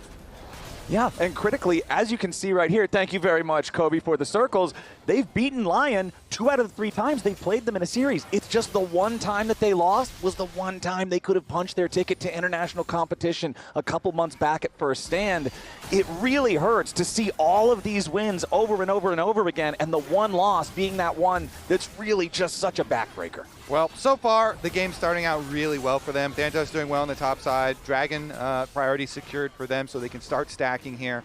Yeah, and critically, as you can see right here, thank you very much, Kobe, for the circles. They've beaten LYON 2 out of the 3 times they've played them in a series. It's just the one time that they lost was the one time they could have punched their ticket to international competition a couple months back at First Stand. It really hurts to see all of these wins over and over and over again, and the one loss being that one that's really just such a backbreaker. Well, so far, the game's starting out really well for them. Thanatos doing well on the top side. Dragon priority secured for them so they can start stacking here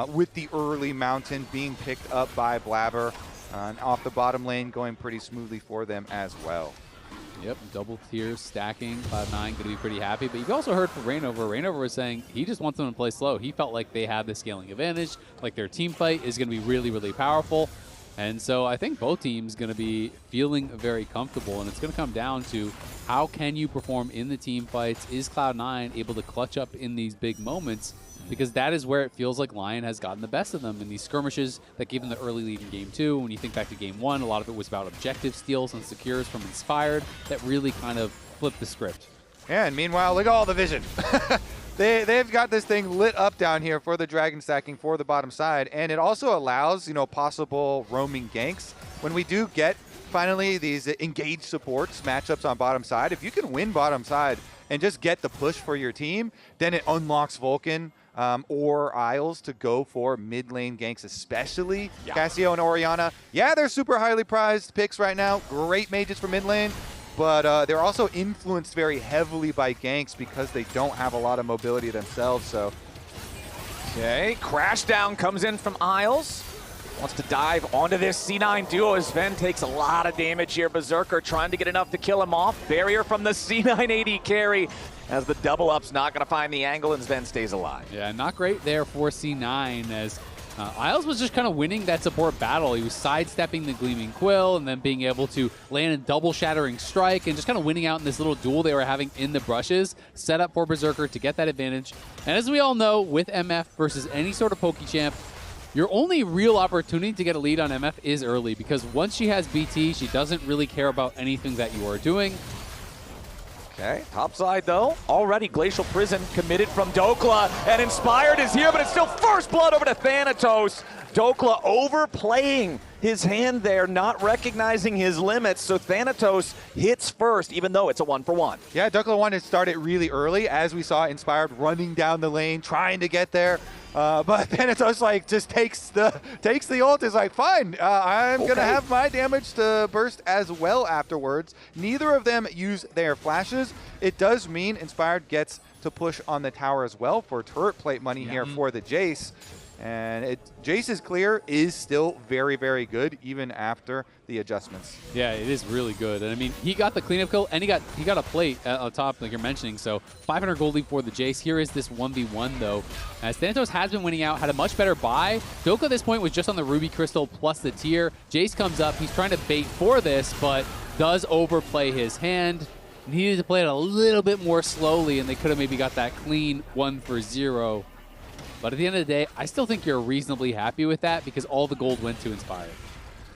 with the early mountain being picked up by Blabber. And off the bottom lane going pretty smoothly for them as well. Yep, double tier stacking. Cloud9 going to be pretty happy. But you've also heard from Rainover. Rainover was saying he just wants them to play slow. He felt like they had the scaling advantage, like their team fight is going to be really, really powerful. And so I think both teams going to be feeling very comfortable, and it's going to come down to how can you perform in the team fights? Is Cloud9 able to clutch up in these big moments? Because that is where it feels like LYON has gotten the best of them in these skirmishes that gave them the early lead in Game 2. When you think back to Game 1, a lot of it was about objective steals and secures from Inspired that really kind of flipped the script. Yeah, and meanwhile, look at all the vision. They've got this thing lit up down here for the dragon stacking for the bottom side, and it also allows, you know, possible roaming ganks. When we do get finally these engaged supports matchups on bottom side, if you can win bottom side and just get the push for your team, then it unlocks Vulcan or Isles to go for mid lane ganks, especially Cassio and Orianna. Yeah, they're super highly prized picks right now. Great mages for mid lane. But they're also influenced very heavily by ganks because they don't have a lot of mobility themselves. So, okay, crash down comes in from Isles. wants to dive onto this C9 duo as Sven takes a lot of damage here. Berserker trying to get enough to kill him off. Barrier from the C980 carry as the double up's not going to find the angle and Sven stays alive. Yeah, not great there for C9 as Isles was just kind of winning that support battle. He was sidestepping the Gleaming Quill and then being able to land a double Shattering Strike and just kind of winning out in this little duel they were having in the brushes, set up for Berserker to get that advantage. And as we all know, with MF versus any sort of PokeChamp, your only real opportunity to get a lead on MF is early, because once she has BT, she doesn't really care about anything that you are doing. Okay, topside though, already Glacial Prison committed from Dokla, and Inspired is here, but it's still first blood over to Thanatos. Dokla overplaying his hand there, not recognizing his limits, so Thanatos hits first, even though it's a 1-for-1. Yeah, Dokla wanted to start it really early, as we saw Inspired running down the lane, trying to get there. But Thanatos like just takes the ult. Is like, fine, I'm gonna have my damage to burst as well afterwards. Neither of them use their flashes. It does mean Inspired gets to push on the tower as well for turret plate money here for the Jace. And Jace's clear is still very, very good even after the adjustments. Yeah, it is really good. And I mean, he got the cleanup kill and he got a plate on top, like you're mentioning. So 500 gold lead for the Jace. Here is this 1v1 though, as Thanatos has been winning out, had a much better buy. Dokla at this point was just on the Ruby Crystal plus the tier. Jace comes up, he's trying to bait for this, but does overplay his hand. Needed to play it a little bit more slowly, and they could have maybe got that clean 1-for-0. But at the end of the day, I still think you're reasonably happy with that because all the gold went to Inspired.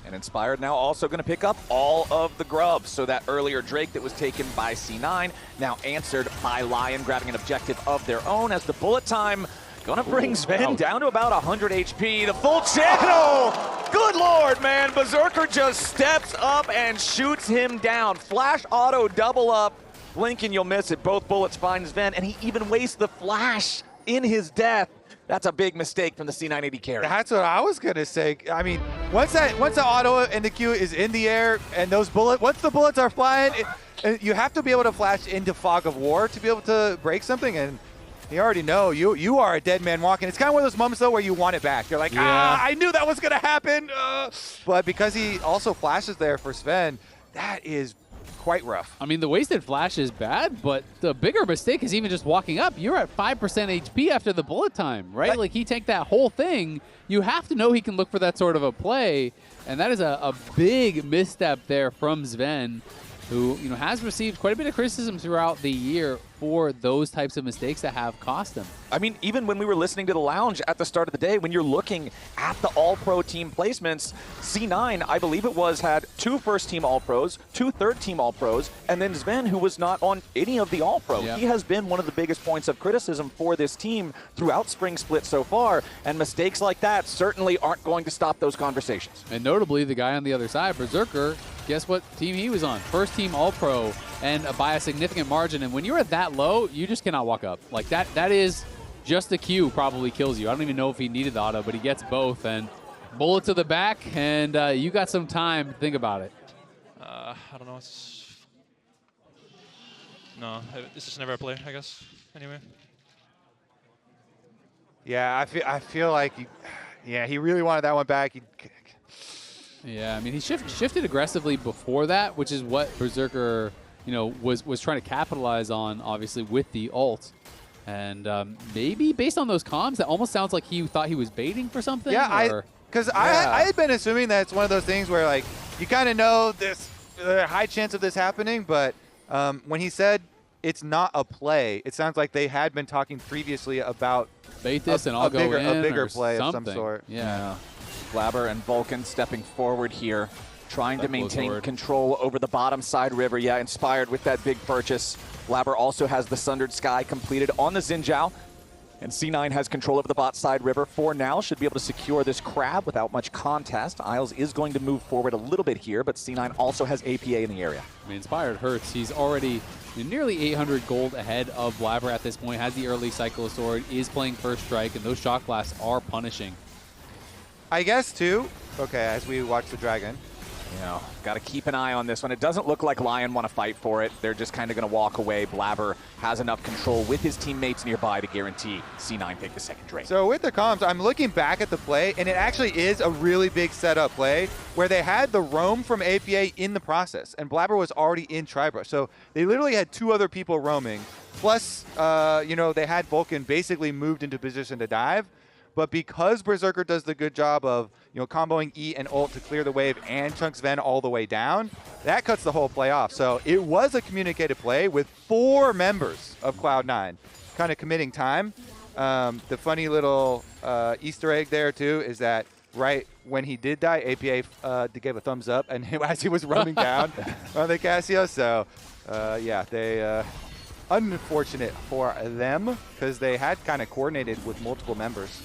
And Inspired now also going to pick up all of the grubs. So that earlier Drake that was taken by C9 now answered by LYON, grabbing an objective of their own as the bullet time going to bring Sven down to about 100 HP. The full channel! Good lord, man. Berserker just steps up and shoots him down. Flash auto double up. Blink and you'll miss it. Both bullets find Sven, and he even wastes the flash in his death. That's a big mistake from the C980 carry. That's what I was gonna say. I mean, once the auto and the Q is in the air, and once the bullets are flying, you have to be able to flash into Fog of War to be able to break something. And you already know you are a dead man walking. It's kind of one of those moments though where you want it back. You're like, I knew that was gonna happen. But because he also flashes there for Sven, that is quite rough. I mean, the wasted flash is bad, but the bigger mistake is even just walking up. You're at 5% HP after the bullet time, right? Like, he tanked that whole thing. You have to know he can look for that sort of a play, and that is a big misstep there from Sven, who has received quite a bit of criticism throughout the year for those types of mistakes that have cost him. I mean, even when we were listening to the lounge at the start of the day, when you're looking at the All-Pro team placements, C9, I believe it was, had 2 first-team All-Pros, 2 third-team All-Pros, and then Sven, who was not on any of the All-Pro. Yeah. He has been one of the biggest points of criticism for this team throughout Spring Split so far, and mistakes like that certainly aren't going to stop those conversations. And notably, the guy on the other side, Berserker, guess what team he was on? First-team All-Pro, and by a significant margin. And when you're at that low, you just cannot walk up. Like, that is just a Q probably kills you. I don't even know if he needed the auto, but he gets both. And bullet to the back, and you got some time to think about it. I don't know. No, this is never a play, I guess. Anyway. Yeah, I feel like he really wanted that one back. Yeah, I mean, he shifted aggressively before that, which is what Berserker, was trying to capitalize on, obviously, with the ult. And maybe based on those comms, that almost sounds like he thought he was baiting for something. Yeah, because I had been assuming that it's one of those things where, like, you kind of know there's a high chance of this happening, but when he said it's not a play, it sounds like they had been talking previously about bait this and I'll go in a bigger or play something. of some sort. Yeah. Blabber and Vulcan stepping forward here, trying to maintain control over the bottom side river. Yeah, Inspired with that big purchase. Blabber also has the Sundered Sky completed on the Xinjiao. And C9 has control of the bot side river for now. Should be able to secure this crab without much contest. Isles is going to move forward a little bit here, but C9 also has APA in the area. I mean, Inspired hurts. He's already nearly 800 gold ahead of Blabber at this point. Has the early Cycle Sword, is playing first strike, and those shock blasts are punishing. I guess, too, okay, as we watch the dragon, You know, got to keep an eye on this one. It doesn't look like LYON want to fight for it. They're just kind of going to walk away. Blabber has enough control with his teammates nearby to guarantee C9 take the second drink. So with the comms, I'm looking back at the play, and it actually is a really big setup play where they had the roam from APA in the process, and Blabber was already in Tribrush. So they literally had 2 other people roaming. Plus, you know, they had Vulcan basically moved into position to dive. But because Berserker does the good job of, you know, comboing E and ult to clear the wave and chunks Ven all the way down, that cuts the whole play off. So it was a communicated play with 4 members of Cloud9 kind of committing time. The funny little Easter egg there, too, is that right when he did die, APA gave a thumbs up and as he was roaming down on the Cassio. So, yeah, they... unfortunate for them because they had kind of coordinated with multiple members.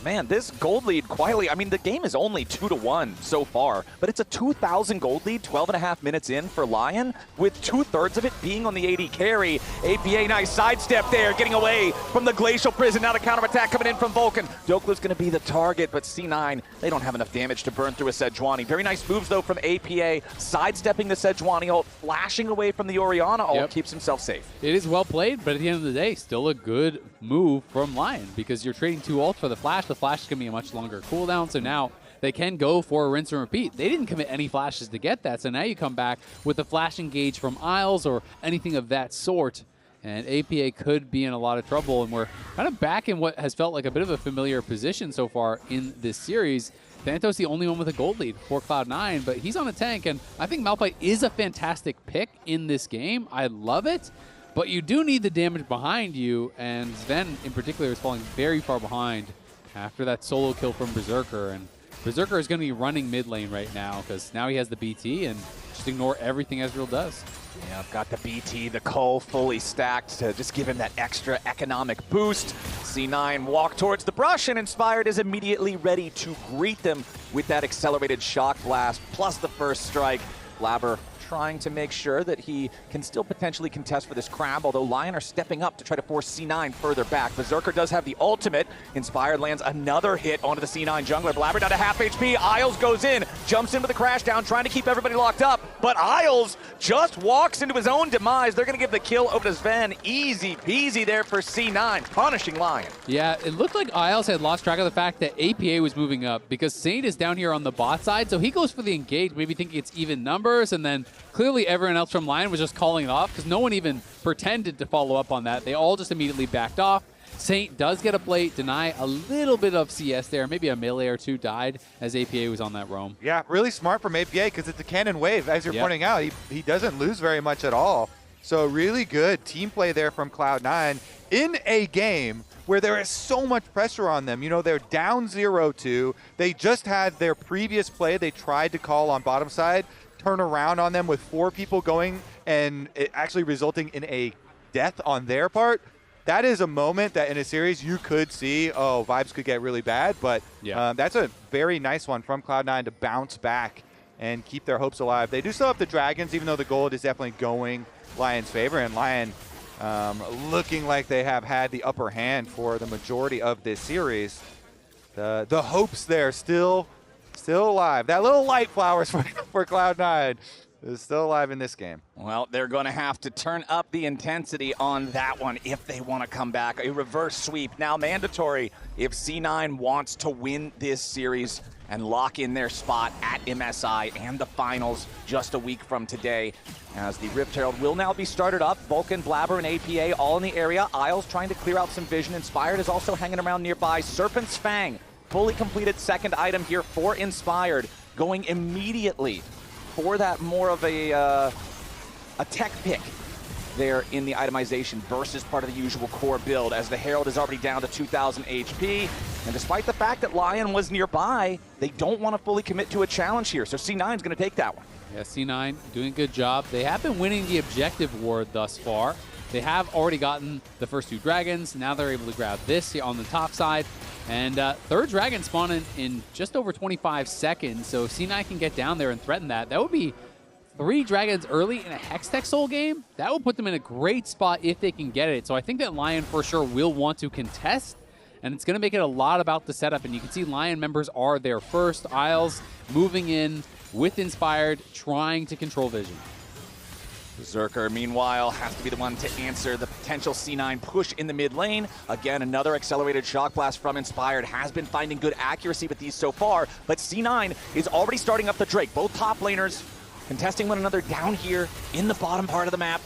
Man, this gold lead quietly, I mean, the game is only 2-1 so far, but it's a 2,000 gold lead, 12.5 minutes in for LYON, with 2/3 of it being on the AD carry. APA, nice sidestep there, getting away from the Glacial Prison. Now the counterattack coming in from Vulcan. Doklu's going to be the target, but C9, they don't have enough damage to burn through a Sejuani. Very nice moves, though, from APA, sidestepping the Sejuani ult, flashing away from the Orianna ult, keeps himself safe. It is well played, but at the end of the day, still a good move from LYON because you're trading 2 ults for the flash. The flash is going to be a much longer cooldown, so now they can go for a rinse and repeat. They didn't commit any flashes to get that, so now you come back with a flash engage from Isles or anything of that sort, and APA could be in a lot of trouble, and we're kind of back in what has felt like a bit of a familiar position so far in this series. Thanatos the only one with a gold lead for Cloud9, but he's on a tank, and I think Malphite is a fantastic pick in this game. I love it, but you do need the damage behind you, and Sven in particular is falling very far behind after that solo kill from Berserker, and Berserker is going to be running mid lane right now because now he has the BT and just ignore everything Ezreal does. Yeah, I've got the BT, the Cull fully stacked to just give him that extra economic boost. C9 walk towards the brush, and Inspired is immediately ready to greet them with that accelerated shock blast plus the first strike. Blabber trying to make sure that he can still potentially contest for this crab, although LYON are stepping up to try to force C9 further back. Berserker does have the ultimate. Inspired lands another hit onto the C9 jungler. Blabber down to half HP. Isles goes in, jumps into the crash down, trying to keep everybody locked up, but Isles just walks into his own demise. They're going to give the kill over to Sven. Easy peasy there for C9, punishing LYON. Yeah, it looked like Isles had lost track of the fact that APA was moving up because Saint is down here on the bot side, so he goes for the engage, maybe thinking it's even numbers, and then clearly everyone else from LYON was just calling it off because no one even pretended to follow up on that. They all just immediately backed off. Saint does get a plate, deny a little bit of CS there. Maybe a melee or 2 died as APA was on that roam. Yeah, really smart from APA because it's a cannon wave. As you're pointing out, he doesn't lose very much at all. So really good team play there from Cloud9 in a game where there is so much pressure on them. You know, they're down 0-2. They just had their previous play they tried to call on bottom side turn around on them with 4 people going and it actually resulting in a death on their part. That is a moment that in a series you could see, oh, vibes could get really bad, but that's a very nice one from Cloud9 to bounce back and keep their hopes alive. They do still have the Dragons, even though the gold is definitely going LYON's favor, and LYON looking like they have had the upper hand for the majority of this series. The hopes there still alive. That little light flowers for Cloud9 is still alive in this game. Well, they're going to have to turn up the intensity on that one if they want to come back. A reverse sweep now mandatory if C9 wants to win this series and lock in their spot at MSI and the finals just a week from today. As the Rift Herald will now be started up. Vulcan, Blabber, and APA all in the area. Isles trying to clear out some vision. Inspired is also hanging around nearby. Serpent's Fang, fully completed second item here for Inspired, going immediately for that more of a tech pick there in the itemization versus part of the usual core build, as the Herald is already down to 2,000 HP. And despite the fact that LYON was nearby, they don't want to fully commit to a challenge here. So C9 is going to take that one. Yeah, C9 doing a good job. They have been winning the objective war thus far. They have already gotten the first 2 dragons. Now they're able to grab this here on the top side. And third dragon spawning in just over 25 seconds. So if C9 can get down there and threaten that, that would be 3 dragons early in a Hextech Soul game. That will put them in a great spot if they can get it. So I think that LYON for sure will want to contest. And it's going to make it a lot about the setup. And you can see LYON members are there first. Isles moving in with Inspired trying to control vision. Berserker, meanwhile, has to be the one to answer the potential C9 push in the mid lane. Again, another accelerated shock blast from Inspired. Has been finding good accuracy with these so far, but C9 is already starting up the Drake. Both top laners contesting one another down here in the bottom part of the map.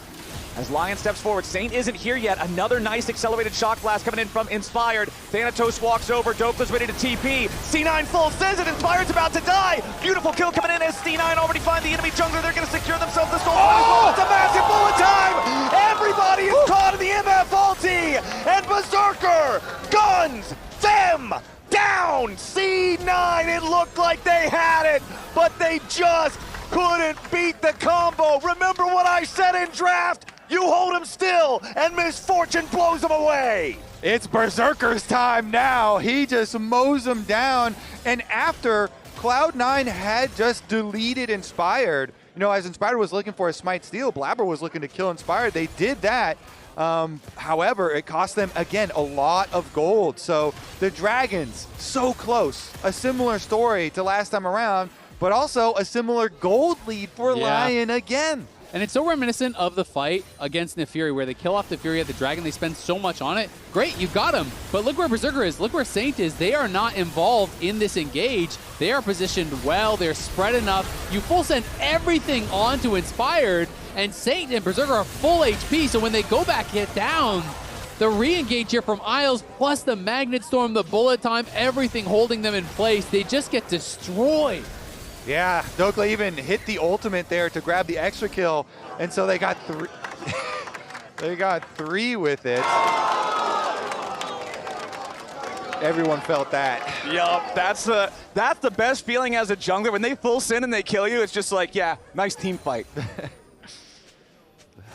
As LYON steps forward, Saint isn't here yet. Another nice accelerated shock blast coming in from Inspired. Thanatos walks over, Dokla's ready to TP. C9 full sends it, Inspired's about to die. Beautiful kill coming in as C9 already find the enemy jungler. They're gonna secure themselves this goal. Oh, it's a massive bullet time! Everybody is caught in the MF ulti! And Berserker guns them down! C9, it looked like they had it, but they just couldn't beat the combo. Remember what I said in draft? You hold him still, and misfortune blows him away. It's Berserker's time now. He just mows him down. And after Cloud9 had just deleted Inspired, you know, as Inspired was looking for a Smite Steal, Blabber was looking to kill Inspired. They did that. However, it cost them, again, a lot of gold. So the Dragons, so close. A similar story to last time around, but also a similar gold lead for LYON again. And it's so reminiscent of the fight against Nefiri where they kill off the Fury at the Dragon. They spend so much on it. Great, you got him. But look where Berserker is. Look where Saint is. They are not involved in this engage. They are positioned well. They're spread enough. You full send everything onto Inspired, and Saint and Berserker are full HP. So when they go back, get down, the re-engage here from Isles, plus the Magnet Storm, the bullet time, everything holding them in place. They just get destroyed. Yeah, Dokla even hit the ultimate there to grab the extra kill, and so they got three. They got three with it. Everyone felt that. Yup, that's the best feeling as a jungler. When they full sin and they kill you, it's just like, yeah, nice team fight.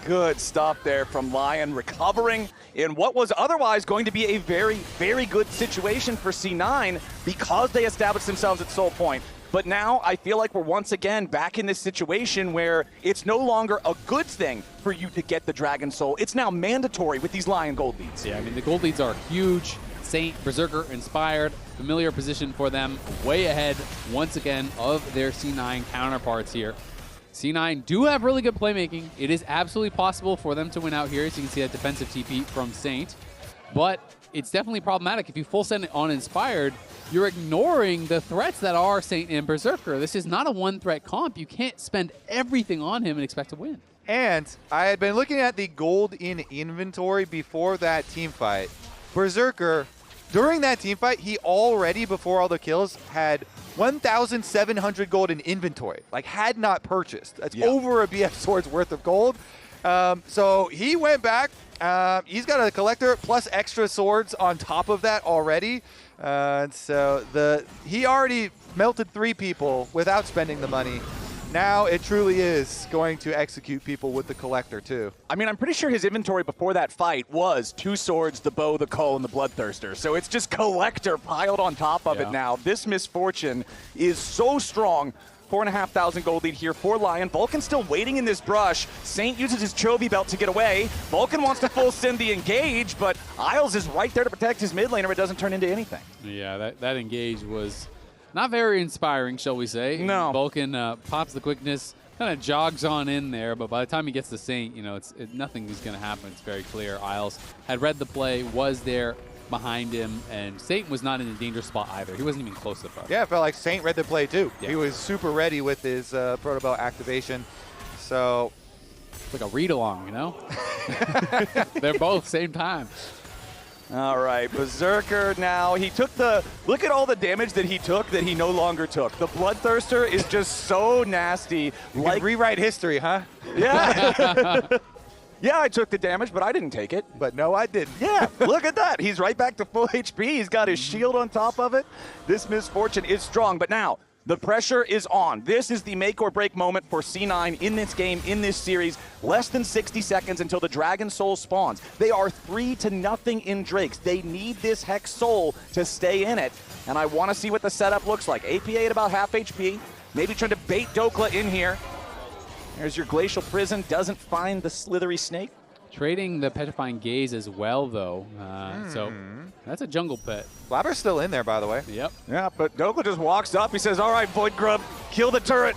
Good stuff there from LYON, recovering in what was otherwise going to be a very, very good situation for C9 because they established themselves at Soul Point. But now I feel like we're once again back in this situation where it's no longer a good thing for you to get the Dragon Soul. It's now mandatory with these LYON gold leads. Yeah, I mean, the gold leads are huge. Saint, Berserker, Inspired, familiar position for them, way ahead once again of their C9 counterparts here. C9 do have really good playmaking. It is absolutely possible for them to win out here, as you can see that defensive TP from Saint. But it's definitely problematic. If you full send it on Inspired, you're ignoring the threats that are Saint and Berserker. This is not a one-threat comp. You can't spend everything on him and expect to win. And I had been looking at the gold in inventory before that team fight. Berserker, during that team fight, he already, before all the kills, had 1,700 gold in inventory. Like, had not purchased. That's over a BF Sword's worth of gold. So he went back. He's got a collector plus extra swords on top of that already. So he already melted 3 people without spending the money. Now it truly is going to execute people with the collector too. I mean, I'm pretty sure his inventory before that fight was 2 swords, the bow, the cull, and the bloodthirster. So it's just collector piled on top of it now. This misfortune is so strong. 4,500 gold lead here for LYON. Vulcan still waiting in this brush. Saint uses his Chovy belt to get away. Vulcan wants to full send the engage, but Isles is right there to protect his mid laner. It doesn't turn into anything. Yeah, that engage was not very inspiring, shall we say. No. Vulcan pops the quickness, kind of jogs on in there, but by the time he gets to Saint, you know, nothing is going to happen. It's very clear. Isles had read the play, was there behind him, and Saint was not in a dangerous spot either. He wasn't even close to the front. Yeah, I felt like Saint read the play too. Yeah. He was super ready with his protobelt activation. So it's like a read-along, you know? They're both same time. All right, Berserker now. He took look at all the damage that he took that he no longer took. The Bloodthirster is just so nasty. You can rewrite history, huh? Yeah. Yeah, I took the damage, but I didn't take it. But no, I didn't. Yeah, look at that. He's right back to full HP. He's got his shield on top of it. This misfortune is strong, but now the pressure is on. This is the make or break moment for C9 in this game, in this series. Less than 60 seconds until the Dragon Soul spawns. They are 3-0 in Drakes. They need this Hex Soul to stay in it, and I want to see what the setup looks like. APA at about half HP, maybe trying to bait Dokla in here. There's your Glacial Prison, doesn't find the slithery snake. Trading the Petrifying Gaze as well, though. So that's a jungle pet. Blabber's still in there, by the way. Yep. Yeah, but Dokla just walks up. He says, all right, Void Grub, kill the turret.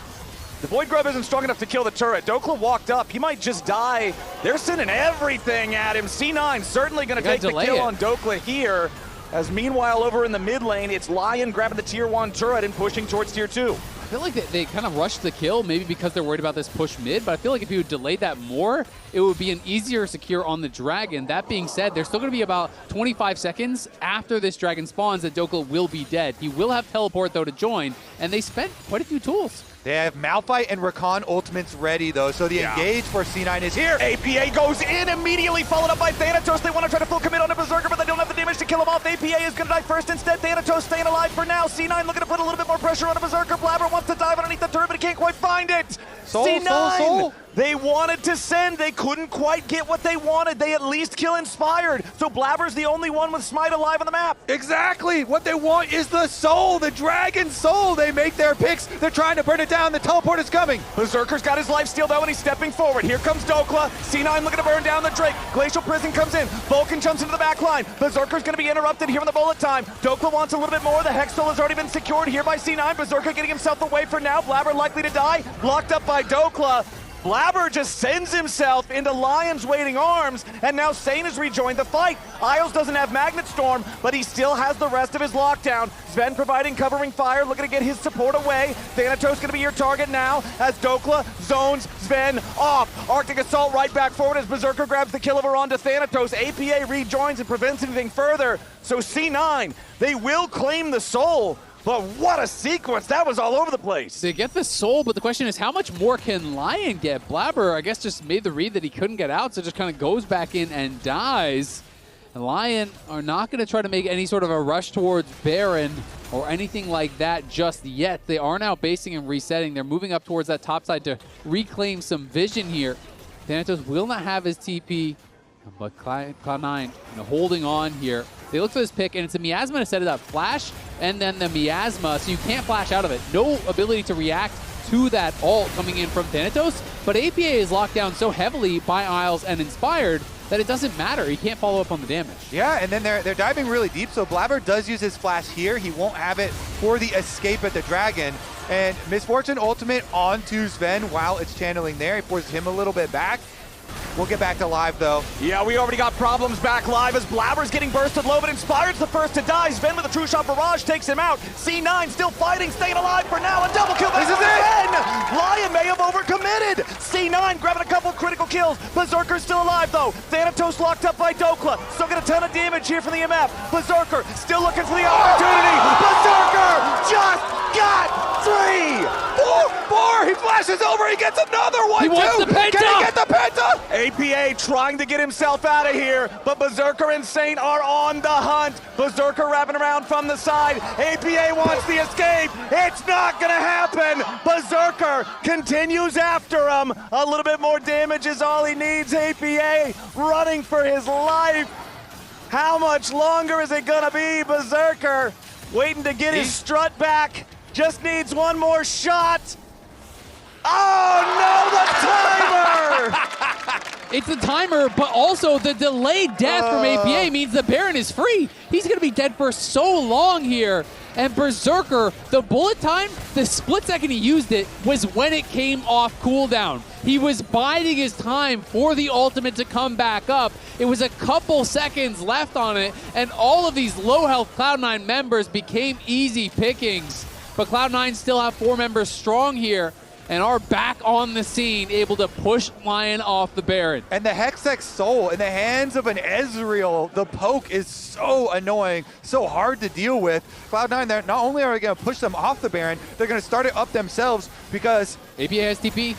The Void Grub isn't strong enough to kill the turret. Dokla walked up. He might just die. They're sending everything at him. C9 certainly going to take the kill on Dokla here. As meanwhile, over in the mid lane, it's LYON grabbing the tier 1 turret and pushing towards tier 2. I feel like they kind of rushed the kill, maybe because they're worried about this push mid, but I feel like if you delayed that more, it would be an easier secure on the Dragon. That being said, there's still going to be about 25 seconds after this Dragon spawns that Dokla will be dead. He will have teleport, though, to join, and they spent quite a few tools. They have Malphite and Rakan ultimates ready, though, so the engage for C9 is here. APA goes in immediately, followed up by Thanatos. They want to try to full commit on a Berserker, but they don't have the damage to kill him off. APA is going to die first instead. Thanatos staying alive for now. C9 looking to put a little bit more pressure on a Berserker. Blabber wants to dive underneath the turret, but he can't quite find it. C9! They wanted to send. They couldn't quite get what they wanted. They at least kill Inspired. So Blabber's the only one with Smite alive on the map. Exactly. What they want is the soul, the Dragon soul. They make their picks. They're trying to burn it down. The teleport is coming. Berserker's got his lifesteal though, and he's stepping forward. Here comes Dokla. C9 looking to burn down the Drake. Glacial Prison comes in. Vulcan jumps into the back line. Berserker's going to be interrupted here in the bullet time. Dokla wants a little bit more. The Hex Soul has already been secured here by C9. Berserker getting himself away for now. Blabber likely to die. Blocked up by Dokla. Blabber just sends himself into LYON's waiting arms, and now Sane has rejoined the fight. Isles doesn't have Magnet Storm, but he still has the rest of his lockdown. Sven providing covering fire, looking to get his support away. Thanatos going to be your target now as Dokla zones Sven off. Arctic Assault right back forward as Berserker grabs the kill over onto Thanatos. APA rejoins and prevents anything further. So C9, they will claim the soul. But what a sequence. That was all over the place. They get the soul, but the question is how much more can LYON get? Blabber, I guess, just made the read that he couldn't get out, so just kind of goes back in and dies. And LYON are not going to try to make any sort of a rush towards Baron or anything like that just yet. They are now basing and resetting. They're moving up towards that top side to reclaim some vision here. Thanatos will not have his TP, but Cloud9 holding on here. They look for this pick, and it's a Miasma to set it up. Flash, and then the Miasma, so you can't flash out of it. No ability to react to that ult coming in from Thanatos, but APA is locked down so heavily by Isles and Inspired that it doesn't matter. He can't follow up on the damage. Yeah, and then they're diving really deep, so Blabber does use his flash here. He won't have it for the escape at the Dragon. And Misfortune ultimate onto Sven while it's channeling there. He forces him a little bit back. We'll get back to live, though. Yeah, we already got problems back live as Blabber's getting bursted low, but Inspired's the first to die. Sven with a True Shot Barrage takes him out. C9 still fighting, staying alive for now. A double kill back This is Sven! LYON may have overcommitted. C9 grabbing a couple critical kills. Berserker's still alive, though. Thanatos locked up by Dokla. Still get a ton of damage here from the MF. Berserker still looking for the opportunity. Berserker just got 3! 4! He flashes over, he gets another one, He wants the penta! Can he get the penta? APA trying to get himself out of here, but Berserker and Saint are on the hunt. Berserker wrapping around from the side. APA wants the escape. It's not gonna happen. Berserker continues after him. A little bit more damage is all he needs. APA running for his life. How much longer is it gonna be? Berserker waiting to get his strut back. Just needs one more shot. Oh no, the timer! It's the timer, but also the delayed death from APA means the Baron is free. He's going to be dead for so long here. And Berserker, the bullet time, the split second he used it was when it came off cooldown. He was biding his time for the ultimate to come back up. It was a couple seconds left on it, and all of these low health Cloud9 members became easy pickings. But Cloud9 still have 4 members strong here and are back on the scene, able to push LYON off the Baron. And the Hextech Soul in the hands of an Ezreal, the poke is so annoying, so hard to deal with. Cloud9, they're not only are they going to push them off the Baron, they're going to start it up themselves because APA has TP.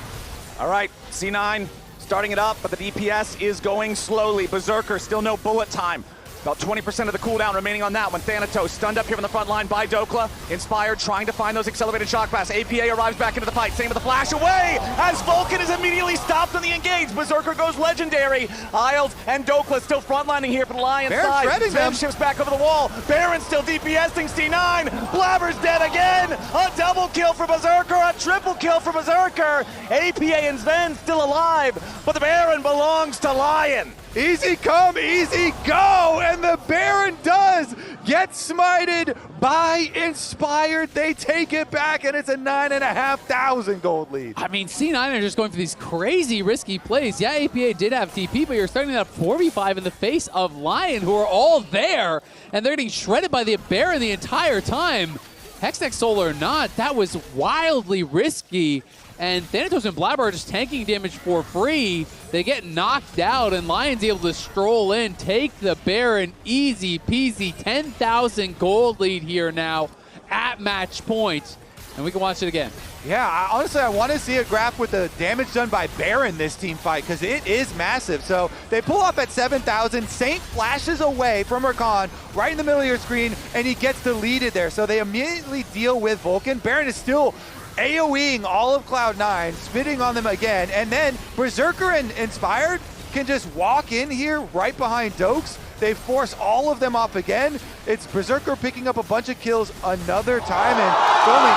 All right, C9 starting it up, but the DPS is going slowly. Berserker, still no bullet time. About 20% of the cooldown remaining on that one. Thanatos stunned up here on the front line by Dokla. Inspired, trying to find those accelerated shock blasts. APA arrives back into the fight. Same with the flash away as Vulcan is immediately stopped on the engage. Berserker goes legendary. Isles and Dokla still frontlining here for the LYON side. Sven shifts back over the wall. Baron still DPSing C9. Blabber's dead again. A double kill for Berserker. A triple kill for Berserker. APA and Sven still alive, but the Baron belongs to LYON. Easy come, easy go, and the Baron does get smited by Inspired. They take it back, and it's a 9,500 gold lead. I mean, C9 are just going for these crazy risky plays. Yeah, APA did have TP, but you're starting that 4v5 in the face of LYON, who are all there, and they're getting shredded by the Baron the entire time. Hextech Soul or not, that was wildly risky. And Thanatos and Blabber are just tanking damage for free. They get knocked out, and LYON's able to stroll in, take the Baron, easy peasy. 10,000 gold lead here now at match point. And we can watch it again. Yeah, honestly, I want to see a graph with the damage done by Baron this team fight, because it is massive. So they pull off at 7,000. Saint flashes away from Rakan right in the middle of your screen, and he gets deleted there. So they immediately deal with Vulcan. Baron is still AoEing all of Cloud9, spitting on them again, and then Berserker and Inspired can just walk in here right behind Dokes. They force all of them off again. It's Berserker picking up a bunch of kills another time, and only...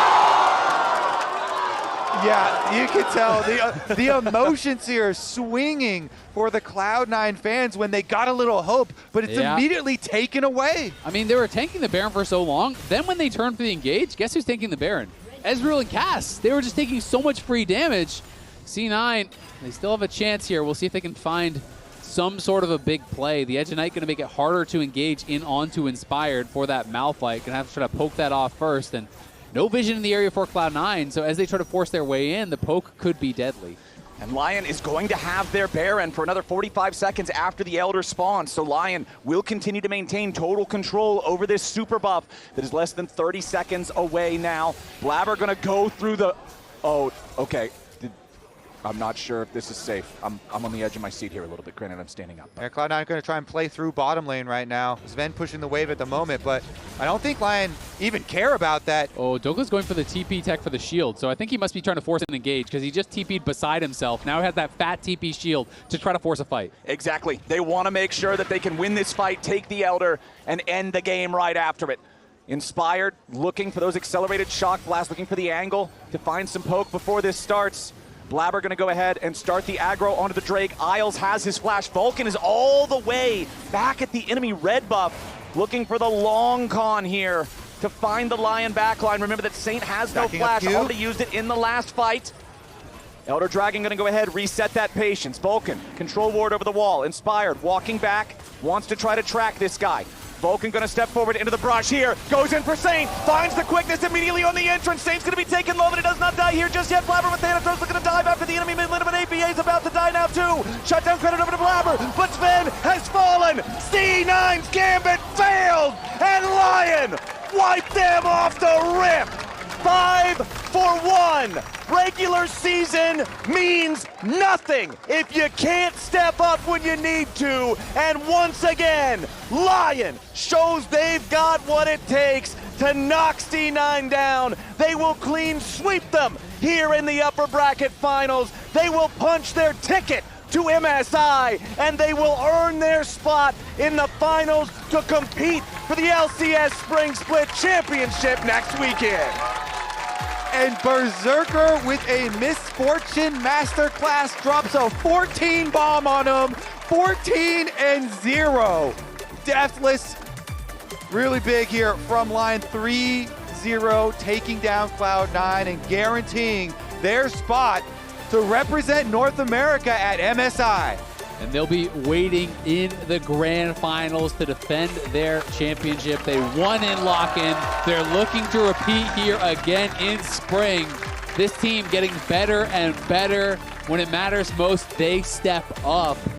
Yeah, you can tell the emotions here are swinging for the Cloud9 fans when they got a little hope, but it's immediately taken away. I mean, they were tanking the Baron for so long. Then when they turned for the engage, guess who's tanking the Baron? Ezreal and Cass. They were just taking so much free damage. C9, they still have a chance here. We'll see if they can find some sort of a big play. The Edge of Night going to make it harder to engage in onto Inspired for that Malphite. Going to have to try to poke that off first. And no vision in the area for Cloud9, so as they try to force their way in, the poke could be deadly. And LYON is going to have their Baron for another 45 seconds after the Elder spawns, so LYON will continue to maintain total control over this super buff that is less than 30 seconds away now. Blabber gonna go through the... Oh, okay. I'm not sure if this is safe. I'm on the edge of my seat here a little bit. Granted, I'm standing up. Yeah, Cloud9 going to try and play through bottom lane right now. Sven pushing the wave at the moment, but I don't think LYON even care about that. Oh, Douglas going for the TP tech for the shield, so I think he must be trying to force an engage because he just TP'd beside himself. Now he has that fat TP shield to try to force a fight. Exactly. They want to make sure that they can win this fight, take the Elder, and end the game right after it. Inspired, looking for those accelerated shock blasts, looking for the angle to find some poke before this starts. Blabber going to go ahead and start the aggro onto the Drake. Isles has his flash. Vulcan is all the way back at the enemy red buff, looking for the long con here to find the LYON backline. Remember that Saint has no flash, already used it in the last fight. Elder Dragon going to go ahead, reset that patience. Vulcan, control ward over the wall. Inspired, walking back, wants to try to track this guy. Vulcan going to step forward into the brush here, goes in for Saint, finds the quickness immediately on the entrance. Saint's going to be taken low, but it does not die here just yet. Blabber with Thanatos looking to dive after the enemy mid lane, but APA is about to die now too. Shutdown credit over to Blabber, but Sven has fallen. C9's gambit failed, and LYON wiped them off the rip. 5-for-1. Regular season means nothing if you can't step up when you need to. And once again, LYON shows they've got what it takes to knock C9 down. They will clean sweep them here in the upper bracket finals. They will punch their ticket to MSI, and they will earn their spot in the finals to compete for the LCS Spring Split Championship next weekend. And Berserker with a Misfortune Masterclass drops a 14 bomb on him. 14-0. Deathless, really big here from LYON. 3-0, taking down Cloud9 and guaranteeing their spot to represent North America at MSI. And they'll be waiting in the grand finals to defend their championship. They won in lock-in. They're looking to repeat here again in spring. This team getting better and better. When it matters most, they step up.